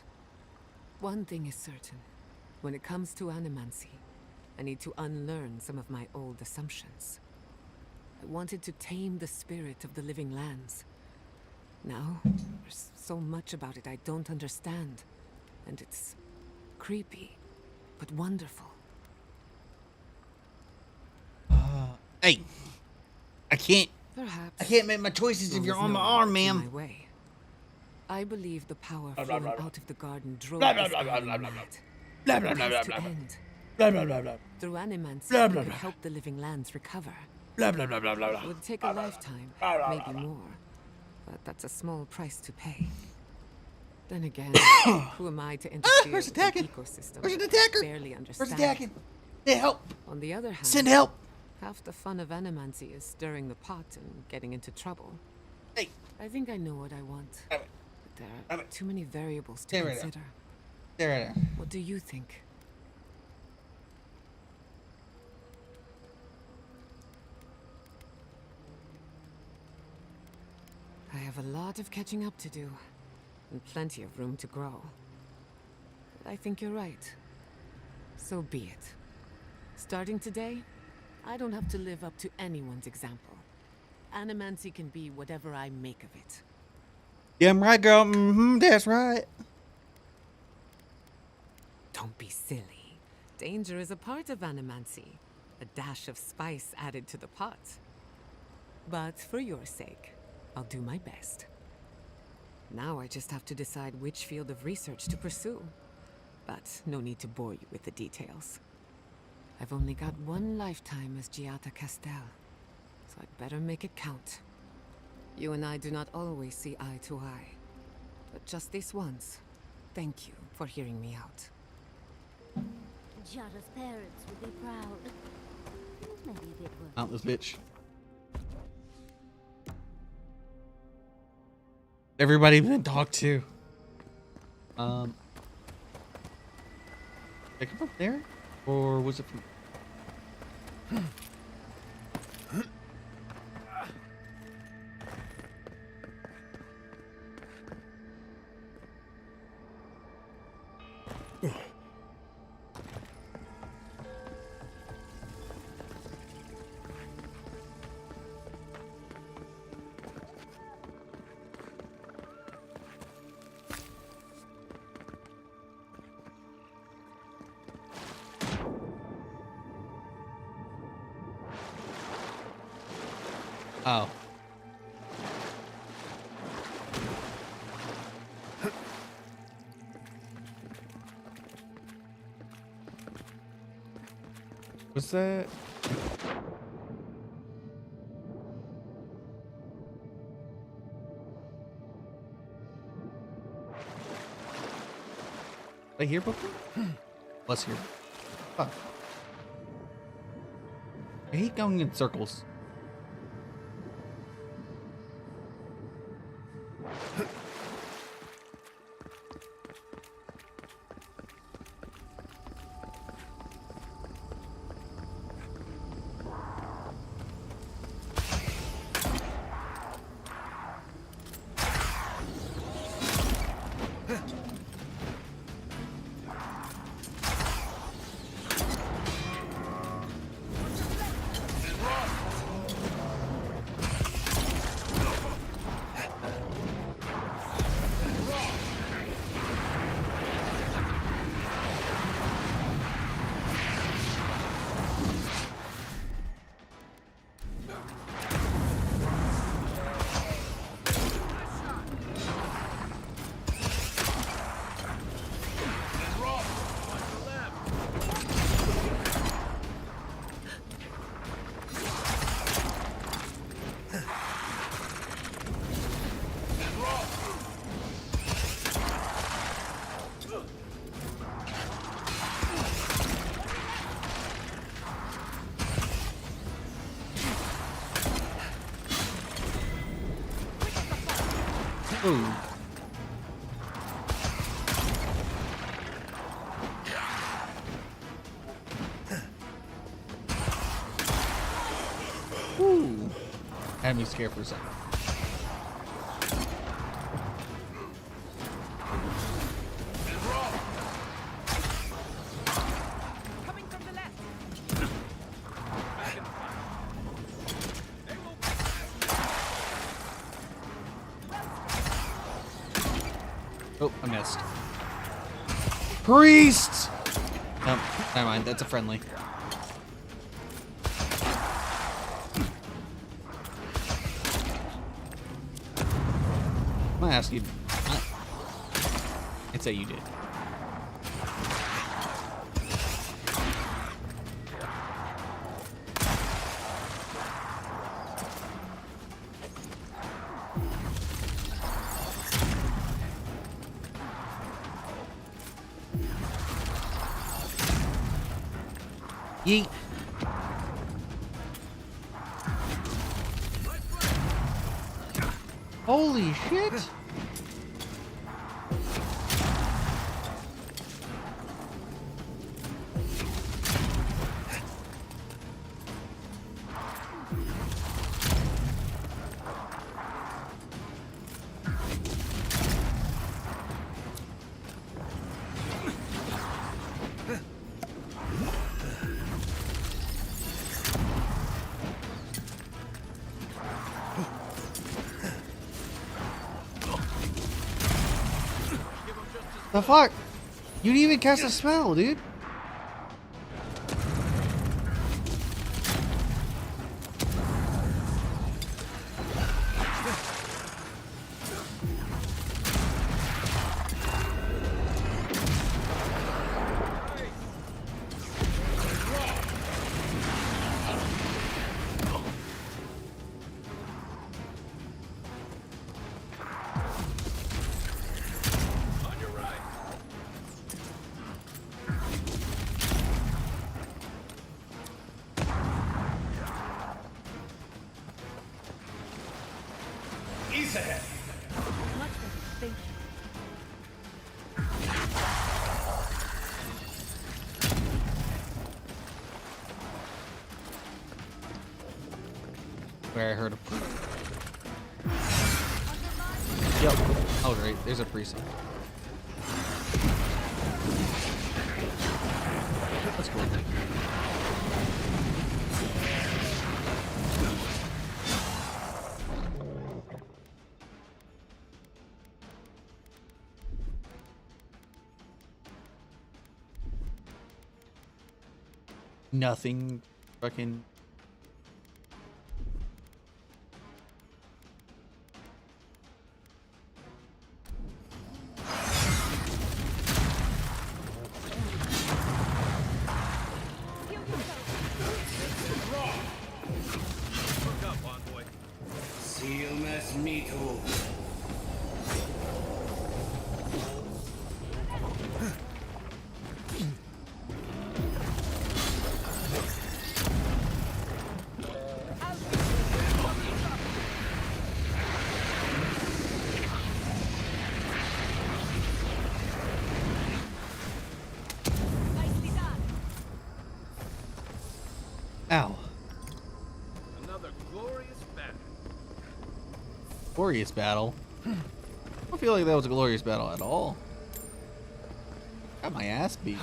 One thing is certain. When it comes to animancy, I need to unlearn some of my old assumptions. I wanted to tame the spirit of the living lands. Now, there's so much about it I don't understand. And it's creepy, but wonderful. Hey, I can't Perhaps make my choices if you're on my arm, ma'am. I believe the power Blah, flowing blah, blah. out of the garden drove Blah, blah, this blah, blah, island blah, blah, mad. blah, blah, It blah, has blah, to blah, end. blah, blah, blah, blah. Through animancy, Blah, we blah, could blah. help the living lands recover. Blah, blah, blah, blah, blah, blah. It would take a lifetime, blah, blah, maybe blah. more. But that's a small price to pay. Then again, who am I to interfere who's with attacking? an ecosystem Where's an I attacker? barely understand? Where's attacking? Hey, help! On the other hand, Send help! half the fun of animancy is stirring the pot and getting into trouble. Hey! I think I know what I want. But there are too many variables to Stay right there. consider. Stay right there. What do you think? I have a lot of catching up to do, and plenty of room to grow. But I think you're right. So be it. Starting today, I don't have to live up to anyone's example. Animancy can be whatever I make of it. Damn right, girl. Mm-hmm, that's right. Don't be silly. Danger is a part of animancy. A dash of spice added to the pot. But for your sake, I'll do my best. Now I just have to decide which field of research to pursue. But no need to bore you with the details. I've only got one lifetime as Giata Castel, so I'd better make it count. You and I do not always see eye to eye. But just this once, thank you for hearing me out. Jada's parents would be proud. Maybe a bit worse. Out this bitch. Everybody been talked to. Did I come up there? Or was it from... Oh. What's that? I hear before? Let's hear. Huh. I hate going in circles. Ooh. Ooh. Had me scared for a second. Oh, I missed. Priest! Nope, never mind. That's a friendly. I'm gonna ask you. I'd say you did. Yeet. Holy shit! The fuck? You didn't even cast a spell, dude. Ease ahead. Much better. Thank you. Where I heard a. Yep. Oh, right. There's a priest. That's cool. Nothing fucking. Ow. Another glorious battle. Glorious battle? I don't feel like that was a glorious battle at all. Got my ass beat.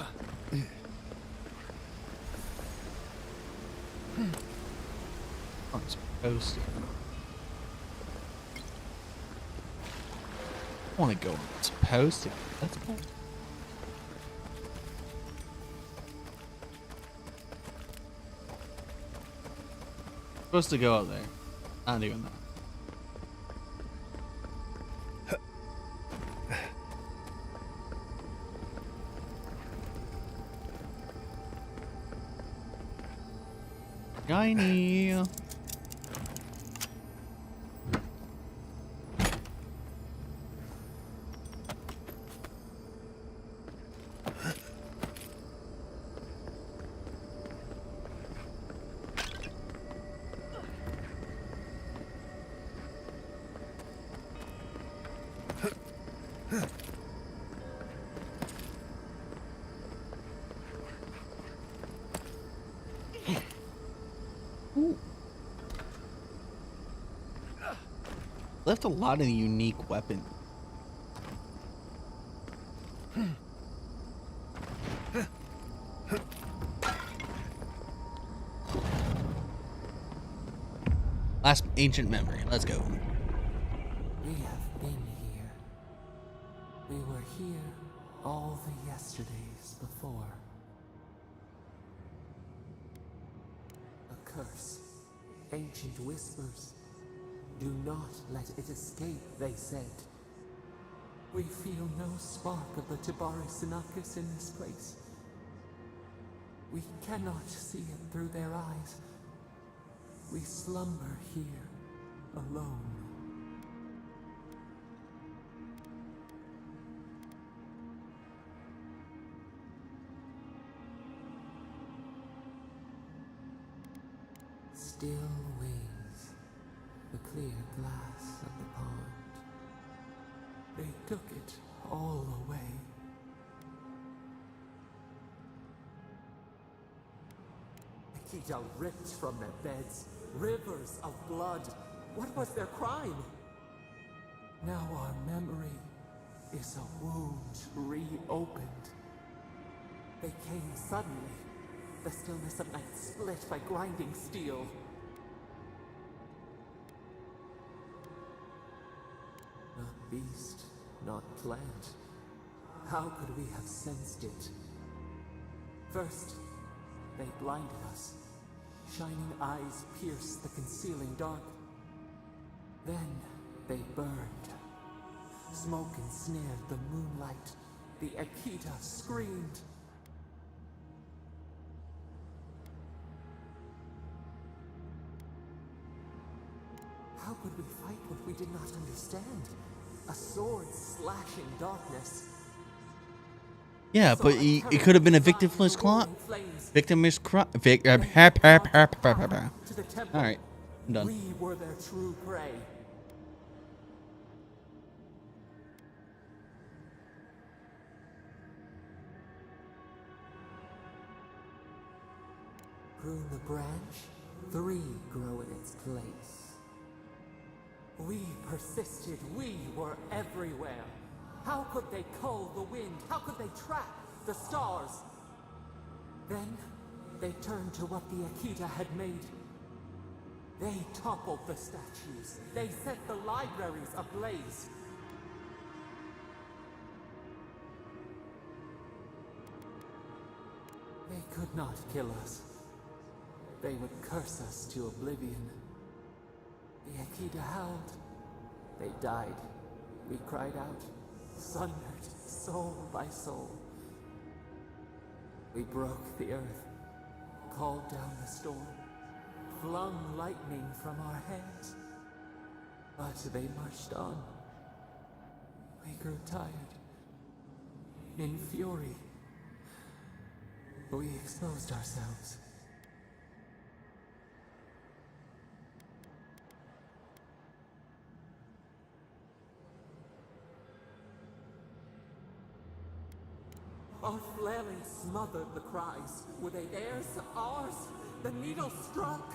I'm supposed to. I want to go. I'm supposed to. That's cool. Supposed to go out there. Not doing that. Shiny. Left a lot of unique weapons. Last ancient memory. Let's go. We have been here. We were here all the yesterdays before. A curse. Ancient whispers. Do not let it escape, they said. We feel no spark of the Tabari Sinakis in this place. We cannot see it through their eyes. We slumber here, alone. Still wings, the clear glass of the pond. They took it all away. Akita ripped from their beds, rivers of blood. What was their crime? Now our memory is a wound reopened. They came suddenly, the stillness of night split by grinding steel. Not beast, not plant. How could we have sensed it? First, they blinded us. Shining eyes pierced the concealing dark. Then they burned. Smoke ensnared the moonlight. The Akita screamed. How could we fight what we did not understand? A sword slashing darkness. Yeah, but it could have been a victimless crime. Victimless crime. All right, I'm done. We were their true prey. Prune the branch, 3 grow in its place. We persisted, we were everywhere. How could they cull the wind? How could they track the stars? Then, they turned to what the Akita had made. They toppled the statues. They set the libraries ablaze. They could not kill us. They would curse us to oblivion. The Akita howled. They died. We cried out, sundered soul by soul. We broke the earth, called down the storm, flung lightning from our hands. But they marched on. We grew tired. In fury, we exposed ourselves. Our flailing smothered the cries. Were they theirs? Ours? The needle struck.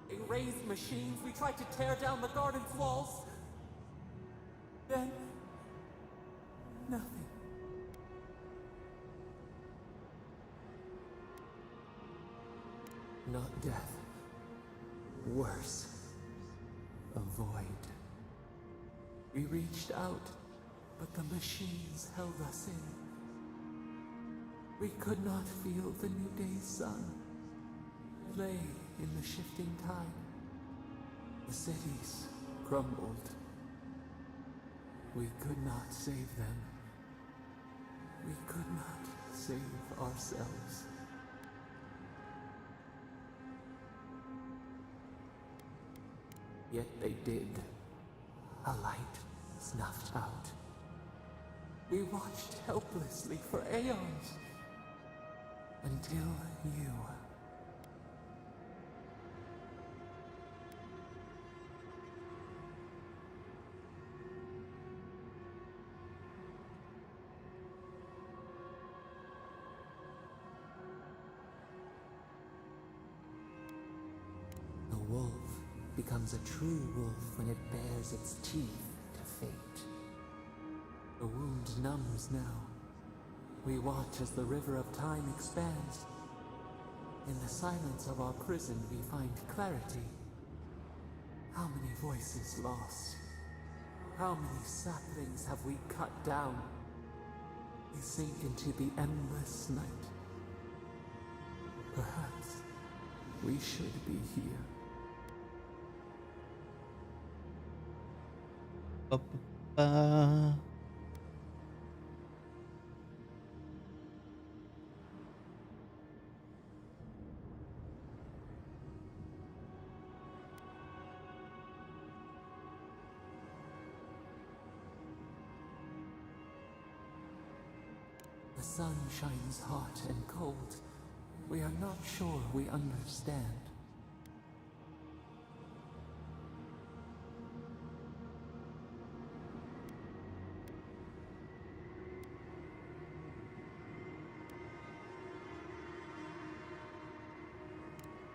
They raised machines. We tried to tear down the garden's walls. Then, nothing. Not death. Worse. A void. We reached out, but the machines held us in. We could not feel the new day's sun. Lay in the shifting tide. The cities crumbled. We could not save them. We could not save ourselves. Yet they did. A light snuffed out. We watched helplessly for aeons. Until you. The wolf becomes a true wolf when it bares its teeth to fate. The wound numbs now. We watch as the river of time expands. In the silence of our prison, we find clarity. How many voices lost? How many saplings have we cut down? We sink into the endless night. Perhaps we should be here. The sun shines hot and cold. We are not sure we understand.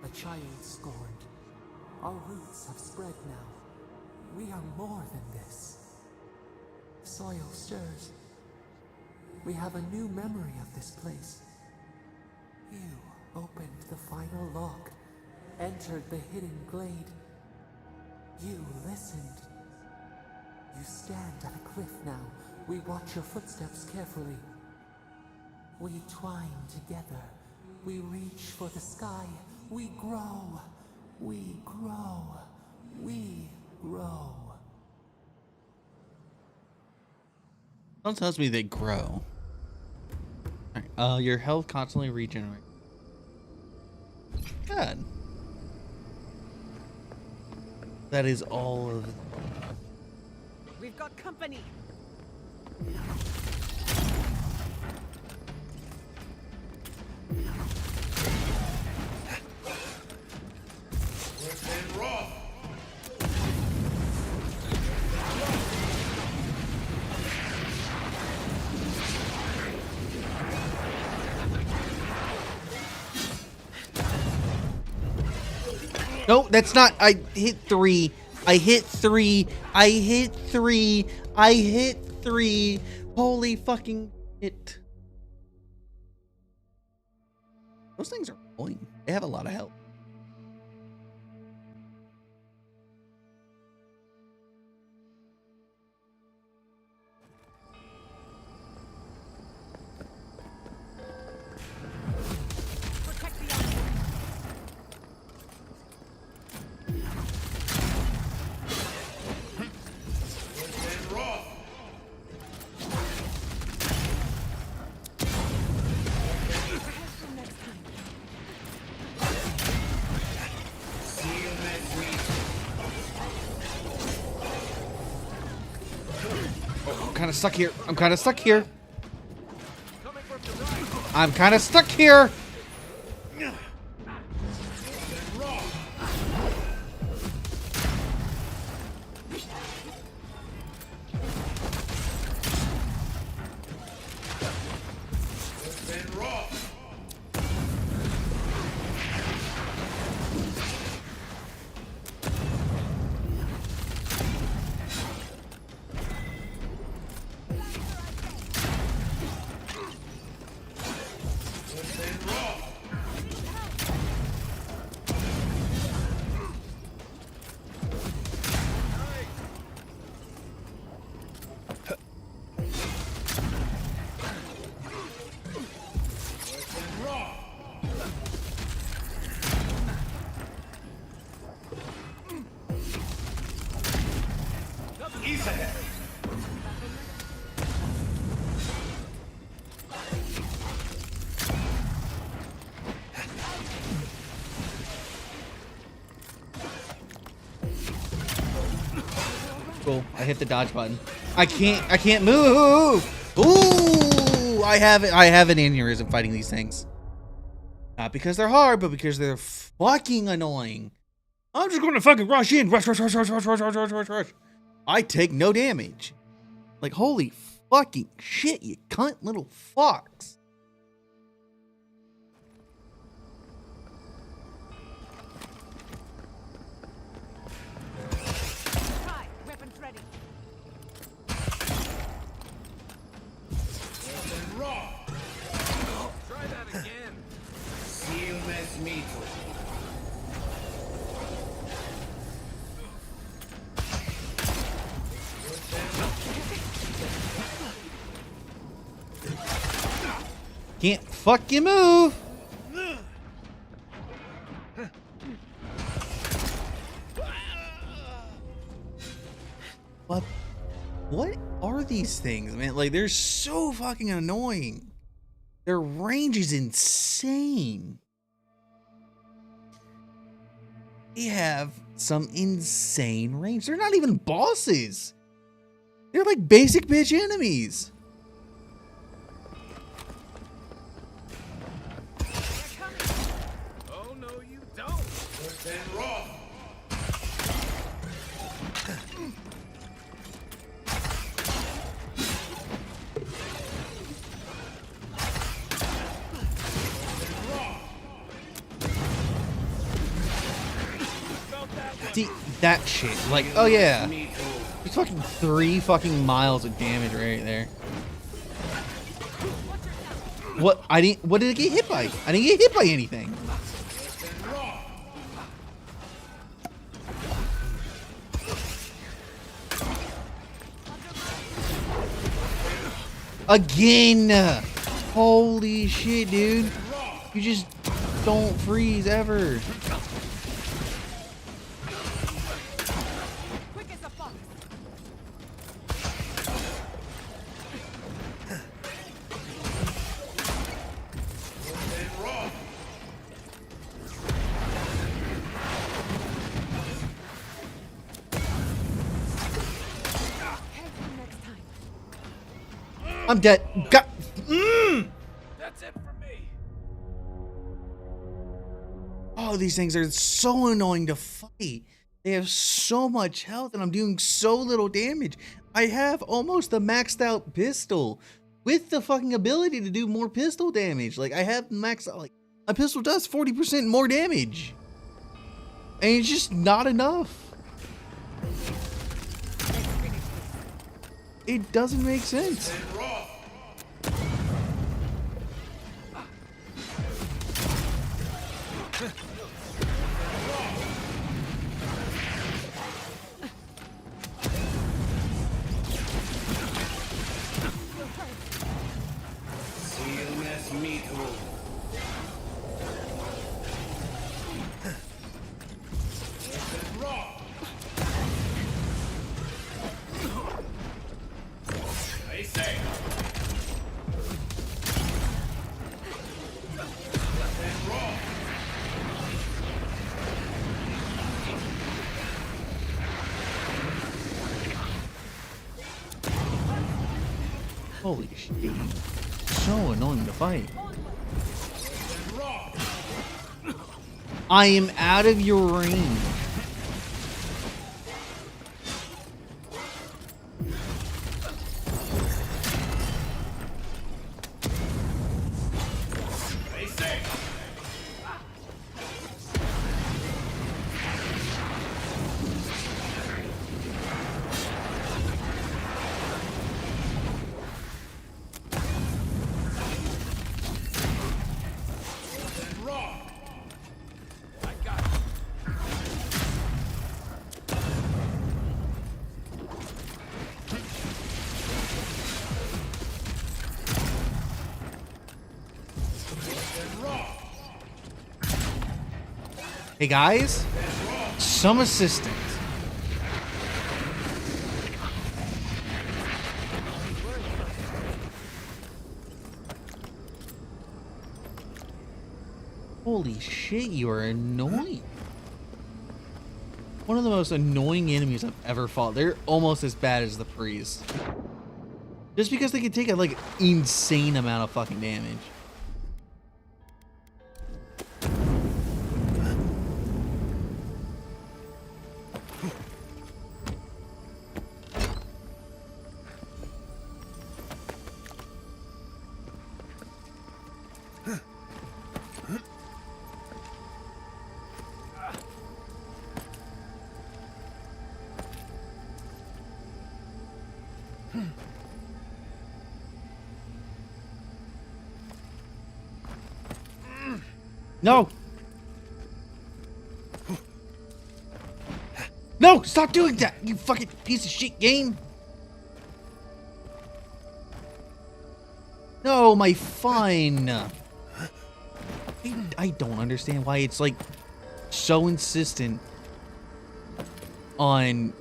A child scorned. Our roots have spread now. We are more than this. Soil stirs. We have a new memory of this place. You opened the final lock, entered the hidden glade. You listened. You stand at a cliff now. We watch your footsteps carefully. We twine together. We reach for the sky. We grow. We grow. We grow. Someone tells me they grow. Your health constantly regenerates. Good. That is all of. We've got company. No, that's not. I hit 3. I hit 3. I hit 3. I hit 3. Holy fucking shit. Those things are annoying. They have a lot of health. I'm stuck here. I'm kind of stuck here. I'm kind of stuck here. Cool. I hit the dodge button. I can't move. Ooh, I have an aneurysm fighting these things. Not because they're hard, but because they're fucking annoying. I'm just gonna fucking rush in. Rush. I take no damage. Like, holy fucking shit, you cunt little fox. can't fucking move. What are these things, man? Like, they're so fucking annoying. Their range is insane. They have some insane range. They're not even bosses. They're like basic bitch enemies. Oh no, you don't. See, that shit. Like, oh yeah. It's fucking 3 fucking miles of damage right there. What? What did it get hit by? I didn't get hit by anything. Again! Holy shit, dude. You just don't freeze ever. I'm dead. That's it for me. Oh, these things are so annoying to fight. They have so much health and I'm doing so little damage. I have almost a maxed out pistol with the fucking ability to do more pistol damage. Like, I have maxed out, like, a pistol does 40% more damage. And it's just not enough. It doesn't make sense. Holy shit. So annoying to fight. I am out of your range. Hey guys, some assistance. Holy shit, you are annoying. One of the most annoying enemies I've ever fought. They're almost as bad as the priest. Just because they can take a like insane amount of fucking damage. No! No! Stop doing that, you fucking piece of shit game! No, my fun. I don't understand why it's like so insistent on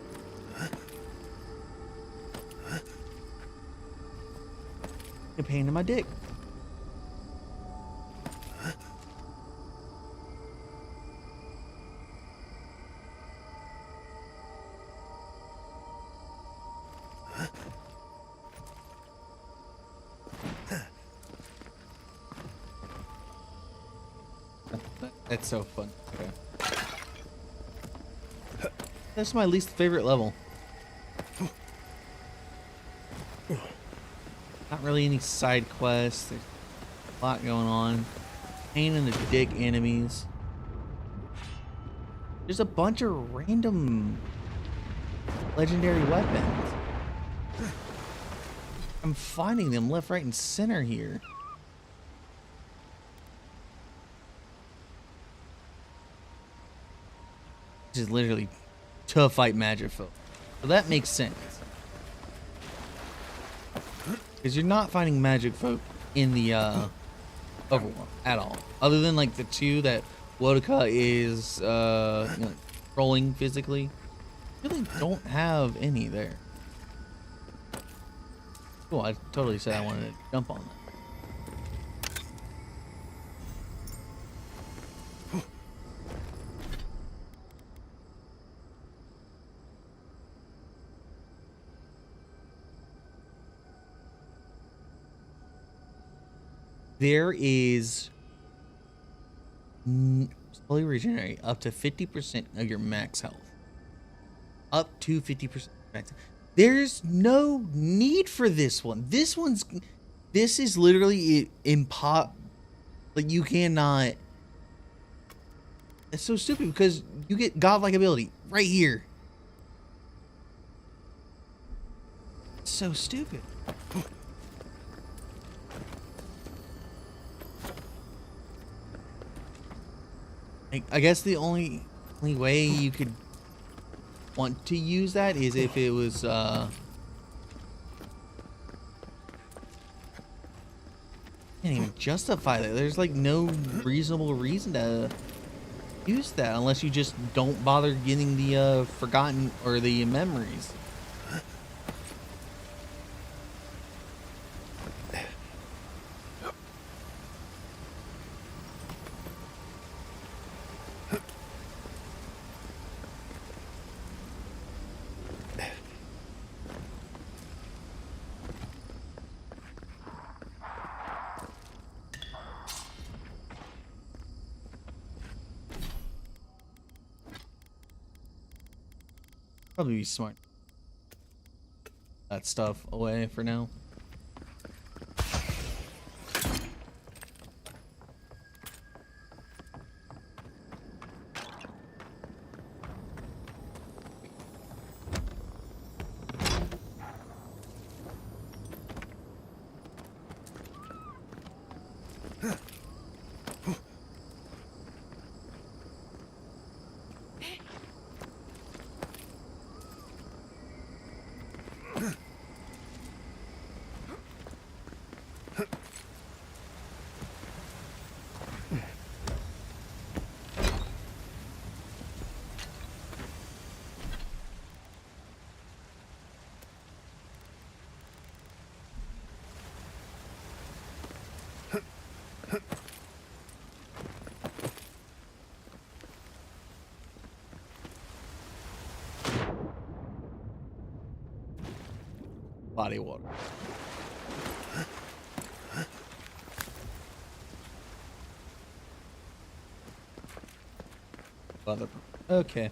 a pain in my dick. That's so fun. Okay. That's my least favorite level. Not really any side quests. There's a lot going on. Pain in the dick enemies. There's a bunch of random legendary weapons. I'm finding them left, right, and center here. Is literally to fight magic folk. So that makes sense. Because you're not finding magic folk in the Overworld at all. Other than like the two that Wodaka is trolling physically. Really don't have any there. Cool, I totally said I wanted to jump on that. There is slowly regenerate up to 50% of your max health. Up to 50% max. There's no need for this one. This is literally like you cannot. It's so stupid because you get godlike ability right here. It's so stupid. I guess the only way you could want to use that is if it was can't even justify that. There's like no reasonable reason to use that unless you just don't bother getting the forgotten or the memories. Probably be smart. That stuff away for now. Body water. Okay.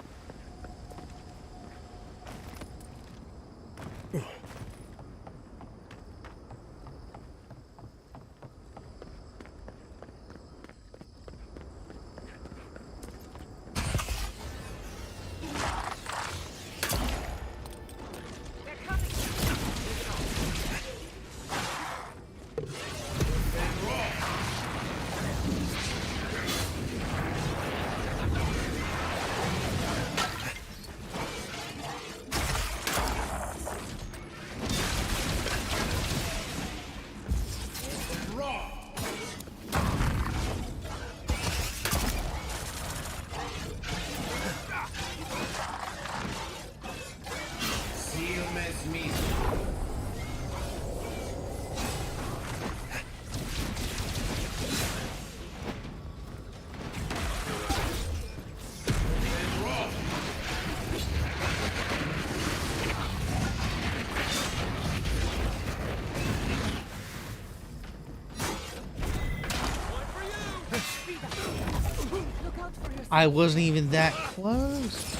I wasn't even that close.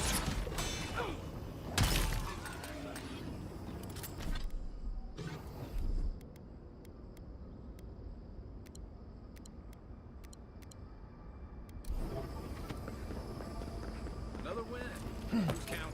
Another win. Who's counting?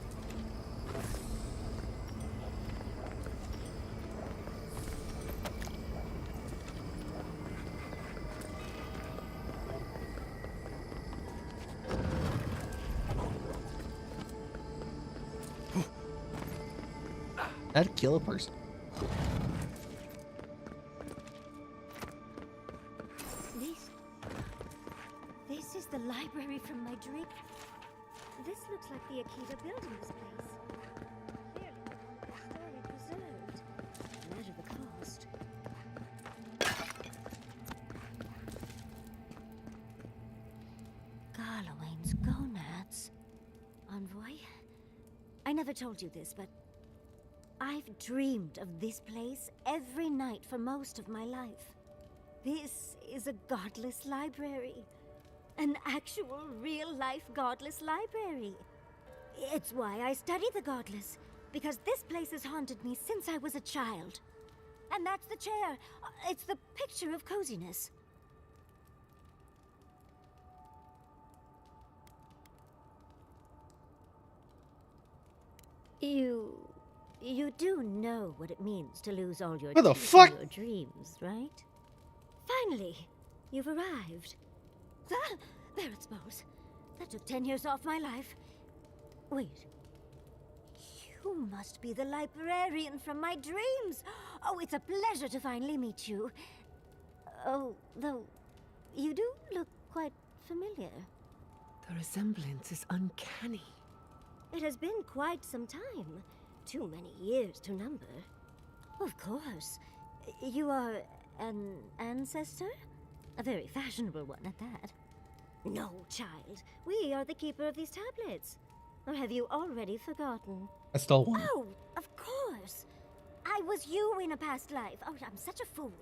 That'd kill a person. This is the library from my dream. This looks like the Akita building this place. Clearly, the story preserved. Measure the cost. Garlowain's gonads. Envoy? I never told you this, but I've dreamed of this place every night for most of my life. This is a godless library. An actual, real-life godless library. It's why I study the godless, because this place has haunted me since I was a child. And that's the chair. It's the picture of coziness. You do know what it means to lose all your What the teeth fuck? in your dreams, right? Finally, you've arrived. Ah, there it smells. That took 10 years off my life. Wait. You must be the librarian from my dreams. Oh, it's a pleasure to finally meet you. Oh, though, you do look quite familiar. The resemblance is uncanny. It has been quite some time. Too many years to number. Of course. You are an ancestor? A very fashionable one at that. No, child. We are the keeper of these tablets. Or have you already forgotten? I stole one. Oh, of course. I was you in a past life. Oh, I'm such a fool.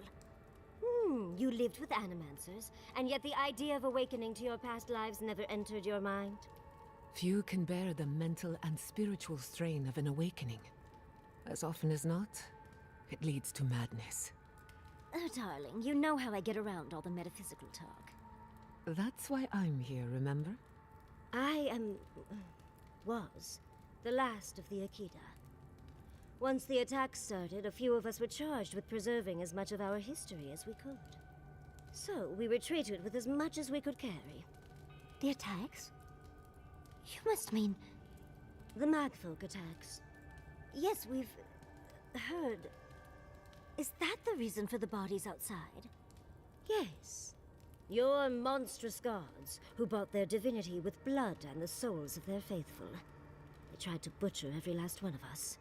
You lived with animancers, and yet the idea of awakening to your past lives never entered your mind. Few can bear the mental and spiritual strain of an awakening. As often as not, it leads to madness. Oh, darling, you know how I get around all the metaphysical talk. That's why I'm here, remember? I was the last of the Akita. Once the attack started, a few of us were charged with preserving as much of our history as we could. So we retreated with as much as we could carry. The attacks? You must mean the Magfolk attacks. Yes, we've heard. Is that the reason for the bodies outside? Yes. Your monstrous gods, who bought their divinity with blood and the souls of their faithful. They tried to butcher every last one of us.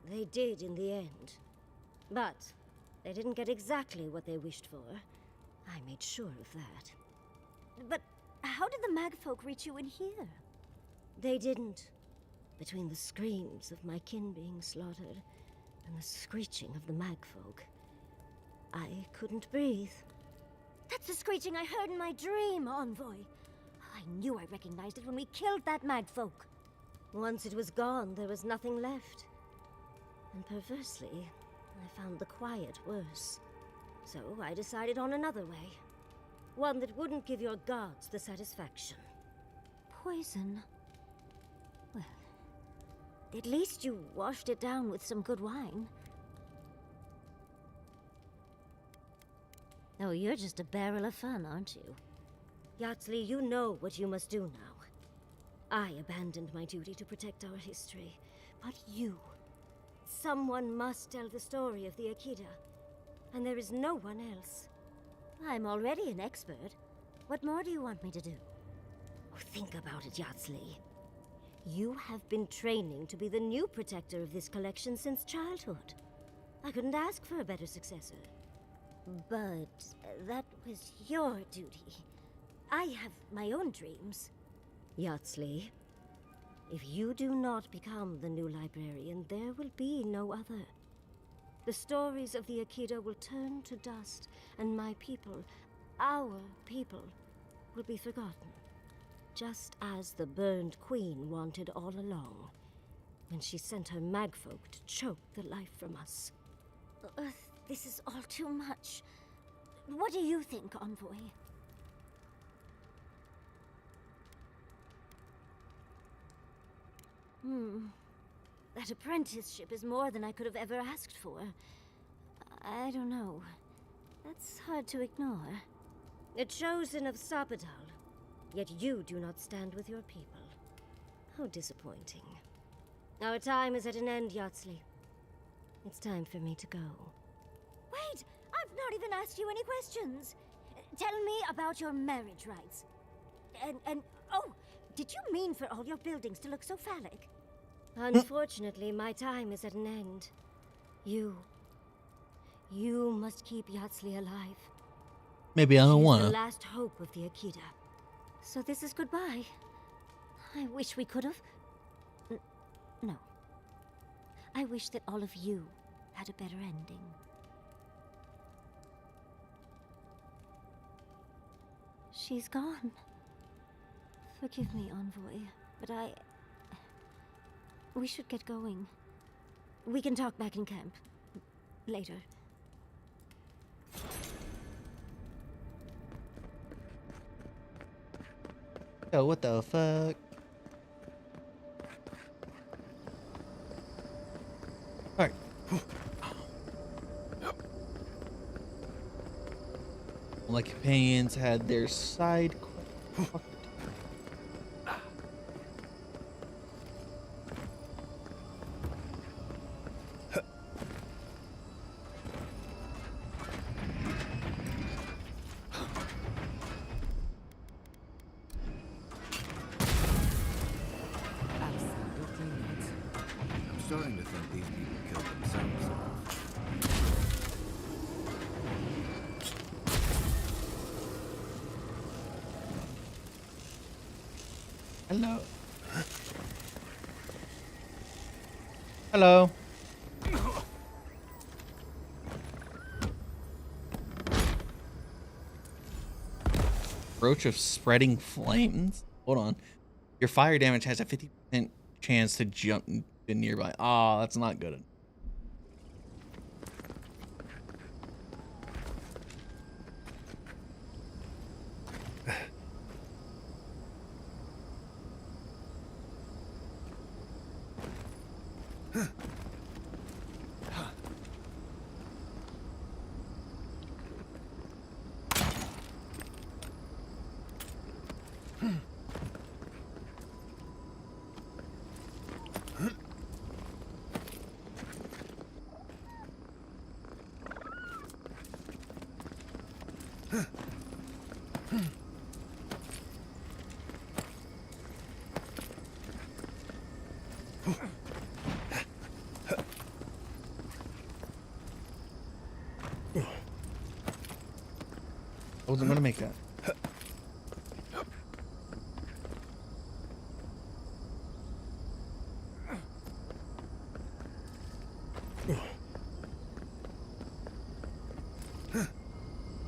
They did in the end. But they didn't get exactly what they wished for. I made sure of that. But how did the Magfolk reach you in here? They didn't. Between the screams of my kin being slaughtered and the screeching of the Magfolk, I couldn't breathe. That's the screeching I heard in my dream, Envoy. I knew I recognized it when we killed that Magfolk. Once it was gone, there was nothing left. And perversely, I found the quiet worse. So I decided on another way. One that wouldn't give your gods the satisfaction. Poison? Well, at least you washed it down with some good wine. Oh, you're just a barrel of fun, aren't you? Yatsley, you know what you must do now. I abandoned my duty to protect our history, but you... Someone must tell the story of the Akita. and there is no one else. I'm already an expert. What more do you want me to do? Oh, think about it, Yardsley. You have been training to be the new protector of this collection since childhood. I couldn't ask for a better successor. But that was your duty. I have my own dreams. Yardsley, if you do not become the new librarian, there will be no other. The stories of the Akita will turn to dust, and my people, our people, will be forgotten. Just as the burned queen wanted all along, when she sent her magfolk to choke the life from us. This is all too much. What do you think, Envoy? That apprenticeship is more than I could have ever asked for. I don't know. That's hard to ignore. A chosen of Sapadal, yet you do not stand with your people. How disappointing. Our time is at an end, Yardsley. It's time for me to go. Wait! I've not even asked you any questions! Tell me about your marriage rites. And oh, did you mean for all your buildings to look so phallic? Unfortunately, my time is at an end. You must keep Yardsley alive. Maybe I don't She's wanna. the last hope of the Akita. So this is goodbye. I wish we could have... No. I wish that all of you had a better ending. She's gone. Forgive me, Envoy, but we should get going. We can talk back in camp. Later. Yo, what the fuck? Alright. My companions had their side quest. I'm starting to think these people killed themselves off. Hello. Hello. Approach of spreading flames. Hold on. Your fire damage has a 50% chance to jump to nearby. Ah, that's not good. I wasn't gonna make that.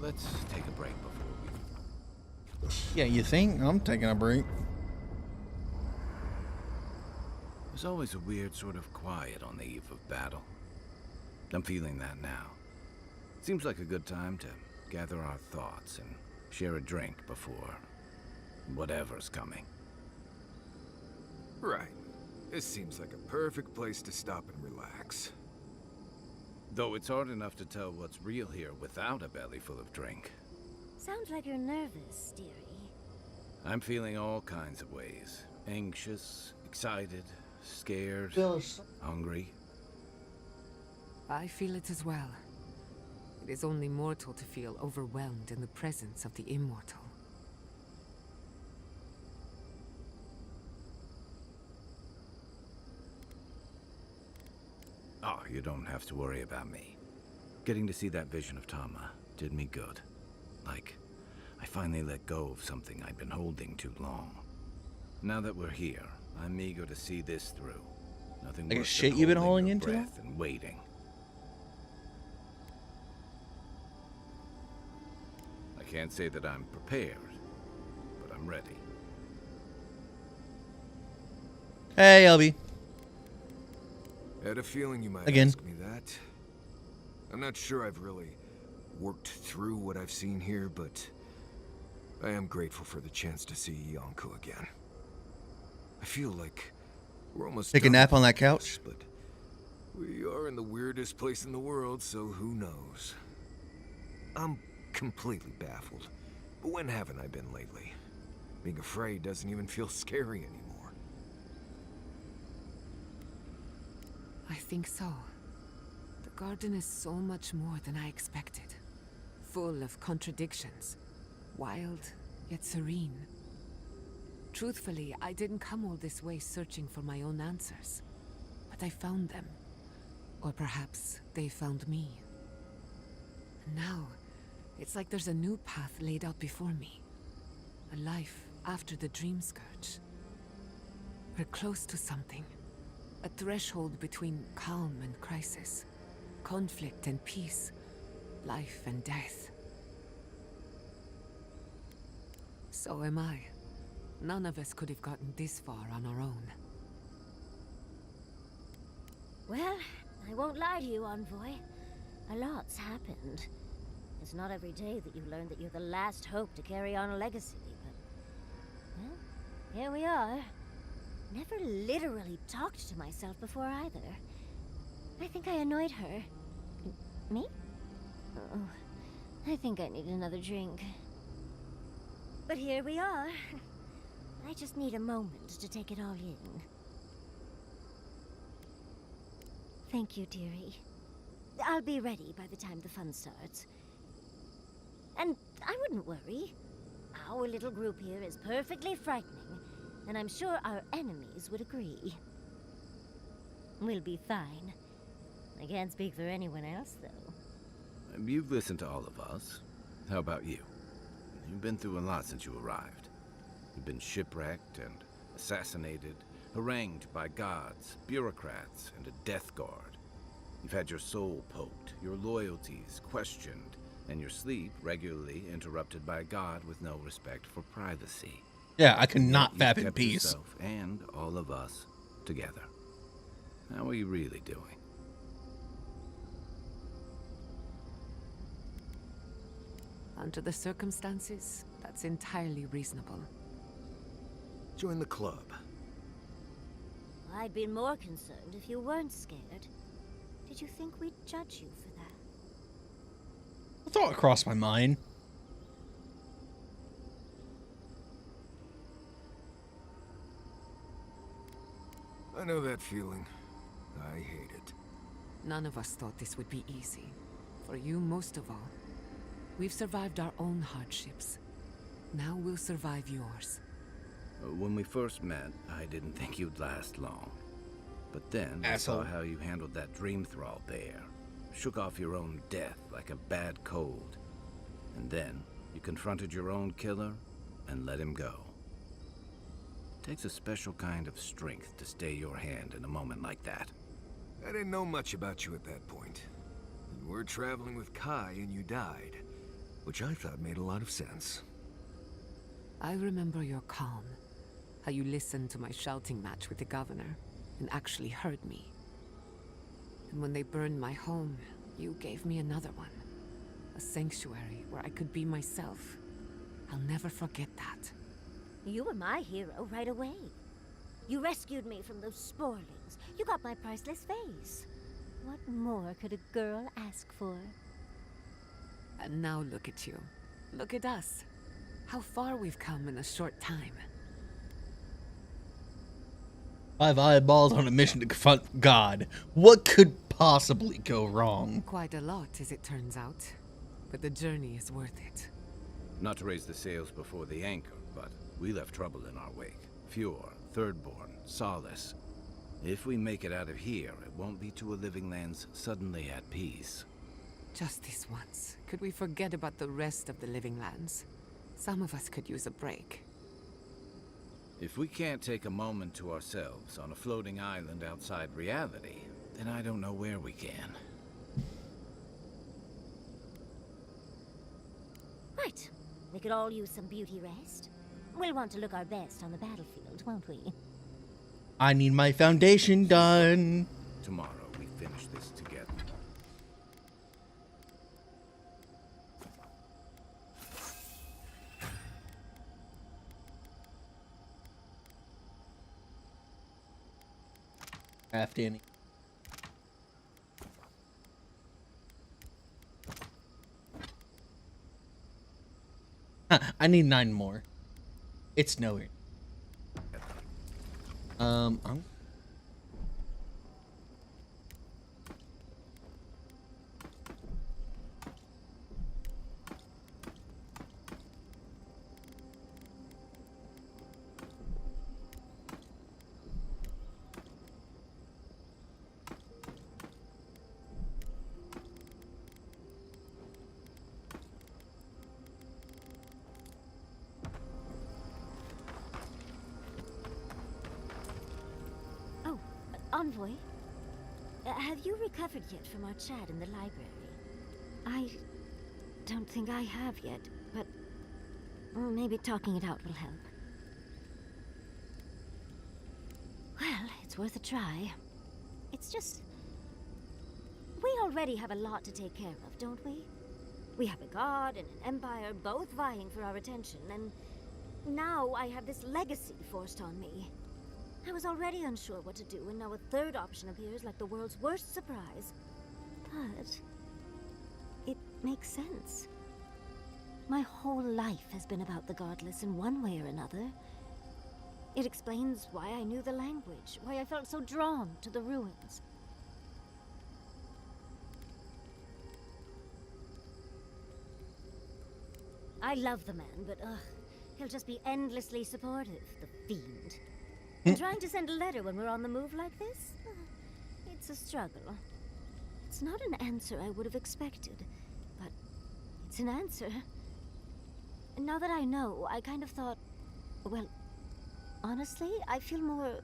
Let's take a break before we... Yeah, you think? I'm taking a break. There's always a weird sort of quiet on the eve of battle. I'm feeling that now. Seems like a good time to gather our thoughts and share a drink before whatever's coming. Right. This seems like a perfect place to stop and relax. Though it's hard enough to tell what's real here without a belly full of drink. Sounds like you're nervous, dearie. I'm feeling all kinds of ways. Anxious, excited, scared, hungry. I feel it as well. It is only mortal to feel overwhelmed in the presence of the immortal. Oh, you don't have to worry about me. Getting to see that vision of Tama did me good. Like, I finally let go of something I'd been holding too long. Now that we're here, I'm eager to see this through. Nothing Like a worse shit than you've been holding holding your in too long? breath and waiting. I can't say that I'm prepared, but I'm ready. Hey, LB. I had a feeling you might Again. ask me that. I'm not sure I've really worked through what I've seen here, but I am grateful for the chance to see Yonko again. I feel like we're almost Take a done nap with on that this, couch? but we are in the weirdest place in the world, so who knows? I'm completely baffled. But when haven't I been lately? Being afraid doesn't even feel scary anymore. I think so. The garden is so much more than I expected. Full of contradictions. Wild, yet serene. Truthfully, I didn't come all this way searching for my own answers. But I found them. Or perhaps they found me. And now, it's like there's a new path laid out before me. A life after the dream scourge. We're close to something. A threshold between calm and crisis. Conflict and peace. Life and death. So am I. None of us could have gotten this far on our own. Well, I won't lie to you, Envoy. A lot's happened. It's not every day that you learn that you're the last hope to carry on a legacy, but... well, here we are. Never literally talked to myself before either. I think I annoyed her. Me? Oh, I think I need another drink. But here we are. I just need a moment to take it all in. Thank you, dearie. I'll be ready by the time the fun starts. And I wouldn't worry. Our little group here is perfectly frightening, and I'm sure our enemies would agree. We'll be fine. I can't speak for anyone else, though. You've listened to all of us. How about you? You've been through a lot since you arrived. You've been shipwrecked and assassinated, harangued by gods, bureaucrats, and a death guard. You've had your soul poked, your loyalties questioned, and your sleep regularly interrupted by a god with no respect for privacy. Yeah, I could not Yet fap you've in kept peace. yourself and all of us together. How are you really doing? Under the circumstances, that's entirely reasonable. Join the club. I'd be more concerned if you weren't scared. Did you think we'd judge you for that? A thought crossed my mind. I know that feeling. I hate it. None of us thought this would be easy. For you, most of all. We've survived our own hardships. Now we'll survive yours. When we first met, I didn't think you'd last long. But then I saw how you handled that dream thrall bear. Shook off your own death like a bad cold. And then you confronted your own killer and let him go. It takes a special kind of strength to stay your hand in a moment like that. I didn't know much about you at that point. You were traveling with Kai and you died, which I thought made a lot of sense. I remember your calm. How you listened to my shouting match with the governor and actually heard me. And when they burned my home, you gave me another one. A sanctuary where I could be myself. I'll never forget that. You were my hero right away. You rescued me from those sporelings. You got my priceless vase. What more could a girl ask for? And now look at you. Look at us. How far we've come in a short time. 5 eyeballs on a mission to confront God. What could possibly go wrong? Quite a lot, as it turns out. But the journey is worth it. Not to raise the sails before the anchor, but we left trouble in our wake. Fjord, Thirdborn, Solace. If we make it out of here, it won't be to a living lands suddenly at peace. Just this once. Could we forget about the rest of the living lands? Some of us could use a break. If we can't take a moment to ourselves on a floating island outside reality, then I don't know where we can. Right. We could all use some beauty rest. We'll want to look our best on the battlefield, won't we? I need my foundation done. Tomorrow we finish this together. Danny. I need 9 more. It's nowhere. I'm Envoy, have you recovered yet from our chat in the library? I don't think I have yet, but maybe talking it out will help. Well, it's worth a try. It's just... we already have a lot to take care of, don't we? We have a god and an empire both vying for our attention, and now I have this legacy forced on me. I was already unsure what to do, and now a third option appears like the world's worst surprise. But it makes sense. My whole life has been about the godless in one way or another. It explains why I knew the language, why I felt so drawn to the ruins. I love the man, but he'll just be endlessly supportive, the fiend. And trying to send a letter when we're on the move like this? It's a struggle. It's not an answer I would have expected, but it's an answer. And now that I know, I kind of thought, well, honestly, I feel more...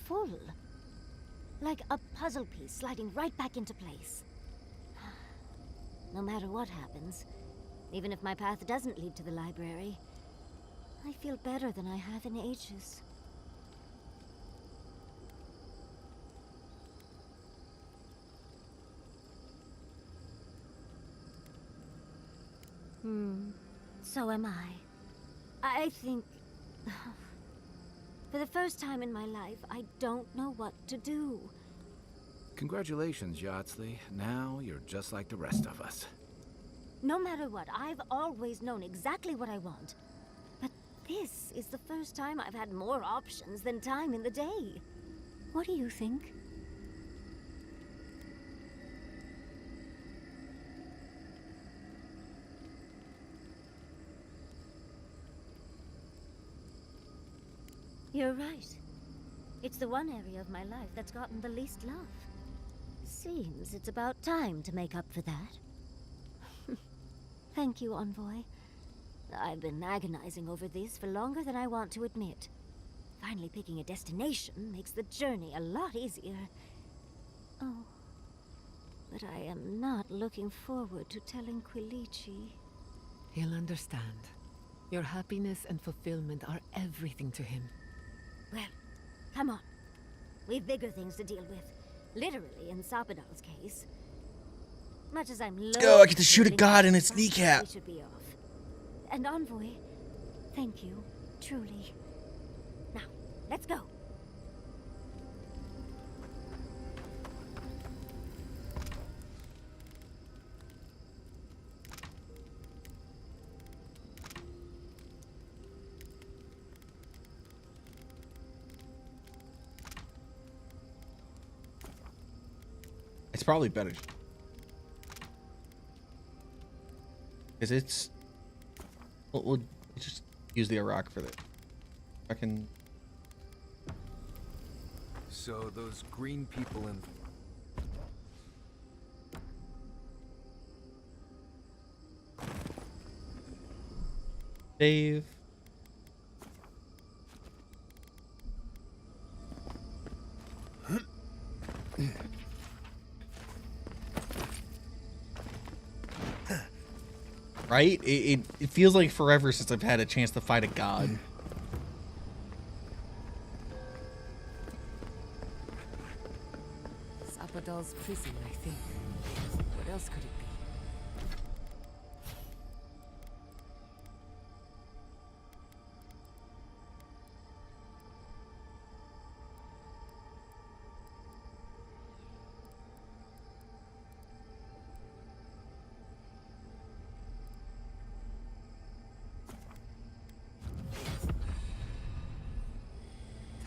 full. Like a puzzle piece sliding right back into place. No matter what happens, even if my path doesn't lead to the library, I feel better than I have in ages. So am I. I think... for the first time in my life, I don't know what to do. Congratulations, Yardsley. Now you're just like the rest of us. No matter what, I've always known exactly what I want. But this is the first time I've had more options than time in the day. What do you think? You're right. It's the one area of my life that's gotten the least love. Seems it's about time to make up for that. Thank you, Envoy. I've been agonizing over this for longer than I want to admit. Finally picking a destination makes the journey a lot easier. Oh, but I am not looking forward to telling Quilici. He'll understand. Your happiness and fulfillment are everything to him. Well, come on. We've bigger things to deal with. Literally, in Sapadal's case. Much as I'm Let's go, I get to shoot a god in its kneecap. We should be off. And Envoy, thank you, truly. Now, let's go. It's probably better. Because it's... We'll just use the Iraq for that. I can... So those green people in... Dave. Right? It feels like forever since I've had a chance to fight a god. Sapadal's prison, I think. What else could it be?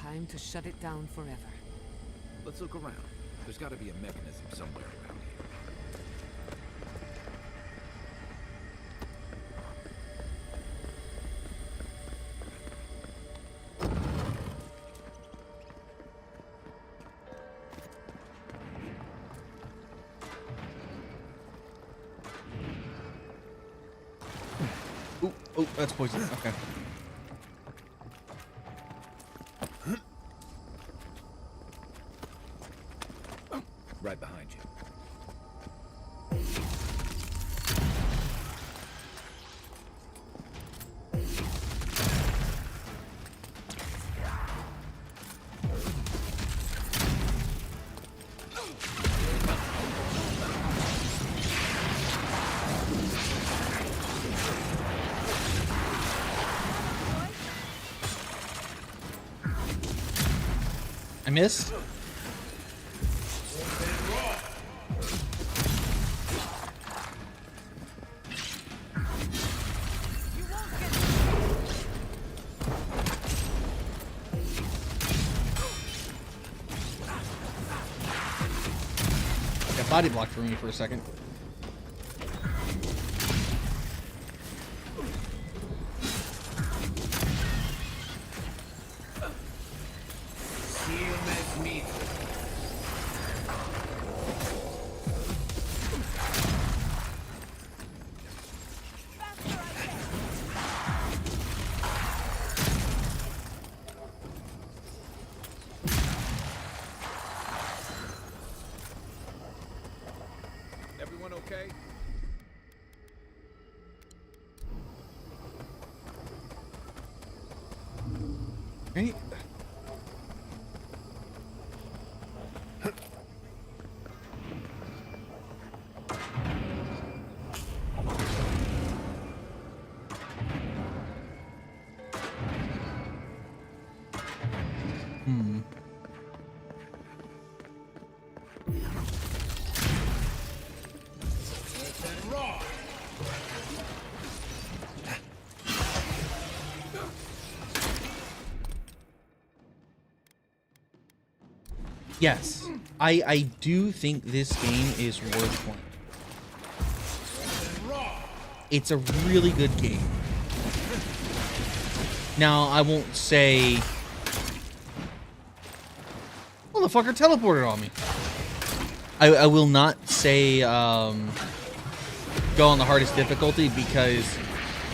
Time to shut it down forever. Let's look around. There's got to be a mechanism somewhere around here. Oh, that's poison. Okay. Right behind you. I missed. Got body blocked for me for a second. Everyone okay? Right? Yes, I do think this game is worth playing. It's a really good game. Now, I won't say... Well, the fucker teleported on me. I will not say go on the hardest difficulty because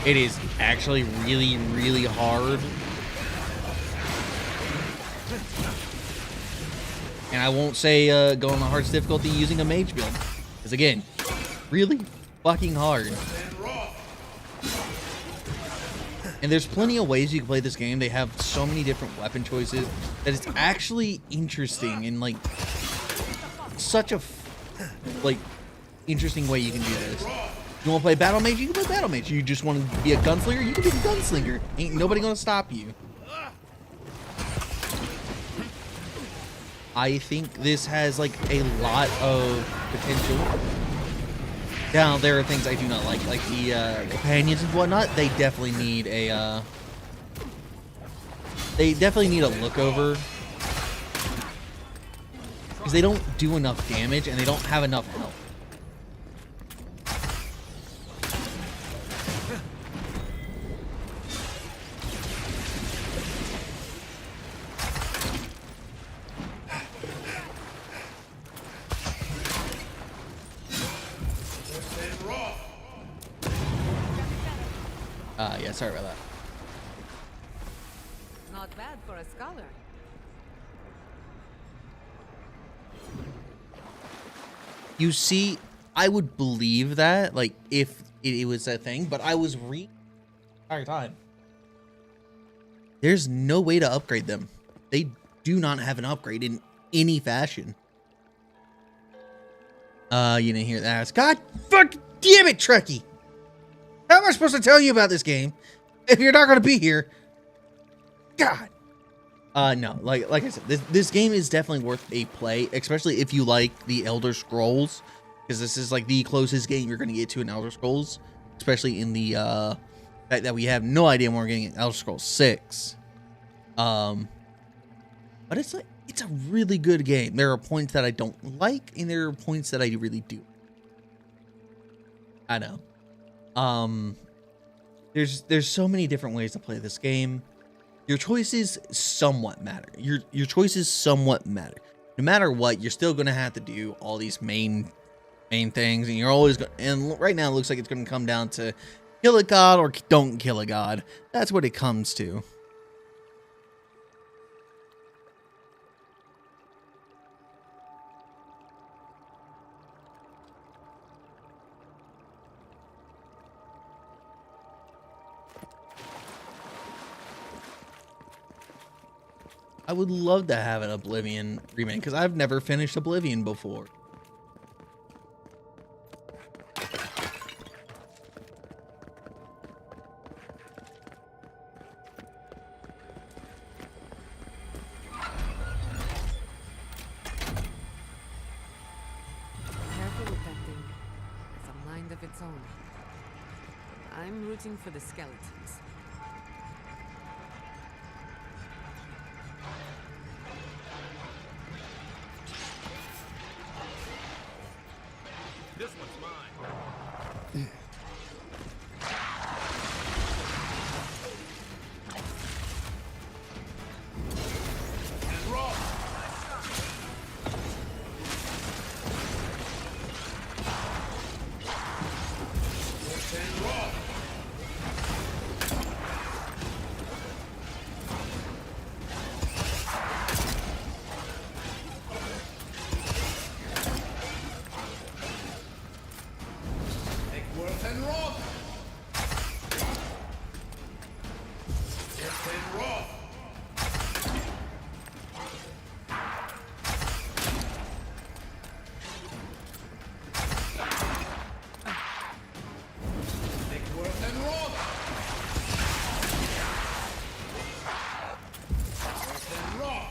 it is actually really, really hard. And I won't say go on the hardest difficulty using a mage build. Because again, really fucking hard. And there's plenty of ways you can play this game. They have so many different weapon choices that it's actually interesting and like such a interesting way you can do this. You want to play battle mage? You can play battle mage. You just want to be a gunslinger? You can be a gunslinger. Ain't nobody gonna stop you. I think this has like a lot of potential. Now there are things I do not like the companions and whatnot. They definitely need a look over. because they don't do enough damage and they don't have enough health. Yeah, sorry about that. Not bad for a scholar. You see, I would believe that, like, if it was a thing, but I was entire time. There's no way to upgrade them. They do not have an upgrade in any fashion. You didn't hear that. God fuck damn it, Trekkie! How am I supposed to tell you about this game if you're not going to be here? God. No, like I said, this game is definitely worth a play, especially if you like the Elder Scrolls, because this is like the closest game you're going to get to an Elder Scrolls, especially in the fact that we have no idea when we're getting Elder Scrolls 6. But it's a really good game. There are points that I don't like, and there are points that I really do. I know. There's so many different ways to play this game. Your choices somewhat matter. Your choices somewhat matter. No matter what, you're still gonna have to do all these main things, and you're always going. And right now, it looks like it's gonna come down to kill a god or don't kill a god. That's what it comes to. I would love to have an Oblivion remake because I've never finished Oblivion before. Careful with that thing. It's a mind of its own. I'm rooting for the skeletons. This one's mine. And roll. And roll. And roll. And roll. And roll. And roll.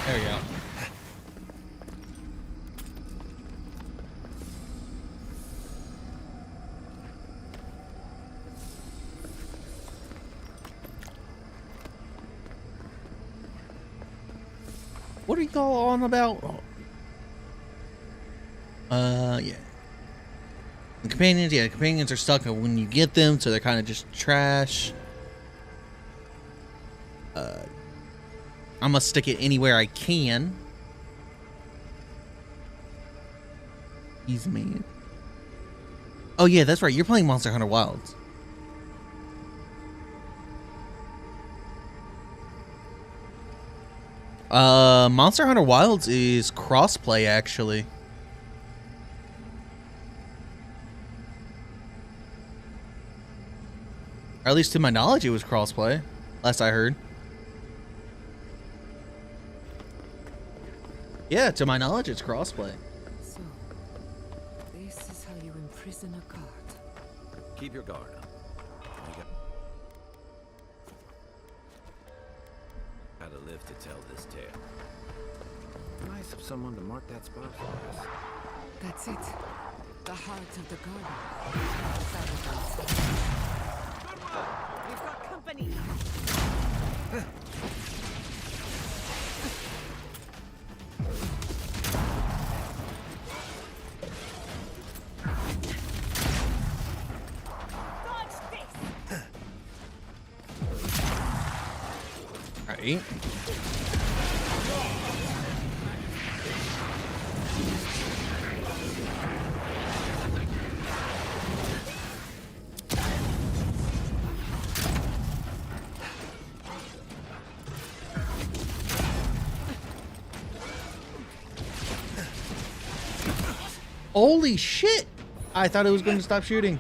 There we go. What are y'all on about? Yeah. The companions, yeah, the companions are stuck when you get them, so they're kind of just trash. I'm gonna stick it anywhere I can. He's man. Oh yeah, that's right. You're playing Monster Hunter Wilds. Monster Hunter Wilds is crossplay actually. Or at least to my knowledge, it was crossplay. Last I heard. Yeah, to my knowledge, it's crossplay. So, this is how you imprison a god. Keep your guard up. Gotta live to tell this tale. Nice of someone to mark that spot for us. That's it. The heart of the garden. We've got company. Right. Holy shit! I thought it was going to stop shooting.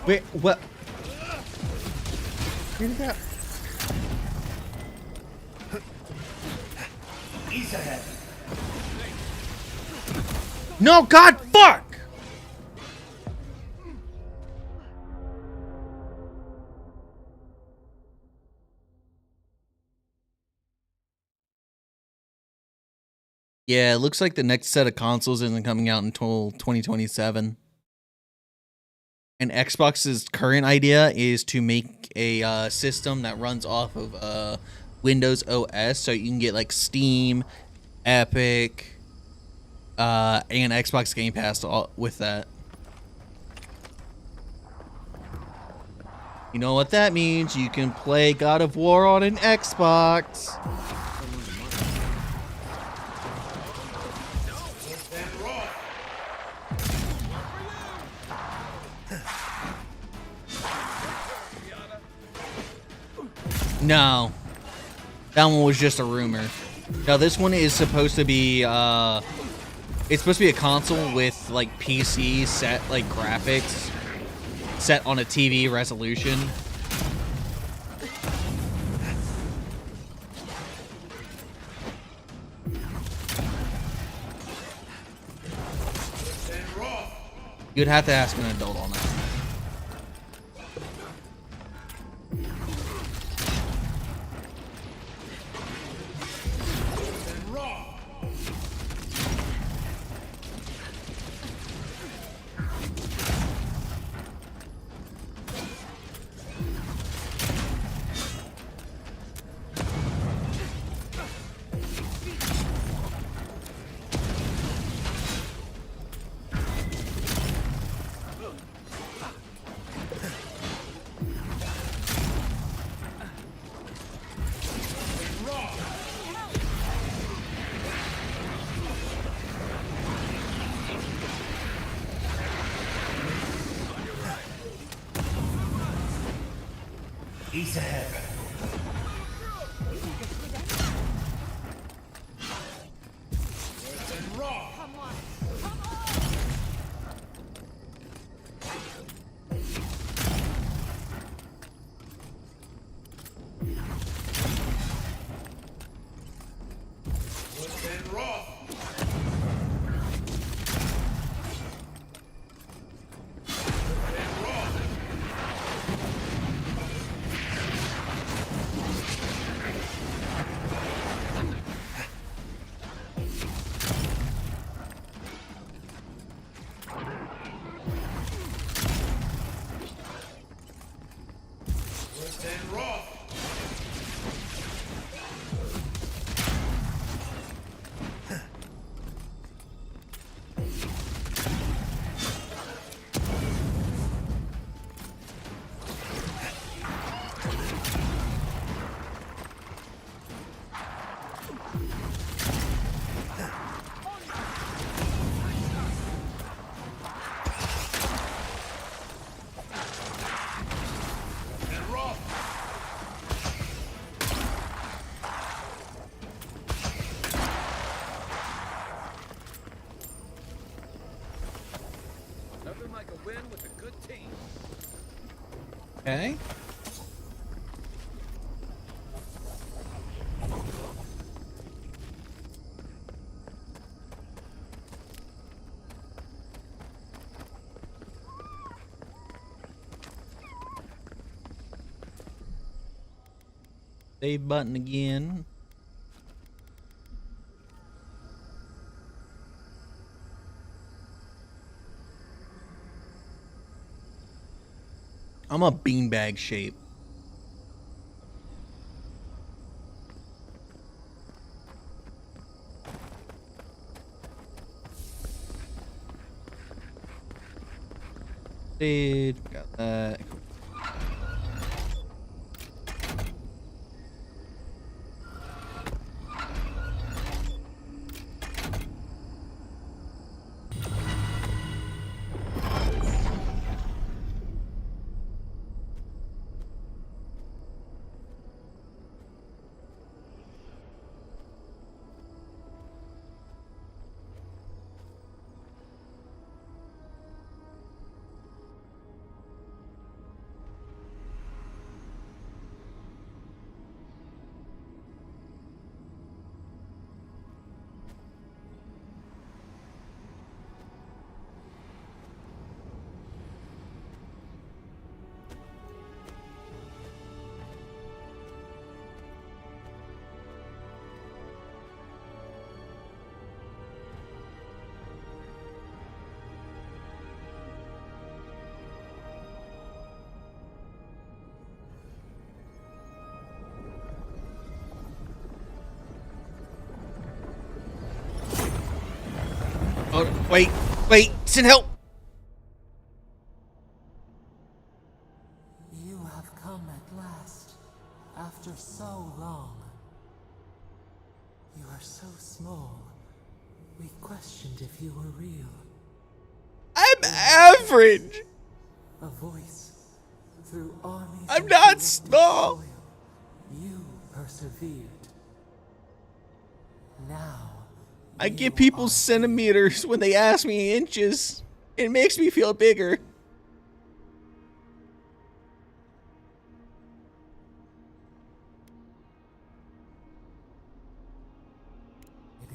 Wait, what? Where did that? East ahead. No, God, fuck! Yeah, it looks like the next set of consoles isn't coming out until 2027. And Xbox's current idea is to make a system that runs off of Windows OS, so you can get like Steam, Epic, and Xbox Game Pass with that. You know what that means? You can play God of War on an Xbox. No, that one was just a rumor. Now this one is supposed to be, it's supposed to be a console with like PC set, like graphics set on a TV resolution. You'd have to ask an adult on that. East ahead. win with a good team. Okay. Save button again. I'm a beanbag shape. Got that. Oh, wait, send help! You have come at last, after so long. You are so small. We questioned if you were real. I'm average! A voice through armies. I'm not small! Soil. You persevered. Now, I give people centimeters when they ask me inches. It makes me feel bigger. It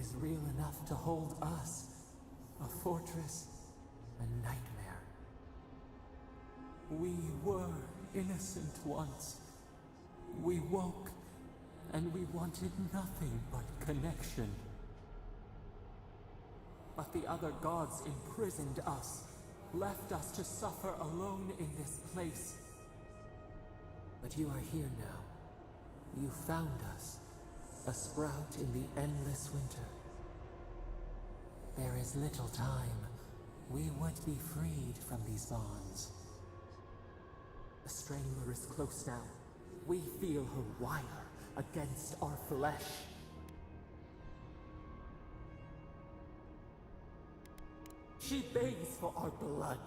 is real enough to hold us. A fortress, a nightmare. We were innocent once. We woke, and we wanted nothing but connection. But the other gods imprisoned us, left us to suffer alone in this place. But you are here now. You found us, a sprout in the endless winter. There is little time. We would be freed from these bonds. The Strangler is close now. We feel her wire against our flesh. She begs for our blood.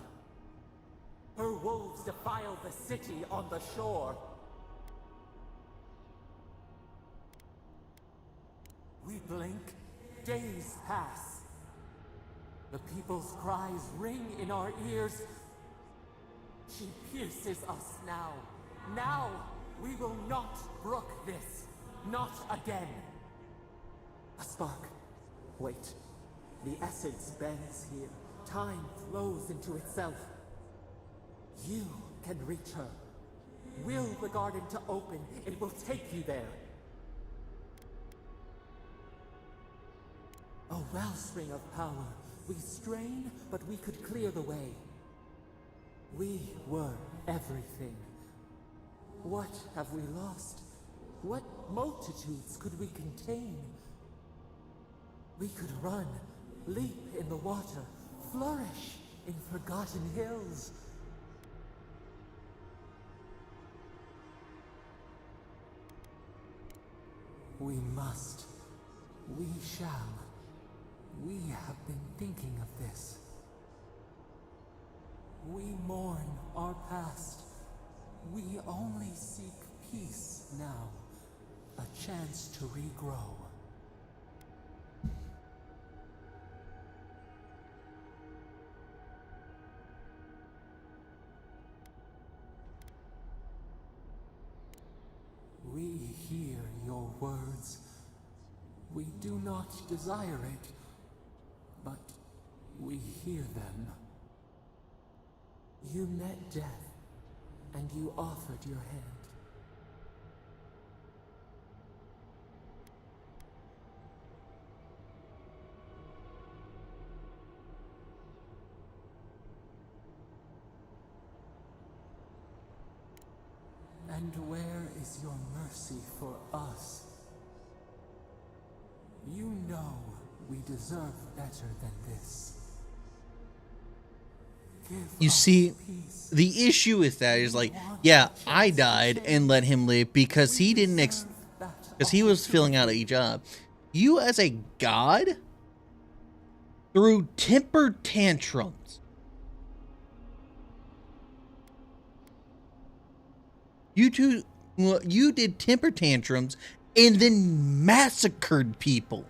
Her wolves defile the city on the shore. We blink, days pass. The people's cries ring in our ears. She pierces us now. Now, we will not brook this. Not again. A spark. Wait. The essence bends here. Time flows into itself. You can reach her. Will the garden to open, it will take you there. A wellspring of power. We strain, but we could clear the way. We were everything. What have we lost? What multitudes could we contain? We could run, leap in the water, flourish in forgotten hills. We must. We shall. We have been thinking of this. We mourn our past. We only seek peace now. A chance to regrow. words. We do not desire it, but we hear them. You met death, and you offered your hand. And where is your mercy for us? You know we deserve better than this. You see, the issue with that is like, yeah, I died and let him live because he didn't because he was filling out a job. You as a god threw temper tantrums. You did temper tantrums and then massacred people.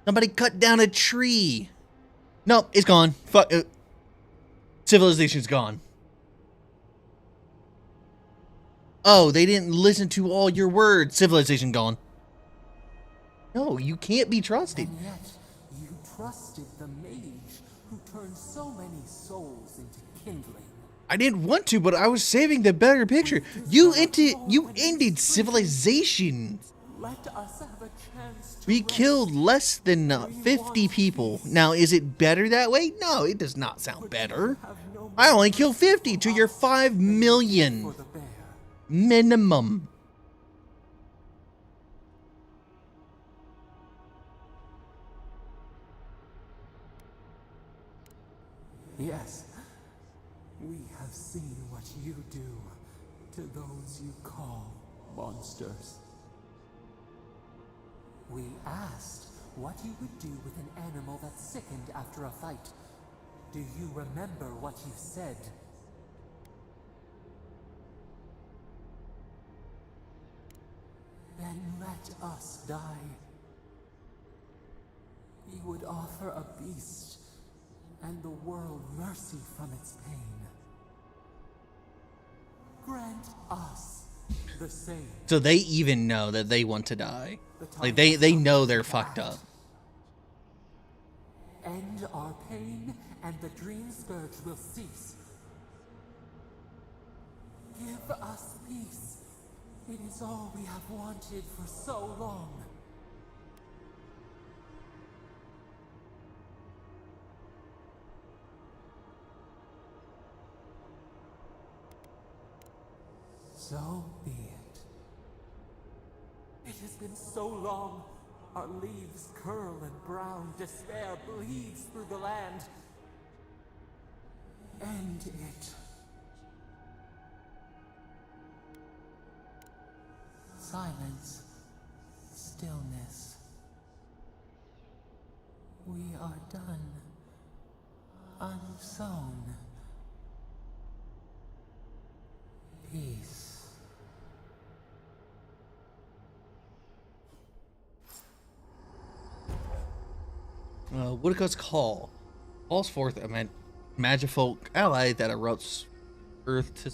Somebody cut down a tree. No, it's gone. Fuck. Civilization's gone. Oh, they didn't listen to all your words. Civilization gone. No, you can't be trusted. And yet, you trusted the mage who turned so many souls into kindling. I didn't want to, but I was saving the better picture. You ended civilization. Let us have a chance to We killed less than 50 people. Now, is it better that way? No, it does not sound better. I only killed 50 to your 5 million minimum. Yes, we have seen what you do to those you call monsters. We asked what you would do with an animal that sickened after a fight. Do you remember what you said? Then let us die. You would offer a beast and the world mercy from its pain. Grant us the same. So they even know that they want to die. Like they know they're fucked up. End our pain and the dream scourge will cease. Give us peace. It is all we have wanted for so long. So be it. It has been so long. Our leaves curl and brown. Despair bleeds through the land. End it. Silence. Stillness. We are done. Unsown. Peace. Woodcock's call calls forth a magifolk ally that erupts Earth to.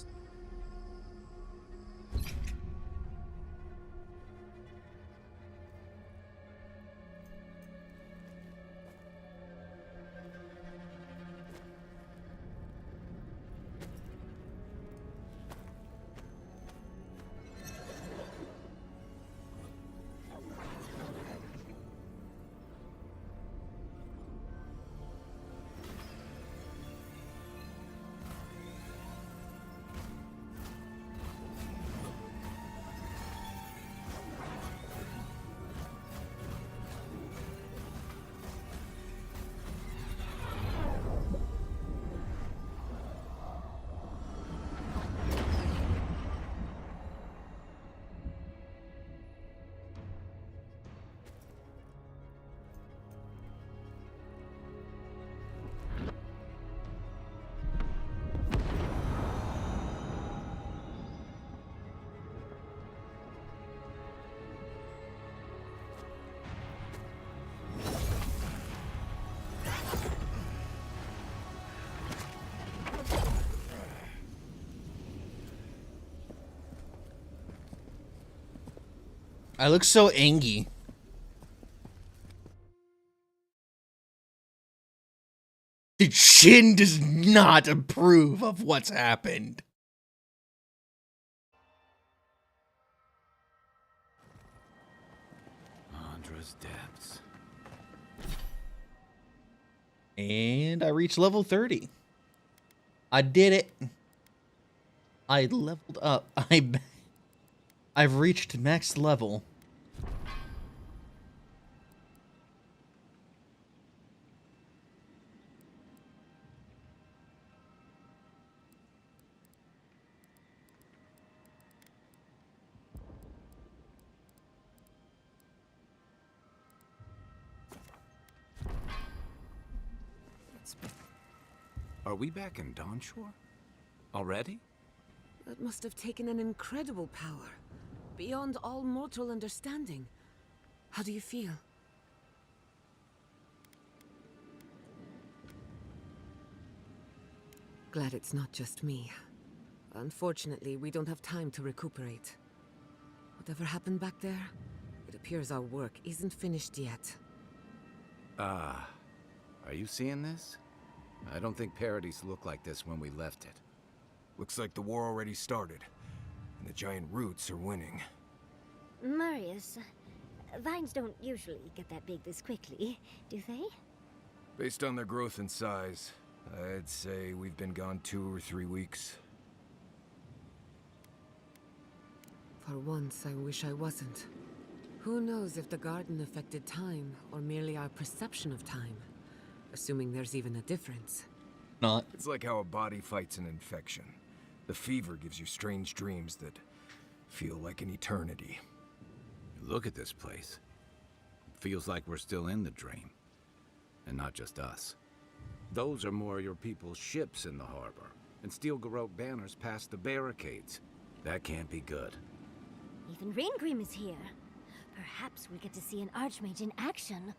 I look so angry. The Chin does not approve of what's happened. Andra's depths. And I reached level 30. I did it. I leveled up. I've reached max level. Are we back in Dawnshore? Already? That must have taken an incredible power, beyond all mortal understanding. How do you feel? Glad it's not just me. Unfortunately, we don't have time to recuperate. Whatever happened back there, it appears our work isn't finished yet. Are you seeing this? I don't think Paradise looked like this when we left it. Looks like the war already started, and the giant roots are winning. Marius, vines don't usually get that big this quickly, do they? Based on their growth and size, I'd say we've been gone 2 or 3 weeks. For once, I wish I wasn't. Who knows if the garden affected time, or merely our perception of time? Assuming there's even a difference. Not. It's like how a body fights an infection. The fever gives you strange dreams that feel like an eternity. Look at this place. It feels like we're still in the dream. And not just us. Those are more your people's ships in the harbor. And steel garrote banners past the barricades. That can't be good. Even Reingrim is here. Perhaps we get to see an Archmage in action.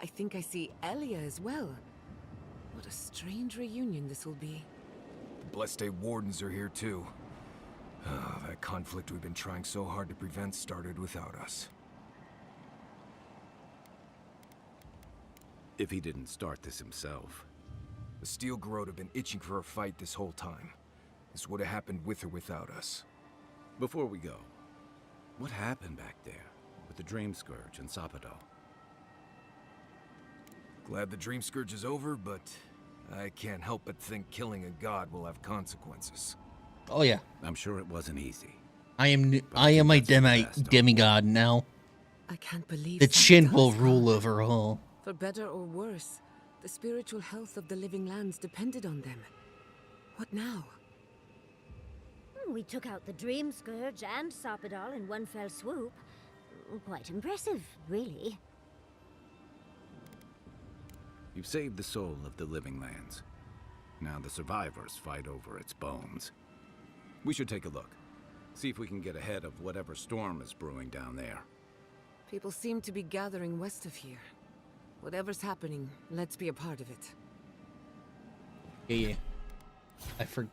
I think I see Elia as well. What a strange reunion this will be. The Blessed Day Wardens are here too. That conflict we've been trying so hard to prevent started without us. If he didn't start this himself. The Steel Garrote have been itching for a fight this whole time. This would have happened with or without us. Before we go, what happened back there with the Dream Scourge and Sapadal? Glad the Dream Scourge is over, but I can't help but think killing a god will have consequences. Oh yeah. I'm sure it wasn't easy. I am a demigod now. I can't believe the Chin will rule over all. For better or worse, the spiritual health of the living lands depended on them. What now? We took out the Dream Scourge and Sapadal in one fell swoop. Quite impressive, really. You've saved the soul of the living lands. Now the survivors fight over its bones. We should take a look. See if we can get ahead of whatever storm is brewing down there. People seem to be gathering west of here. Whatever's happening, let's be a part of it. Yeah. I forgot.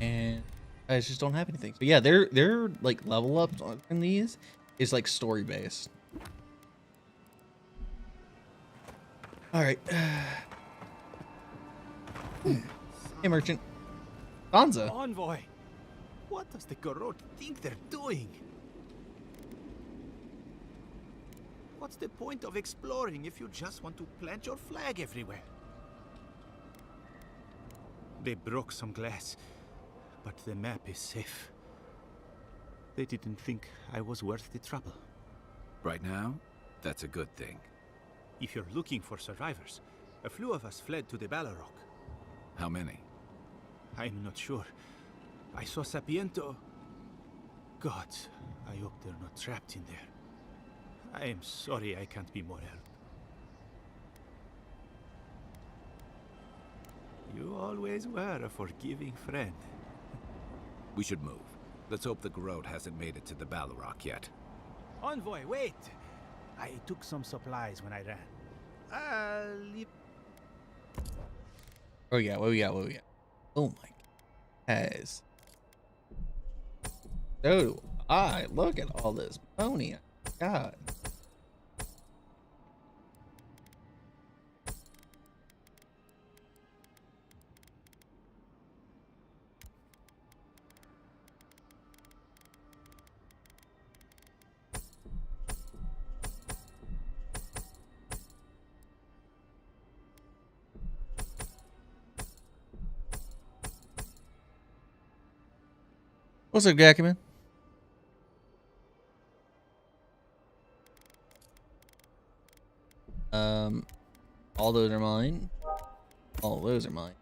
And I just don't have anything. But yeah, they're like level ups in these is like story based. All right. Hey, merchant. Sansa. Envoy, what does the Garrote think they're doing? What's the point of exploring if you just want to plant your flag everywhere? They broke some glass, but the map is safe. They didn't think I was worth the trouble. Right now, that's a good thing. If you're looking for survivors, a few of us fled to the Balrog. How many? I'm not sure. I saw Sapiento. God, I hope they're not trapped in there. I am sorry I can't be more help. You always were a forgiving friend. We should move. Let's hope the Garrote hasn't made it to the Balrog yet. Envoy, wait! I took some supplies when I ran. Oh yeah, what we got? Oh my. Guys. So I look at all this money. God. What's up, Gackerman? All those are mine. All those are mine.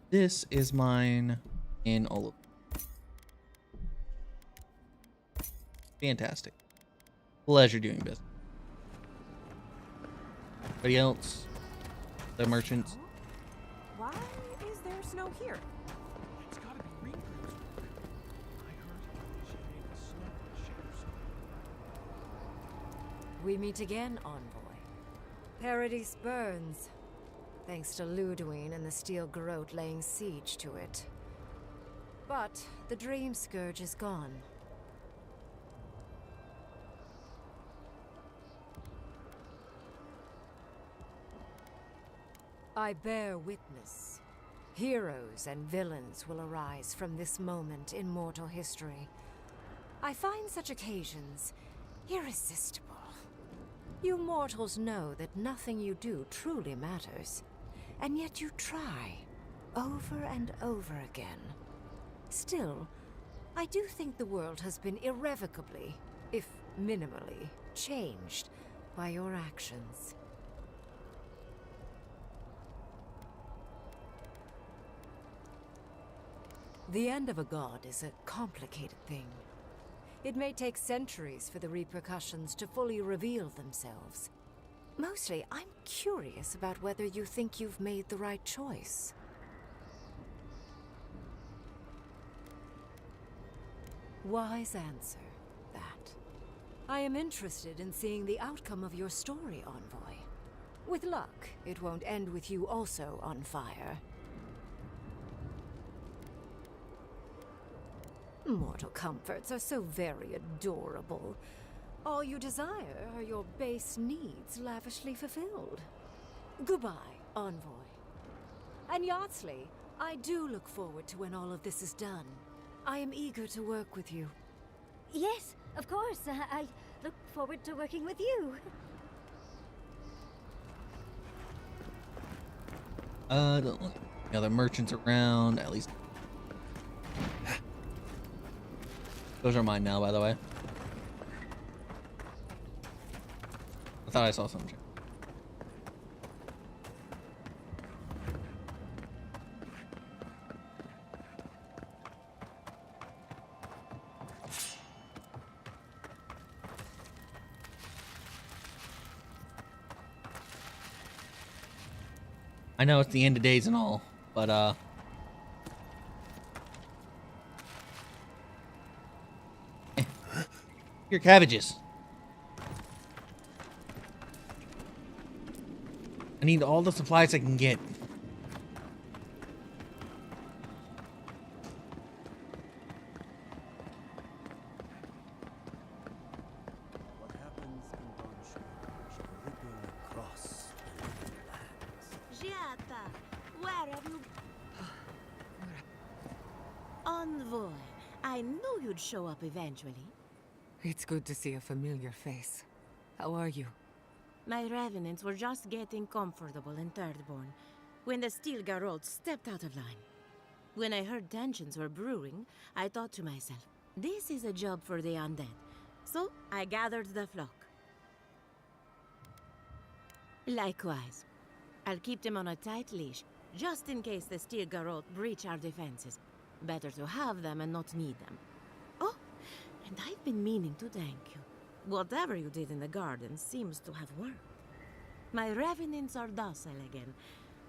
This is mine in all of them. Fantastic. Pleasure doing business. Anybody else? The merchants? Why is there snow here? It's gotta be Ringgrove's work. I heard she made the snow shadows. We meet again, Envoy. Paradise burns, thanks to Ludwine and the Steel Garrote laying siege to it. But the Dream Scourge is gone. I bear witness. Heroes and villains will arise from this moment in mortal history. I find such occasions irresistible. You mortals know that nothing you do truly matters, and yet you try, over and over again. Still, I do think the world has been irrevocably, if minimally, changed by your actions. The end of a god is a complicated thing. It may take centuries for the repercussions to fully reveal themselves. Mostly, I'm curious about whether you think you've made the right choice. Wise answer, that. I am interested in seeing the outcome of your story, Envoy. With luck, it won't end with you also on fire. Mortal comforts are so very adorable. All you desire are your base needs lavishly fulfilled. Goodbye, Envoy. And Yardsley, I do look forward to when all of this is done. I am eager to work with you. Yes, of course. I look forward to working with you. Don't look any other merchants around, at least. Those are mine now, by the way. I thought I saw something. I know it's the end of days and all, but your cabbages. I need all the supplies I can get. What happens in Banshee shall ripple across the living lands. Giata, where have you... Envoy, I knew you'd show up eventually. It's good to see a familiar face. How are you? My revenants were just getting comfortable in Thirdborn when the Steel Garrote stepped out of line. When I heard tensions were brewing, I thought to myself, this is a job for the undead. So I gathered the flock. Likewise, I'll keep them on a tight leash, just in case the Steel Garrote breach our defenses. Better to have them and not need them. Oh, and I've been meaning to thank you. Whatever you did in the garden seems to have worked. My revenants are docile again.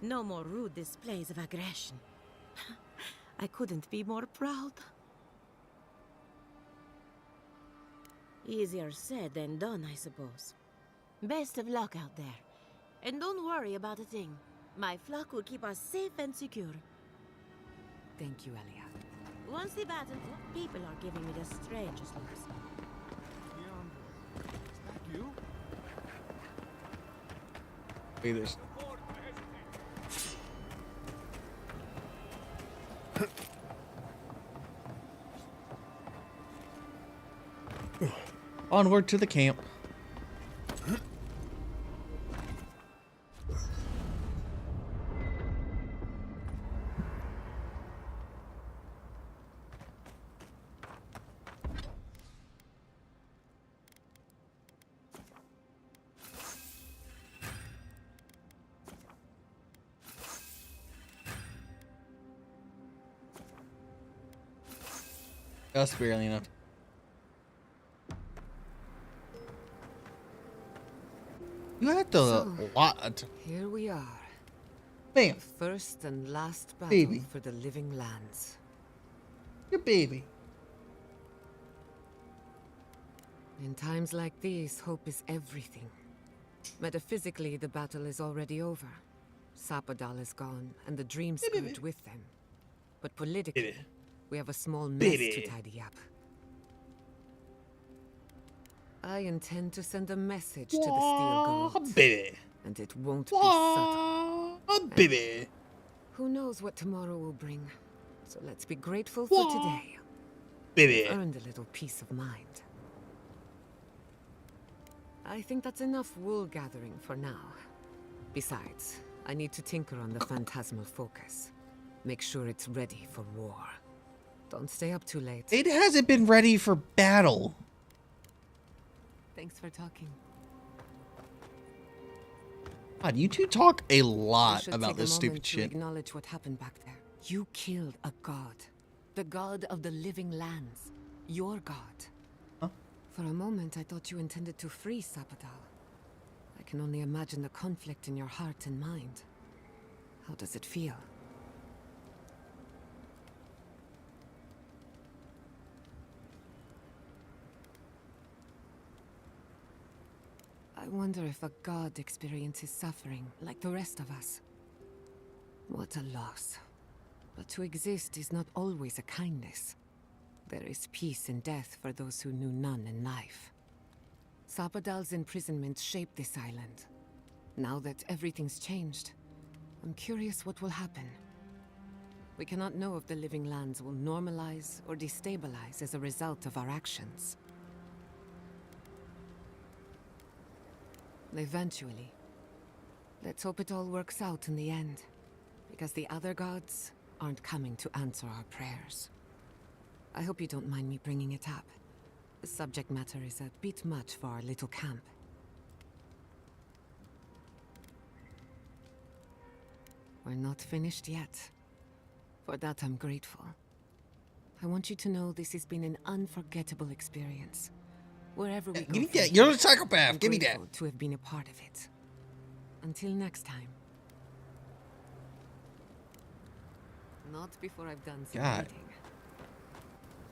No more rude displays of aggression. I couldn't be more proud. Easier said than done, I suppose. Best of luck out there. And don't worry about a thing. My flock will keep us safe and secure. Thank you, Elia. Once the battle, people are giving me the strangest looks. You? Wait, there's... Onward to the camp. Just barely enough. You had to lot. Here we are. Bam. The first and last battle Baby. for the living lands. Your baby. In times like these, hope is everything. Metaphysically, the battle is already over. Sapadal is gone, and the Dream Scourge with them. But politically, we have a small mess to tidy up. I intend to send a message to the Steel Gold. Baby. And it won't be subtle. Baby. Who knows what tomorrow will bring. So let's be grateful for today. Baby. We've earned a little peace of mind. I think that's enough wool gathering for now. Besides, I need to tinker on the phantasmal focus. Make sure it's ready for war. Don't stay up too late. It hasn't been ready for battle. Thanks for talking. God, you two talk a lot should about take a this stupid moment to shit. Acknowledge what happened back there. You killed a god. The god of the living lands. Your god. Huh? For a moment, I thought you intended to free Sapadal. I can only imagine the conflict in your heart and mind. How does it feel? I wonder if a god experiences suffering like the rest of us. What a loss. But to exist is not always a kindness. There is peace in death for those who knew none in life. Sapadal's imprisonment shaped this island. Now that everything's changed, I'm curious what will happen. We cannot know if the living lands will normalize or destabilize as a result of our actions. Eventually. Let's hope it all works out in the end. Because the other gods aren't coming to answer our prayers. I hope you don't mind me bringing it up. The subject matter is a bit much for our little camp. We're not finished yet. For that, I'm grateful. I want you to know this has been an unforgettable experience. Wherever we go, give me that. You're a psychopath. I'm Give me that. grateful to have been a part of it. Until next time. Not before I've done some God. reading.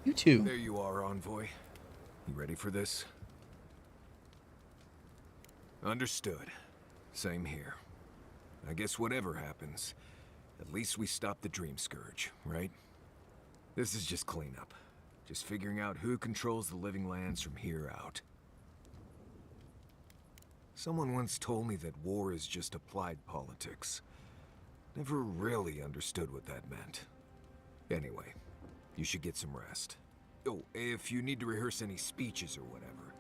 You too. There you are, Envoy. You ready for this? Understood. Same here. I guess whatever happens, at least we stopped the Dream Scourge, right? This is just cleanup. Just figuring out who controls the living lands from here out. Someone once told me that war is just applied politics. Never really understood what that meant. Anyway, you should get some rest. Oh, if you need to rehearse any speeches or whatever,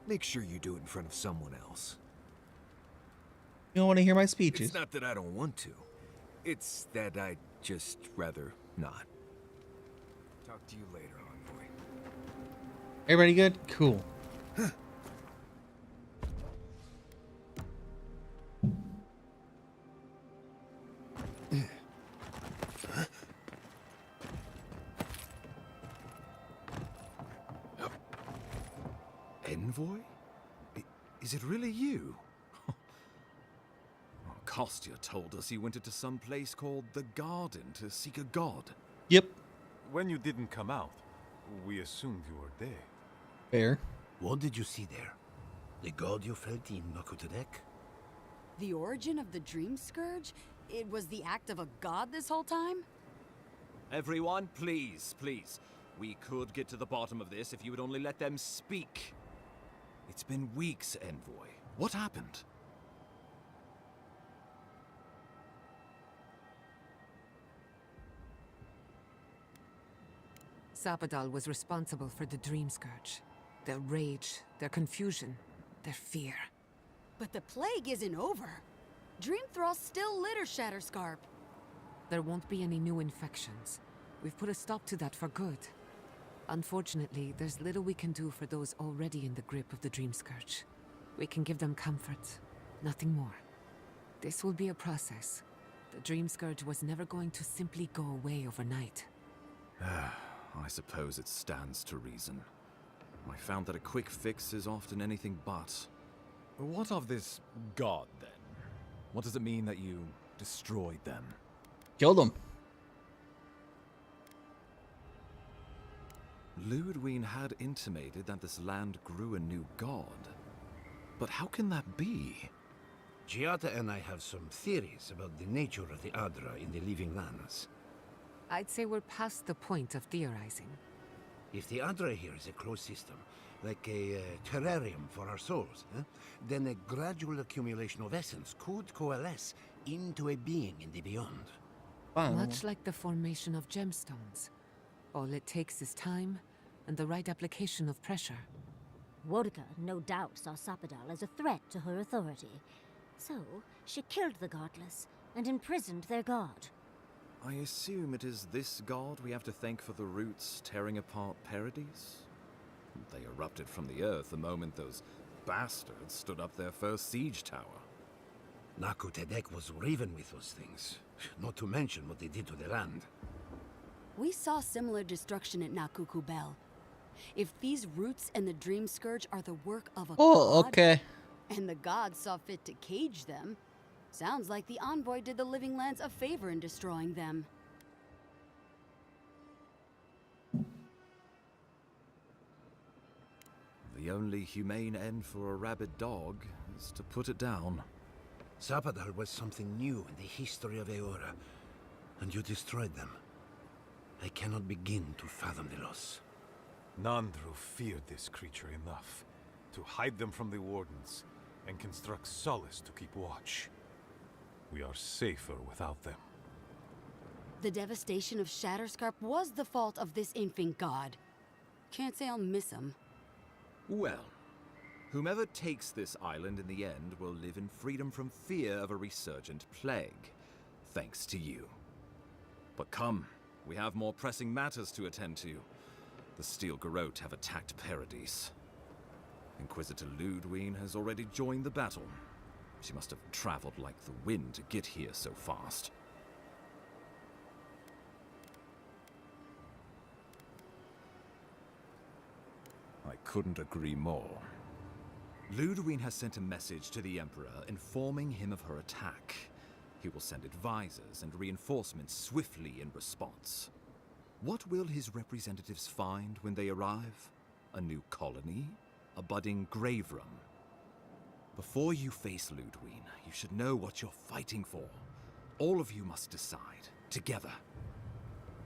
make sure you do it in front of someone else. You don't want to hear my speeches. It's not that I don't want to. It's that I'd just rather not. Talk to you later, Envoy. Everybody good? Cool. Envoy? Is it really you? Kostya told us he went into some place called the Garden to seek a god. Yep. When you didn't come out, we assumed you were there. Fair. What did you see there? The god you felt in Makutadek? The origin of the Dream Scourge It was the act of a god this whole time? Everyone, please, please. We could get to the bottom of this if you would only let them speak. It's been weeks, Envoy. What happened? Sapadal was responsible for the Dream Scourge. Their rage, their confusion, their fear. But the plague isn't over. Dream Thralls still litter Shatterscarp. There won't be any new infections. We've put a stop to that for good. Unfortunately, there's little we can do for those already in the grip of the Dream Scourge. We can give them comfort, nothing more. This will be a process. The Dream Scourge was never going to simply go away overnight. I suppose it stands to reason. I found that a quick fix is often anything but. What of this god, then? What does it mean that you destroyed them? Killed them. Ludwig had intimated that this land grew a new god. But how can that be? Giada and I have some theories about the nature of the Adra in the living lands. I'd say we're past the point of theorizing. If the Adra here is a closed system, like a terrarium for our souls, then a gradual accumulation of essence could coalesce into a being in the beyond. Much like the formation of gemstones. All it takes is time and the right application of pressure. Wodka no doubt saw Sapadal as a threat to her authority. So, she killed the godless and imprisoned their god. I assume it is this god we have to thank for the roots tearing apart Paradise? They erupted from the earth the moment those bastards stood up their first siege tower. Naku Tedek was raven with those things, not to mention what they did to the land. We saw similar destruction at Nakuku Bell. If these roots and the Dream Scourge are the work of a god, okay. And the gods saw fit to cage them, sounds like the Envoy did the Living Lands a favor in destroying them. The only humane end for a rabid dog is to put it down. Sapadal was something new in the history of Eora, and you destroyed them. I cannot begin to fathom the loss. Nandru feared this creature enough to hide them from the Wardens and construct solace to keep watch. We are safer without them. The devastation of Shatterscarp was the fault of this infant god. Can't say I'll miss him. Well, whomever takes this island in the end will live in freedom from fear of a resurgent plague, thanks to you. But come, we have more pressing matters to attend to. The Steel Garrote have attacked Paradise. Inquisitor Ludwig has already joined the battle. She must have traveled like the wind to get here so fast. I couldn't agree more. Ludwig has sent a message to the Emperor informing him of her attack. He will send advisors and reinforcements swiftly in response. What will his representatives find when they arrive? A new colony? A budding grave room? Before you face Ludwig, you should know what you're fighting for. All of you must decide, together.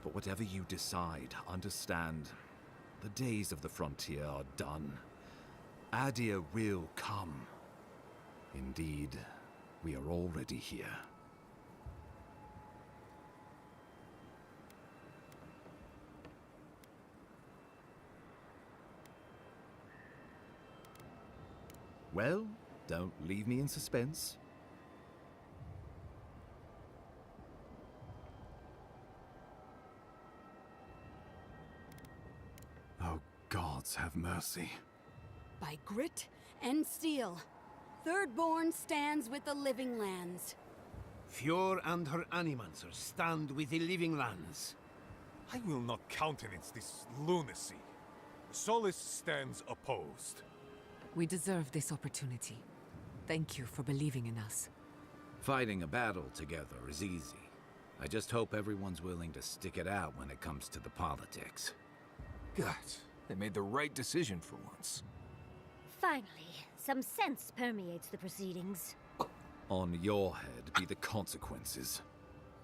But whatever you decide, understand, the days of the frontier are done. Adir will come. Indeed, we are already here. Well, don't leave me in suspense. Oh, gods have mercy. By grit and steel, Thirdborn stands with the Living Lands. Fjord and her animancers stand with the Living Lands. I will not countenance this lunacy. Solace stands opposed. We deserve this opportunity. Thank you for believing in us. Fighting a battle together is easy. I just hope everyone's willing to stick it out when it comes to the politics. God, they made the right decision for once. Finally, some sense permeates the proceedings. On your head be the consequences.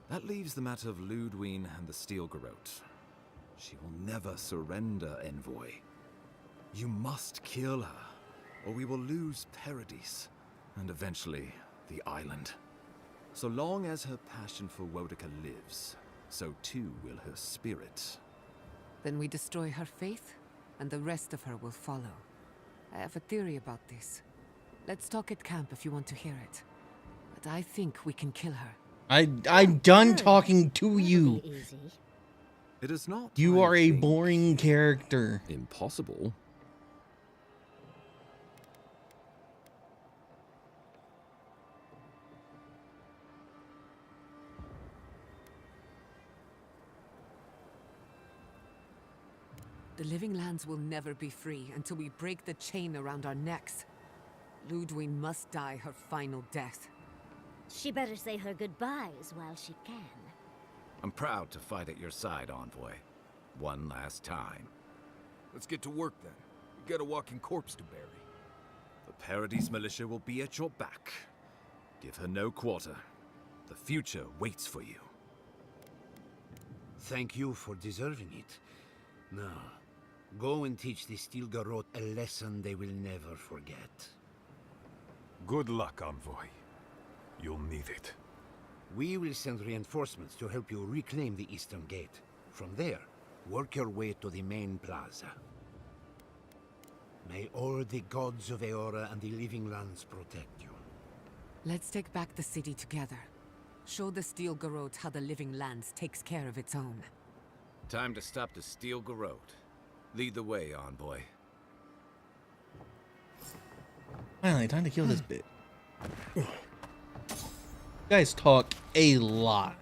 That leaves the matter of Ludwig and the Steel Garrote. She will never surrender, Envoy. You must kill her, or we will lose Paradise, and eventually the island. So long as her passion for Wodica lives, so too will her spirit. Then we destroy her faith, and the rest of her will follow. I have a theory about this. Let's talk at camp if you want to hear it. But I think we can kill her. I'm done talking to you. It is not. You are a boring character. Impossible. The Living Lands will never be free until we break the chain around our necks. Ludwig must die her final death. She better say her goodbyes while she can. I'm proud to fight at your side, Envoy. One last time. Let's get to work then. We got a walking corpse to bury. The Paradise Militia will be at your back. Give her no quarter. The future waits for you. Thank you for deserving it. Now, go and teach the Steel Garrote a lesson they will never forget. Good luck, Envoy. You'll need it. We will send reinforcements to help you reclaim the Eastern Gate. From there, work your way to the main plaza. May all the gods of Eora and the Living Lands protect you. Let's take back the city together. Show the Steel Garrote how the Living Lands takes care of its own. Time to stop the Steel Garrote. Lead the way, Envoy. Finally, time to kill this bit. You guys talk a lot.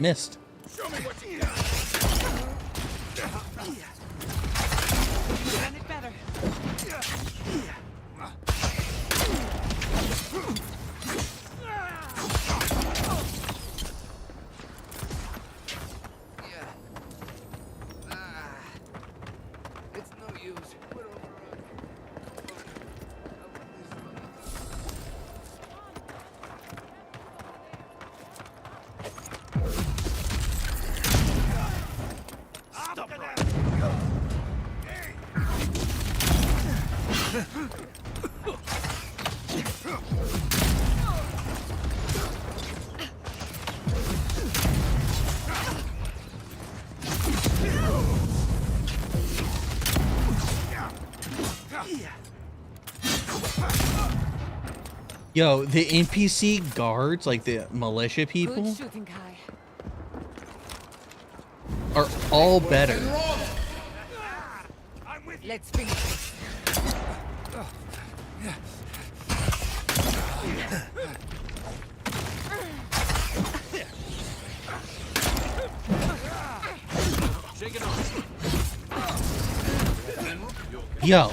Missed. Show me what you got. Done it better. It's no use. We're overrun. Yo, the NPC guards, like the militia people, Good shooting, Kai. are all better. Let's finish this. Shake it off. Yo.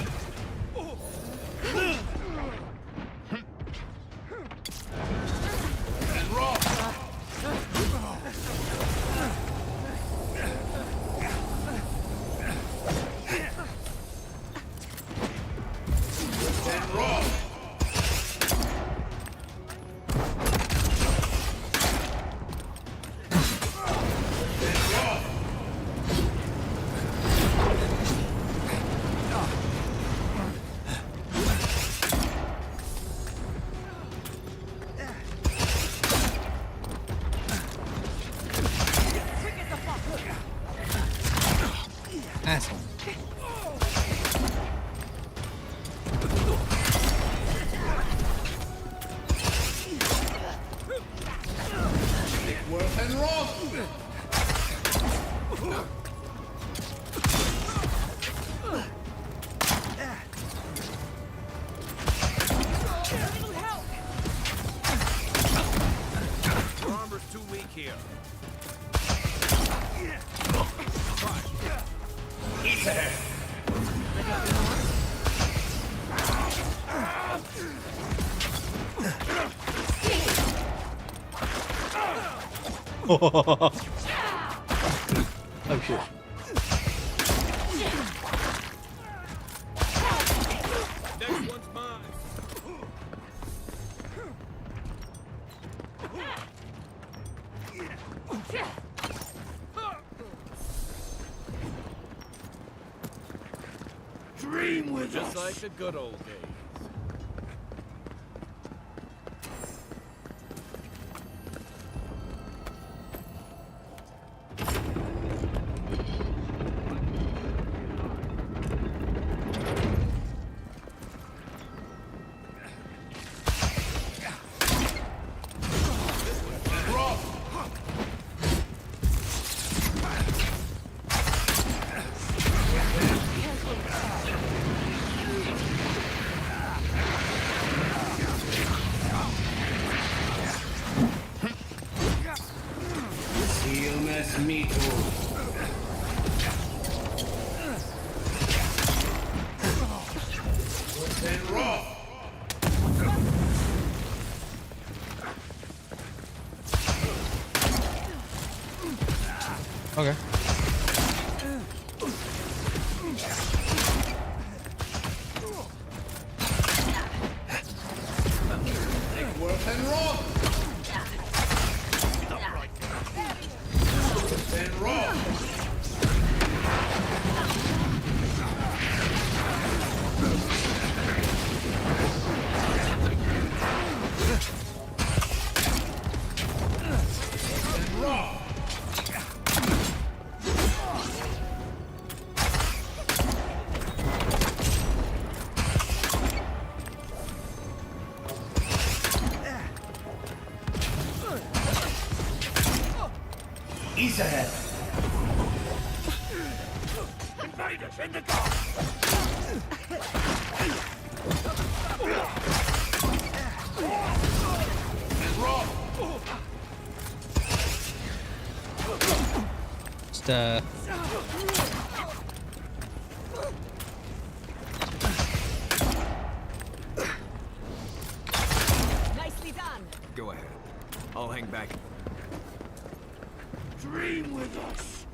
Oh shit. Next one's mine. Dream with Just us. like the good old days. CMS Mito. And raw. Okay. Worth and raw. And raw. And raw. Ease ahead. Invaders in the dark. And raw. Just Nicely done. Go ahead. I'll hang back. Dream with us.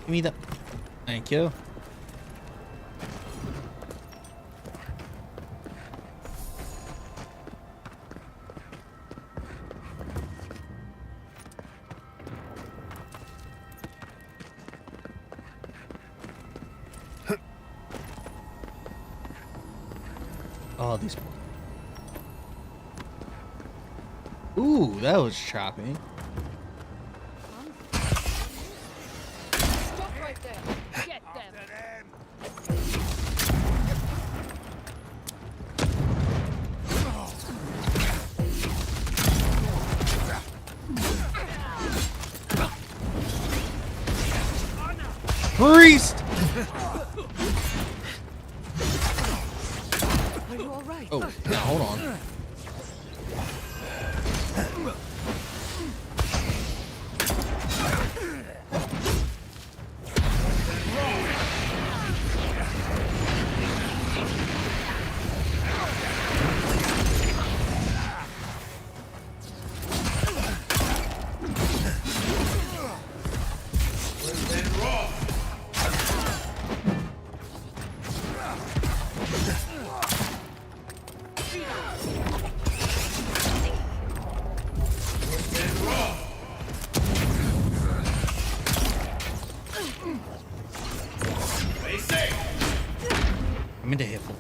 give me that. Thank you. Oh, these. Ooh, that was choppy. Stop right there. Get them. Priest! Are you all right? Oh, now hold on. And raw. And raw. Stay safe. I'm into hitful.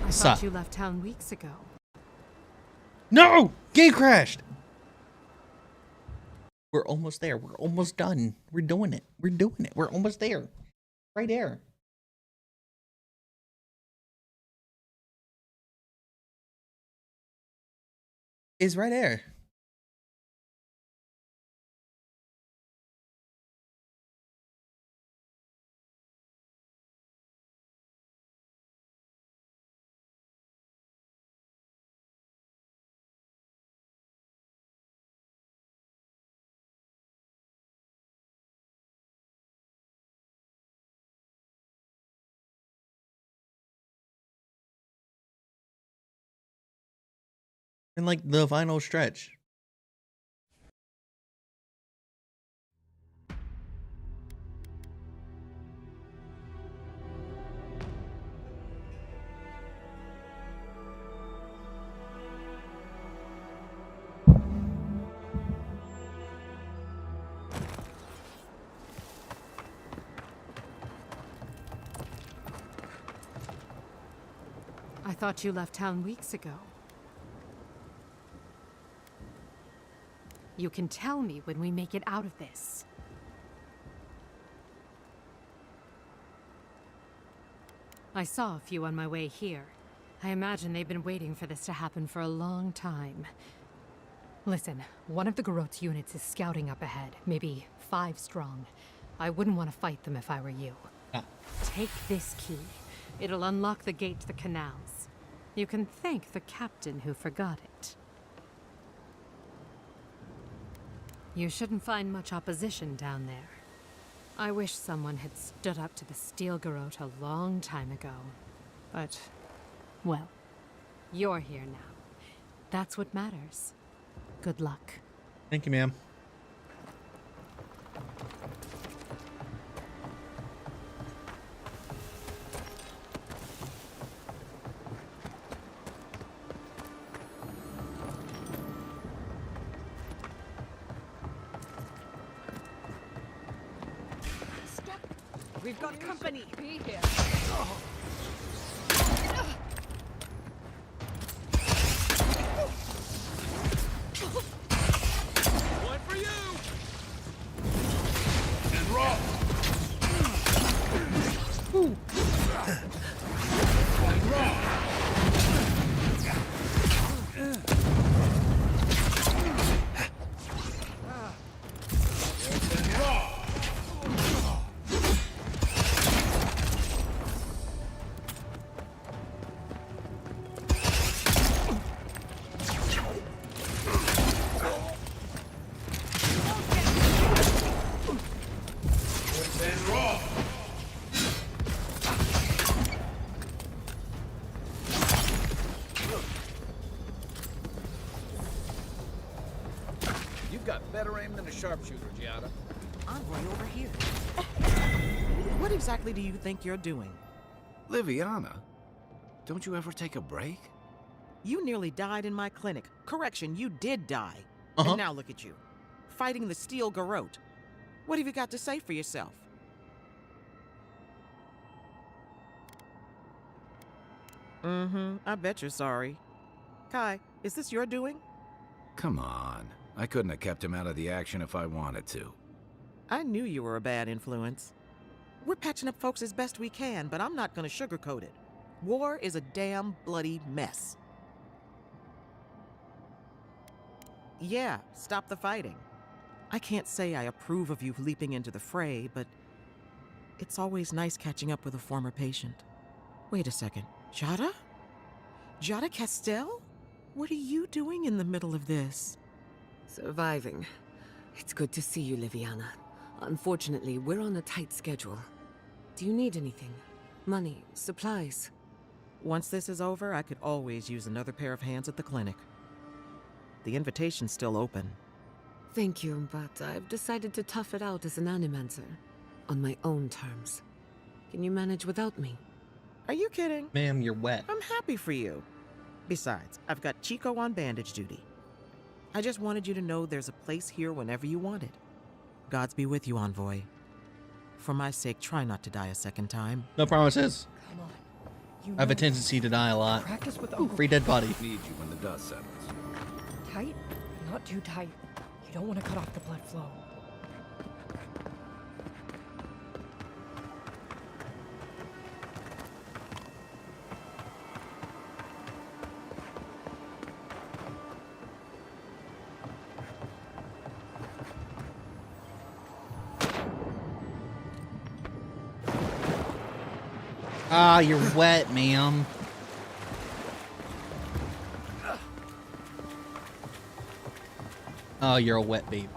I thought you left town weeks ago. No! Game crashed! We're almost there. We're almost done. We're doing it. We're doing it. We're almost there. Right there. It's right there. in like the final stretch. I thought you left town weeks ago. You can tell me when we make it out of this. I saw a few on my way here. I imagine they've been waiting for this to happen for a long time. Listen, one of the Garot's units is scouting up ahead, maybe 5 strong. I wouldn't want to fight them if I were you. Take this key. It'll unlock the gate to the canals. You can thank the captain who forgot it. You shouldn't find much opposition down there. I wish someone had stood up to the Steel Garot a long time ago. But, well, you're here now. That's what matters. Good luck. Thank you, ma'am. We've got company. Be here. One for you. And raw. Ooh. And raw. You've got better aim than a sharpshooter, Giada. Envoy over here. What exactly do you think you're doing? Liviana, don't you ever take a break? You nearly died in my clinic. Correction, you did die. And now look at you. Fighting the Steel Garot. What have you got to say for yourself? I bet you're sorry. Kai, is this your doing? Come on. I couldn't have kept him out of the action if I wanted to. I knew you were a bad influence. We're patching up folks as best we can, but I'm not gonna sugarcoat it. War is a damn bloody mess. Yeah, stop the fighting. I can't say I approve of you leaping into the fray, but it's always nice catching up with a former patient. Wait a second. Giada? Giada Castell? What are you doing in the middle of this? Surviving. It's good to see you, Liviana. Unfortunately, we're on a tight schedule. Do you need anything? Money? Supplies? Once this is over, I could always use another pair of hands at the clinic. The invitation's still open. Thank you, but I've decided to tough it out as an animancer. On my own terms. Can you manage without me? Are you kidding? Ma'am, you're wet. I'm happy for you. Besides, I've got Chico on bandage duty. I just wanted you to know there's a place here whenever you want it. Gods be with you, Envoy. For my sake, try not to die a second time. No promises. Come on. I have a tendency to die a lot. Practice with Ooh, free dead body. Need you when the dust settles. Tight? Not too tight. You don't want to cut off the blood flow. Ah, you're wet, ma'am. Oh, you're a wet babe.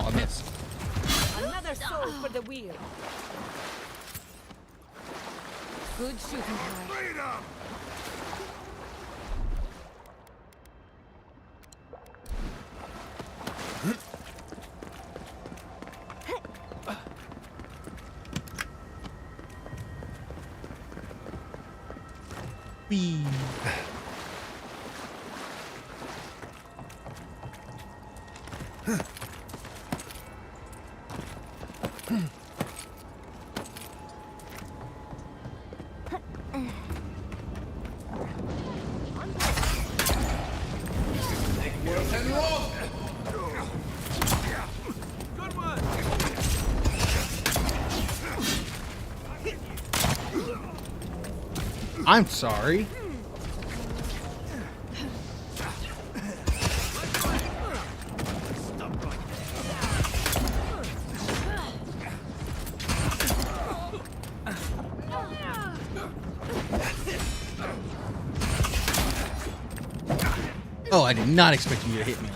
Ow, I missed. Another soul for the wheel. Good shooting, Kai. Freedom! Whee. Good one! I'm sorry. Oh, I did not expect you to hit me.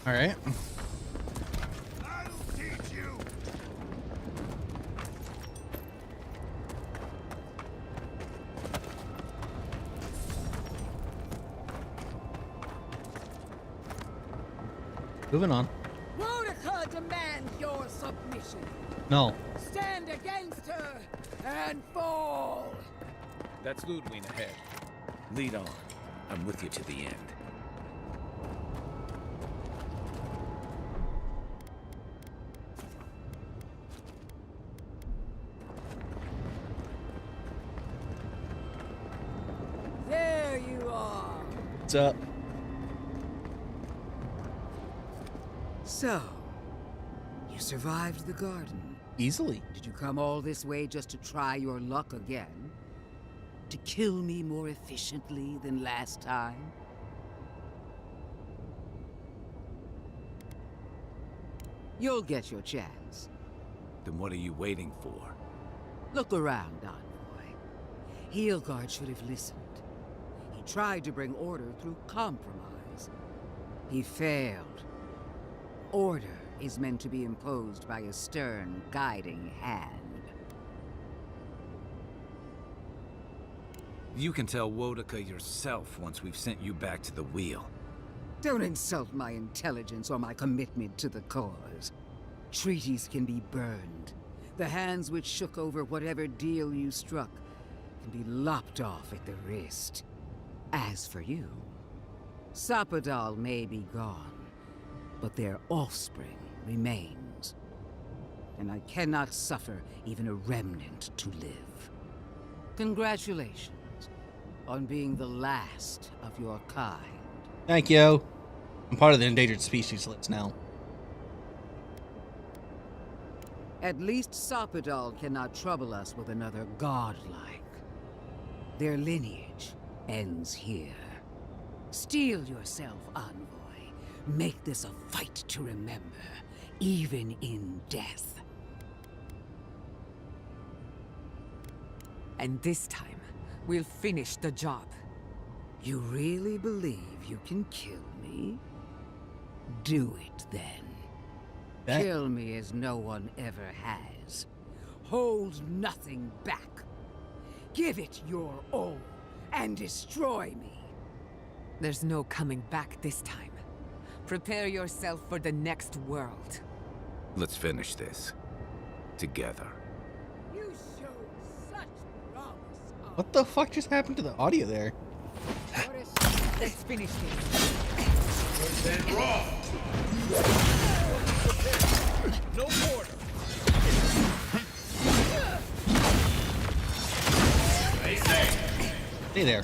All right. Moving on. Wodeca demands your submission. No. Stand against her and fall. That's Ludwig ahead. Lead on. I'm with you to the end. There you are. What's up? So, you survived the garden. Easily. Did you come all this way just to try your luck again? To kill me more efficiently than last time? You'll get your chance. Then what are you waiting for? Look around, Envoy. Heelguard should have listened. He tried to bring order through compromise. He failed. Order is meant to be imposed by a stern, guiding hand. You can tell Wodeca yourself once we've sent you back to the wheel. Don't insult my intelligence or my commitment to the cause. Treaties can be burned. The hands which shook over whatever deal you struck can be lopped off at the wrist. As for you, Sapadal may be gone, but their offspring remains. And I cannot suffer even a remnant to live. Congratulations on being the last of your kind. Thank you. I'm part of the endangered species list now. At least Sapadal cannot trouble us with another godlike. Their lineage ends here. Steel yourself, Envoy. Make this a fight to remember, even in death. And this time, we'll finish the job. You really believe you can kill me? Do it then. Kill me as no one ever has. Hold nothing back. Give it your all and destroy me. There's no coming back this time. Prepare yourself for the next world. Let's finish this. Together. You showed such promise. What the fuck just happened to the audio there? Let's finish this. Then raw. No border. Stay there.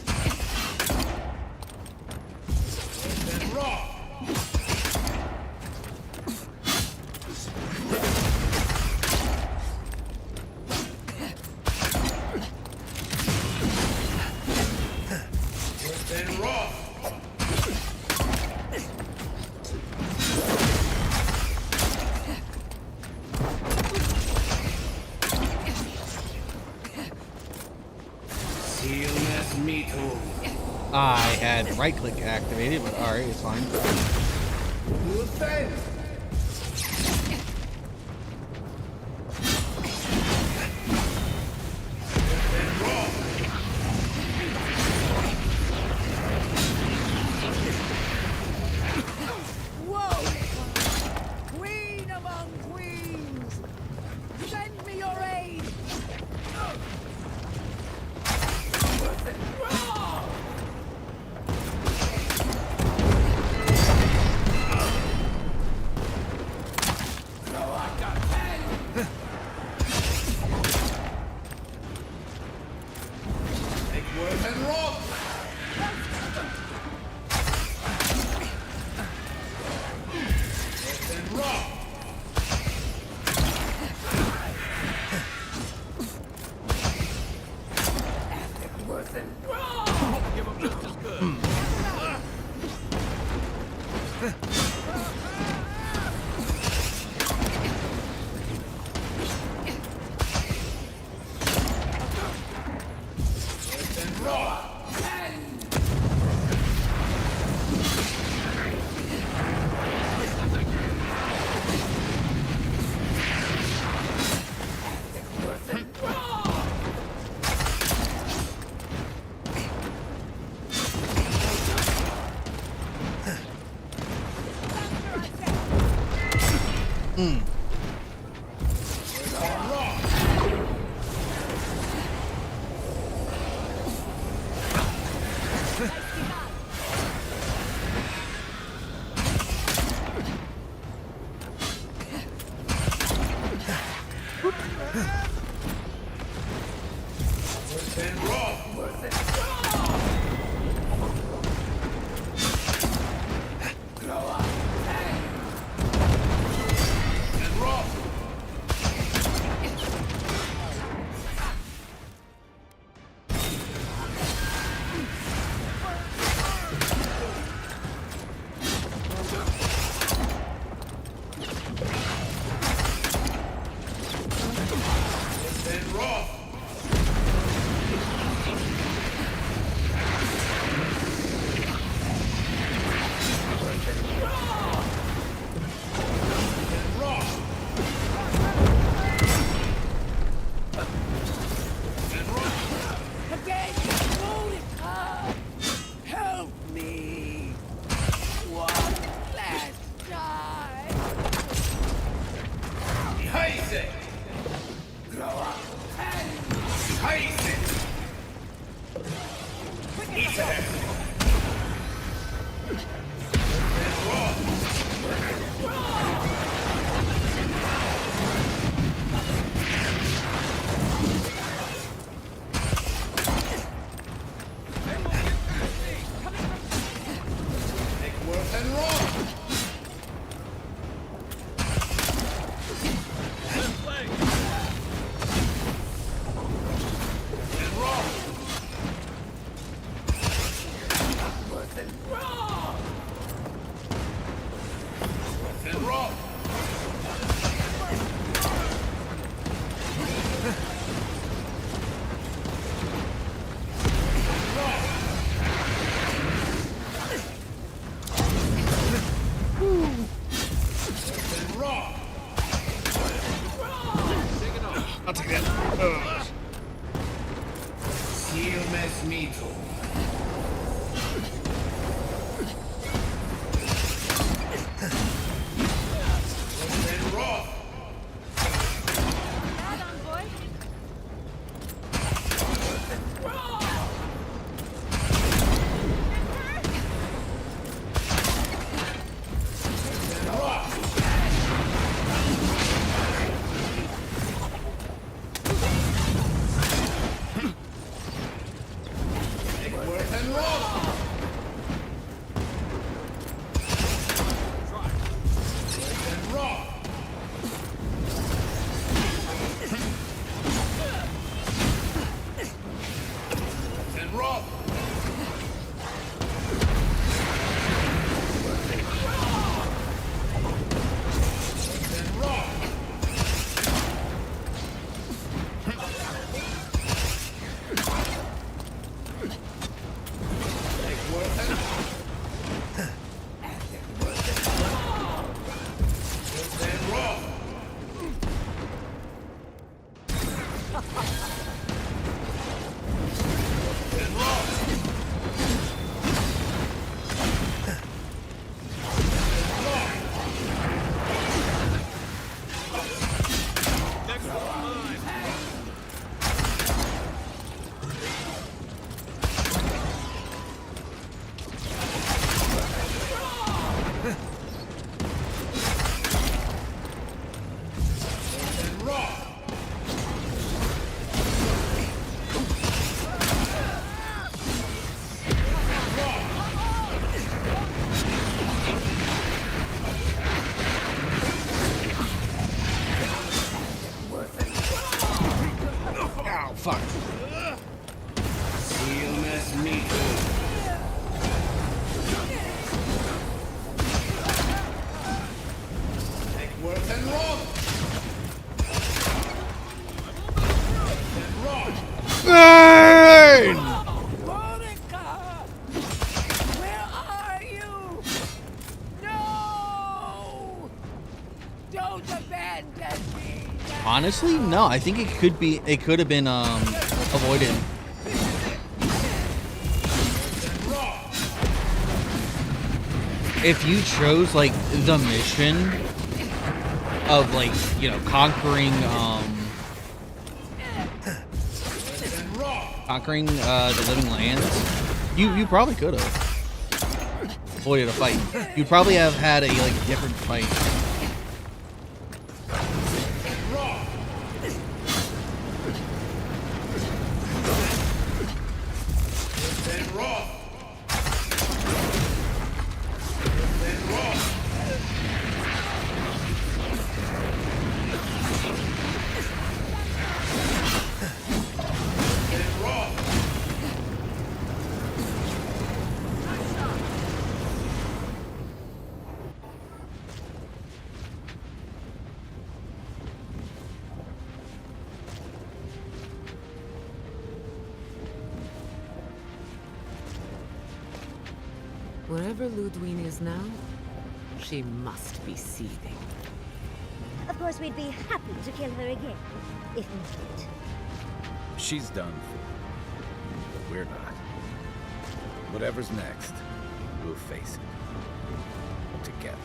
Then raw. Then raw. I had right click activated, but alright, it's fine. Whoa! Queen among queens! Send me your aid! I'll take that. Silmes mito. fuck. You'll mess me too. Take worth and rob. Burn! Where are you? No! Don't abandon me! Honestly, no. I think it could have been avoided. If you chose like the mission of like, you know, conquering the living lands, you probably could have avoided a fight. You'd probably have had a like different fight. Wherever Ludwig is now, she must be seething. Of course, we'd be happy to kill her again, if needed. She's done for, but we're not. Whatever's next, we'll face it. Together.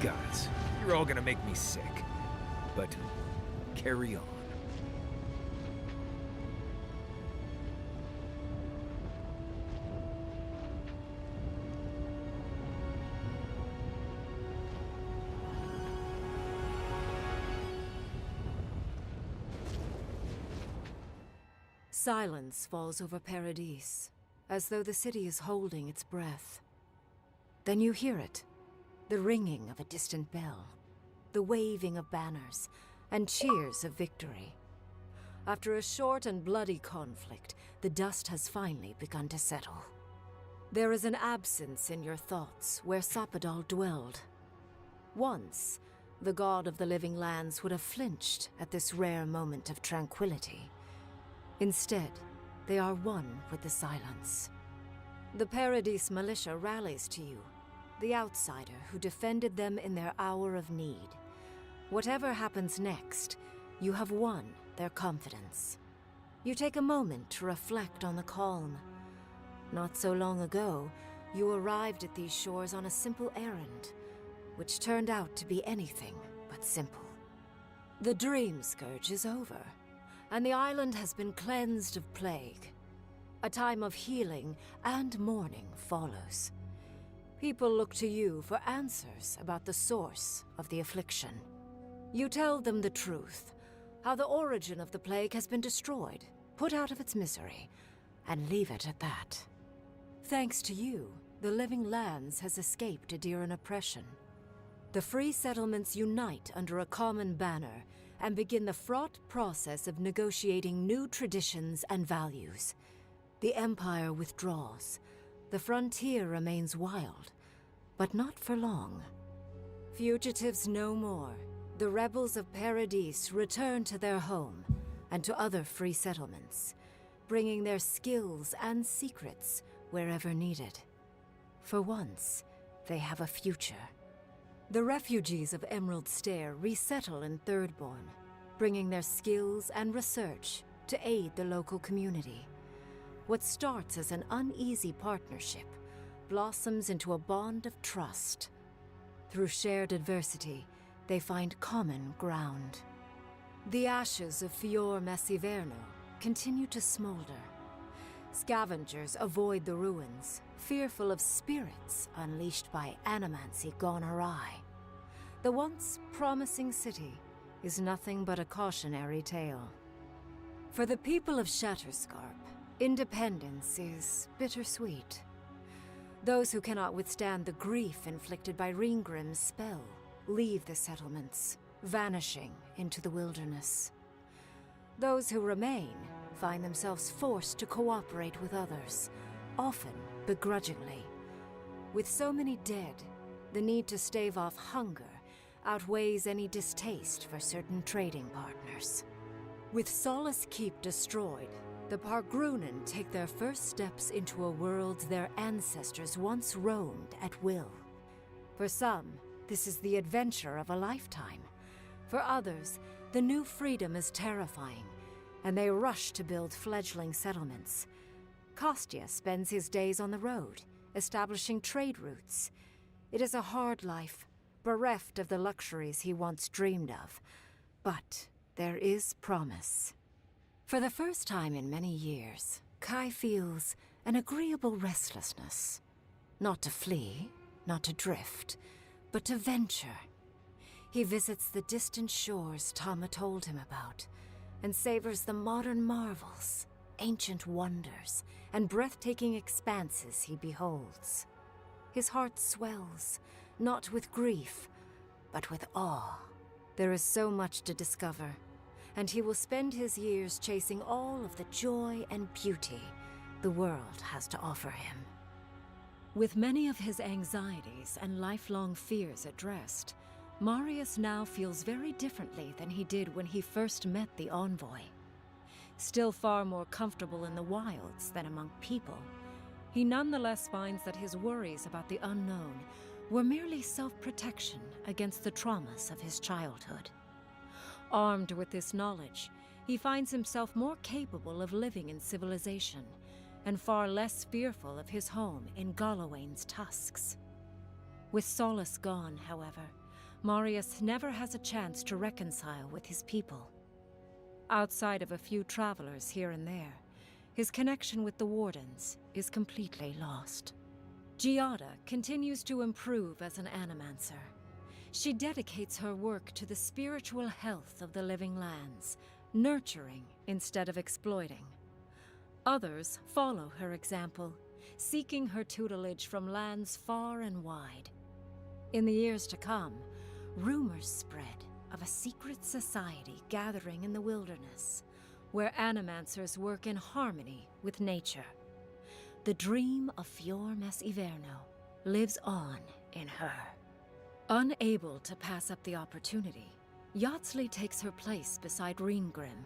Guys, you're all gonna make me sick. But carry on. Silence falls over Paradis, as though the city is holding its breath. Then you hear it, the ringing of a distant bell, the waving of banners, and cheers of victory. After a short and bloody conflict, the dust has finally begun to settle. There is an absence in your thoughts where Sapadal dwelled. Once, the god of the living lands would have flinched at this rare moment of tranquility. Instead, they are one with the silence. The Paradis militia rallies to you, the outsider who defended them in their hour of need. Whatever happens next, you have won their confidence. You take a moment to reflect on the calm. Not so long ago, you arrived at these shores on a simple errand, which turned out to be anything but simple. The Dream Scourge is over, and the island has been cleansed of plague. A time of healing and mourning follows. People look to you for answers about the source of the affliction. You tell them the truth, how the origin of the plague has been destroyed, put out of its misery, and leave it at that. Thanks to you, the Living Lands has escaped Adiran oppression. The free settlements unite under a common banner and begin the fraught process of negotiating new traditions and values. The Empire withdraws. The frontier remains wild, but not for long. Fugitives no more. The rebels of Paradis return to their home and to other free settlements, bringing their skills and secrets wherever needed. For once, they have a future. The refugees of Emerald Stair resettle in Thirdborn, bringing their skills and research to aid the local community. What starts as an uneasy partnership blossoms into a bond of trust. Through shared adversity, they find common ground. The ashes of Fior Messiverno continue to smolder. Scavengers avoid the ruins, fearful of spirits unleashed by animancy gone awry. The once promising city is nothing but a cautionary tale. For the people of Shatterscarp, independence is bittersweet. Those who cannot withstand the grief inflicted by Ringgrim's spell leave the settlements, vanishing into the wilderness. Those who remain find themselves forced to cooperate with others, often begrudgingly. With so many dead, the need to stave off hunger outweighs any distaste for certain trading partners. With Solace Keep destroyed, the Pargrunen take their first steps into a world their ancestors once roamed at will. For some, this is the adventure of a lifetime. For others, the new freedom is terrifying, and they rush to build fledgling settlements. Kostya spends his days on the road, establishing trade routes. It is a hard life, bereft of the luxuries he once dreamed of. But there is promise. For the first time in many years, Kai feels an agreeable restlessness. Not to flee, not to drift, but to venture. He visits the distant shores Tama told him about, and savors the modern marvels, ancient wonders, and breathtaking expanses he beholds. His heart swells, not with grief, but with awe. There is so much to discover, and he will spend his years chasing all of the joy and beauty the world has to offer him. With many of his anxieties and lifelong fears addressed, Marius now feels very differently than he did when he first met the envoy. Still far more comfortable in the wilds than among people, he nonetheless finds that his worries about the unknown were merely self-protection against the traumas of his childhood. Armed with this knowledge, he finds himself more capable of living in civilization, and far less fearful of his home in Galawain's tusks. With Solace gone, however, Marius never has a chance to reconcile with his people. Outside of a few travelers here and there, his connection with the Wardens is completely lost. Giada continues to improve as an animancer. She dedicates her work to the spiritual health of the living lands, nurturing instead of exploiting. Others follow her example, seeking her tutelage from lands far and wide. In the years to come, rumors spread of a secret society gathering in the wilderness, where animancers work in harmony with nature. The dream of Fior Mes Iverno lives on in her. Unable to pass up the opportunity, Yatsley takes her place beside Reengrim.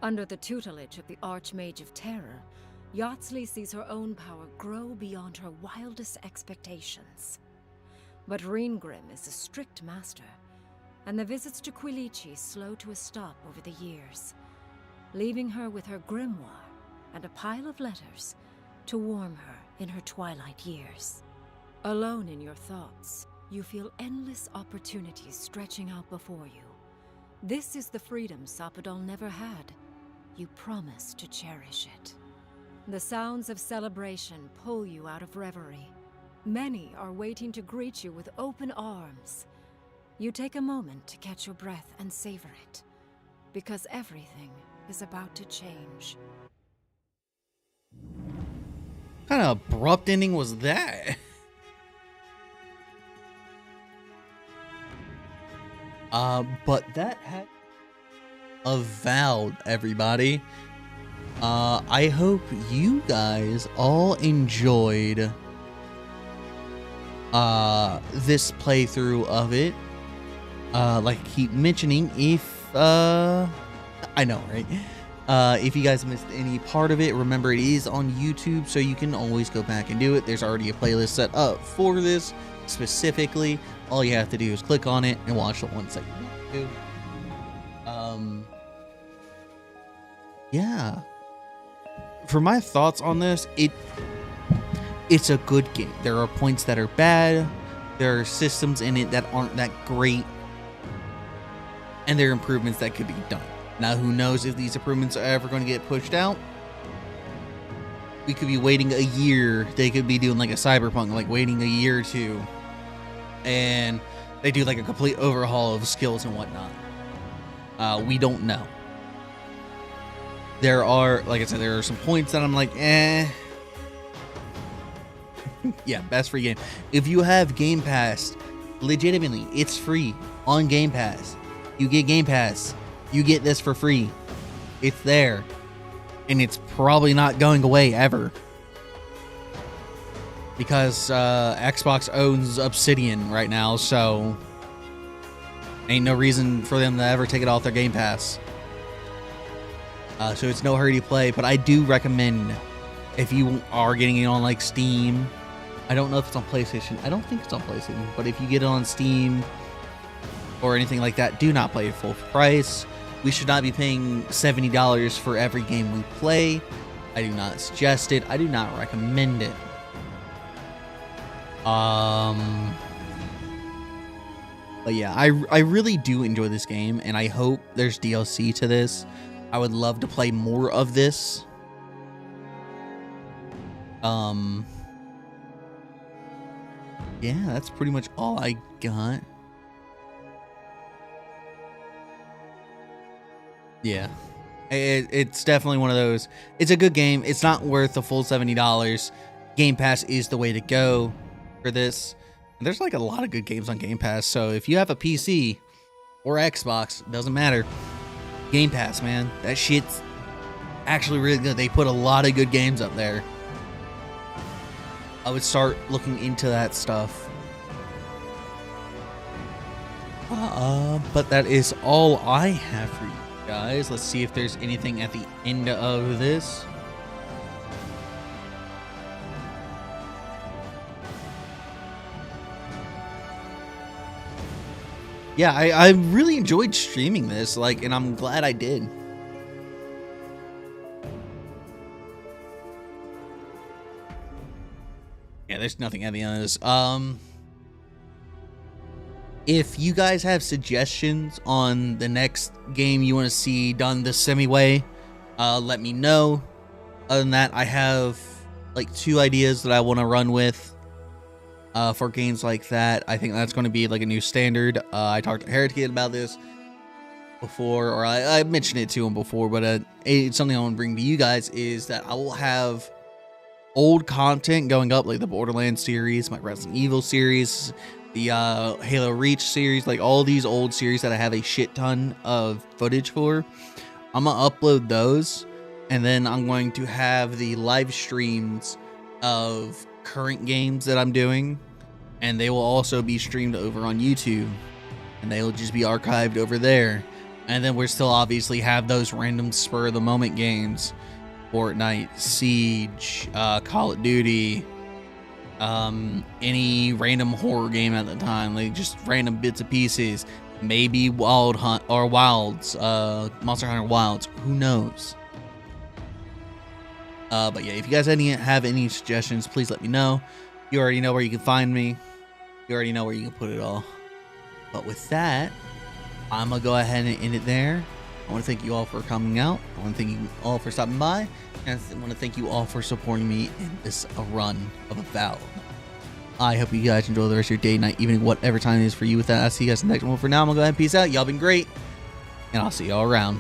Under the tutelage of the Archmage of Terror, Yatsley sees her own power grow beyond her wildest expectations. But Reengrim is a strict master, and the visits to Quilichi slow to a stop over the years, leaving her with her grimoire and a pile of letters to warm her in her twilight years. Alone in your thoughts, you feel endless opportunities stretching out before you. This is the freedom Sapadal never had. You promise to cherish it. The sounds of celebration pull you out of reverie. Many are waiting to greet you with open arms. You take a moment to catch your breath and savor it, because everything is about to change. What kind of abrupt ending was that? But that had Avowed, everybody. I hope you guys all enjoyed this playthrough of it. Like I keep mentioning, if I know, right? If you guys missed any part of it, remember it is on YouTube, so you can always go back and do it. There's already a playlist set up for this specifically. All you have to do is click on it and watch the ones that you want to. Yeah. For my thoughts on this, it's a good game. There are points that are bad. There are systems in it that aren't that great. And there are improvements that could be done. Now, who knows if these improvements are ever going to get pushed out? We could be waiting a year. They could be doing like a Cyberpunk, like waiting a year or two. And they do like a complete overhaul of skills and whatnot. We don't know. There are, like I said, there are some points that I'm like, eh. Yeah, best free game. If you have Game Pass, legitimately, it's free on Game Pass. You get Game Pass. You get this for free. It's there. and it's probably not going away ever. Because Xbox owns Obsidian right now, so ain't no reason for them to ever take it off their Game Pass. So it's no hurry to play, but I do recommend if you are getting it on like Steam. I don't know if it's on PlayStation. I don't think it's on PlayStation, but if you get it on Steam or anything like that, do not play it full price. We should not be paying $70 for every game we play. I do not suggest it. I do not recommend it. But yeah, I really do enjoy this game, and I hope there's DLC to this. I would love to play more of this. Yeah, that's pretty much all I got. Yeah, it's definitely one of those. It's a good game. It's not worth the full $70. Game Pass is the way to go for this. There's like a lot of good games on Game Pass, so if you have a PC or Xbox, doesn't matter. Game Pass, man, that shit's actually really good. They put a lot of good games up there. I would start looking into that stuff. But that is all I have for you guys. Let's see if there's anything at the end of this. Yeah, I really enjoyed streaming this, like, and I'm glad I did. Yeah, there's nothing at the end of this. If you guys have suggestions on the next game you want to see done the Semy way, let me know. Other than that, I have like 2 ideas that I want to run with for games like that. I think that's going to be like a new standard. I talked to Heretic about this before, or I mentioned it to him before, but it's something I want to bring to you guys is that I will have old content going up, like the Borderlands series, my Resident Evil series, the Halo Reach series, like all these old series that I have a shit ton of footage for. I'm gonna upload those, and then I'm going to have the live streams of current games that I'm doing, and they will also be streamed over on YouTube, and they will just be archived over there. And then we'll still obviously have those random spur of the moment games, Fortnite, Siege, Call of Duty, any random horror game at the time, like just random bits and pieces, maybe Wild Hunt or Wilds, Monster Hunter Wilds, who knows. But yeah, if you guys have any suggestions, please let me know. You already know where you can find me. You already know where you can put it all. But with that, I'm gonna go ahead and end it there. I want to thank you all for coming out. I want to thank you all for stopping by. And I want to thank you all for supporting me in this run of Avowed. I hope you guys enjoy the rest of your day, night, evening, whatever time it is for you. With that, I'll see you guys in the next one. For now, I'm going to go ahead and peace out. Y'all been great. And I'll see y'all around.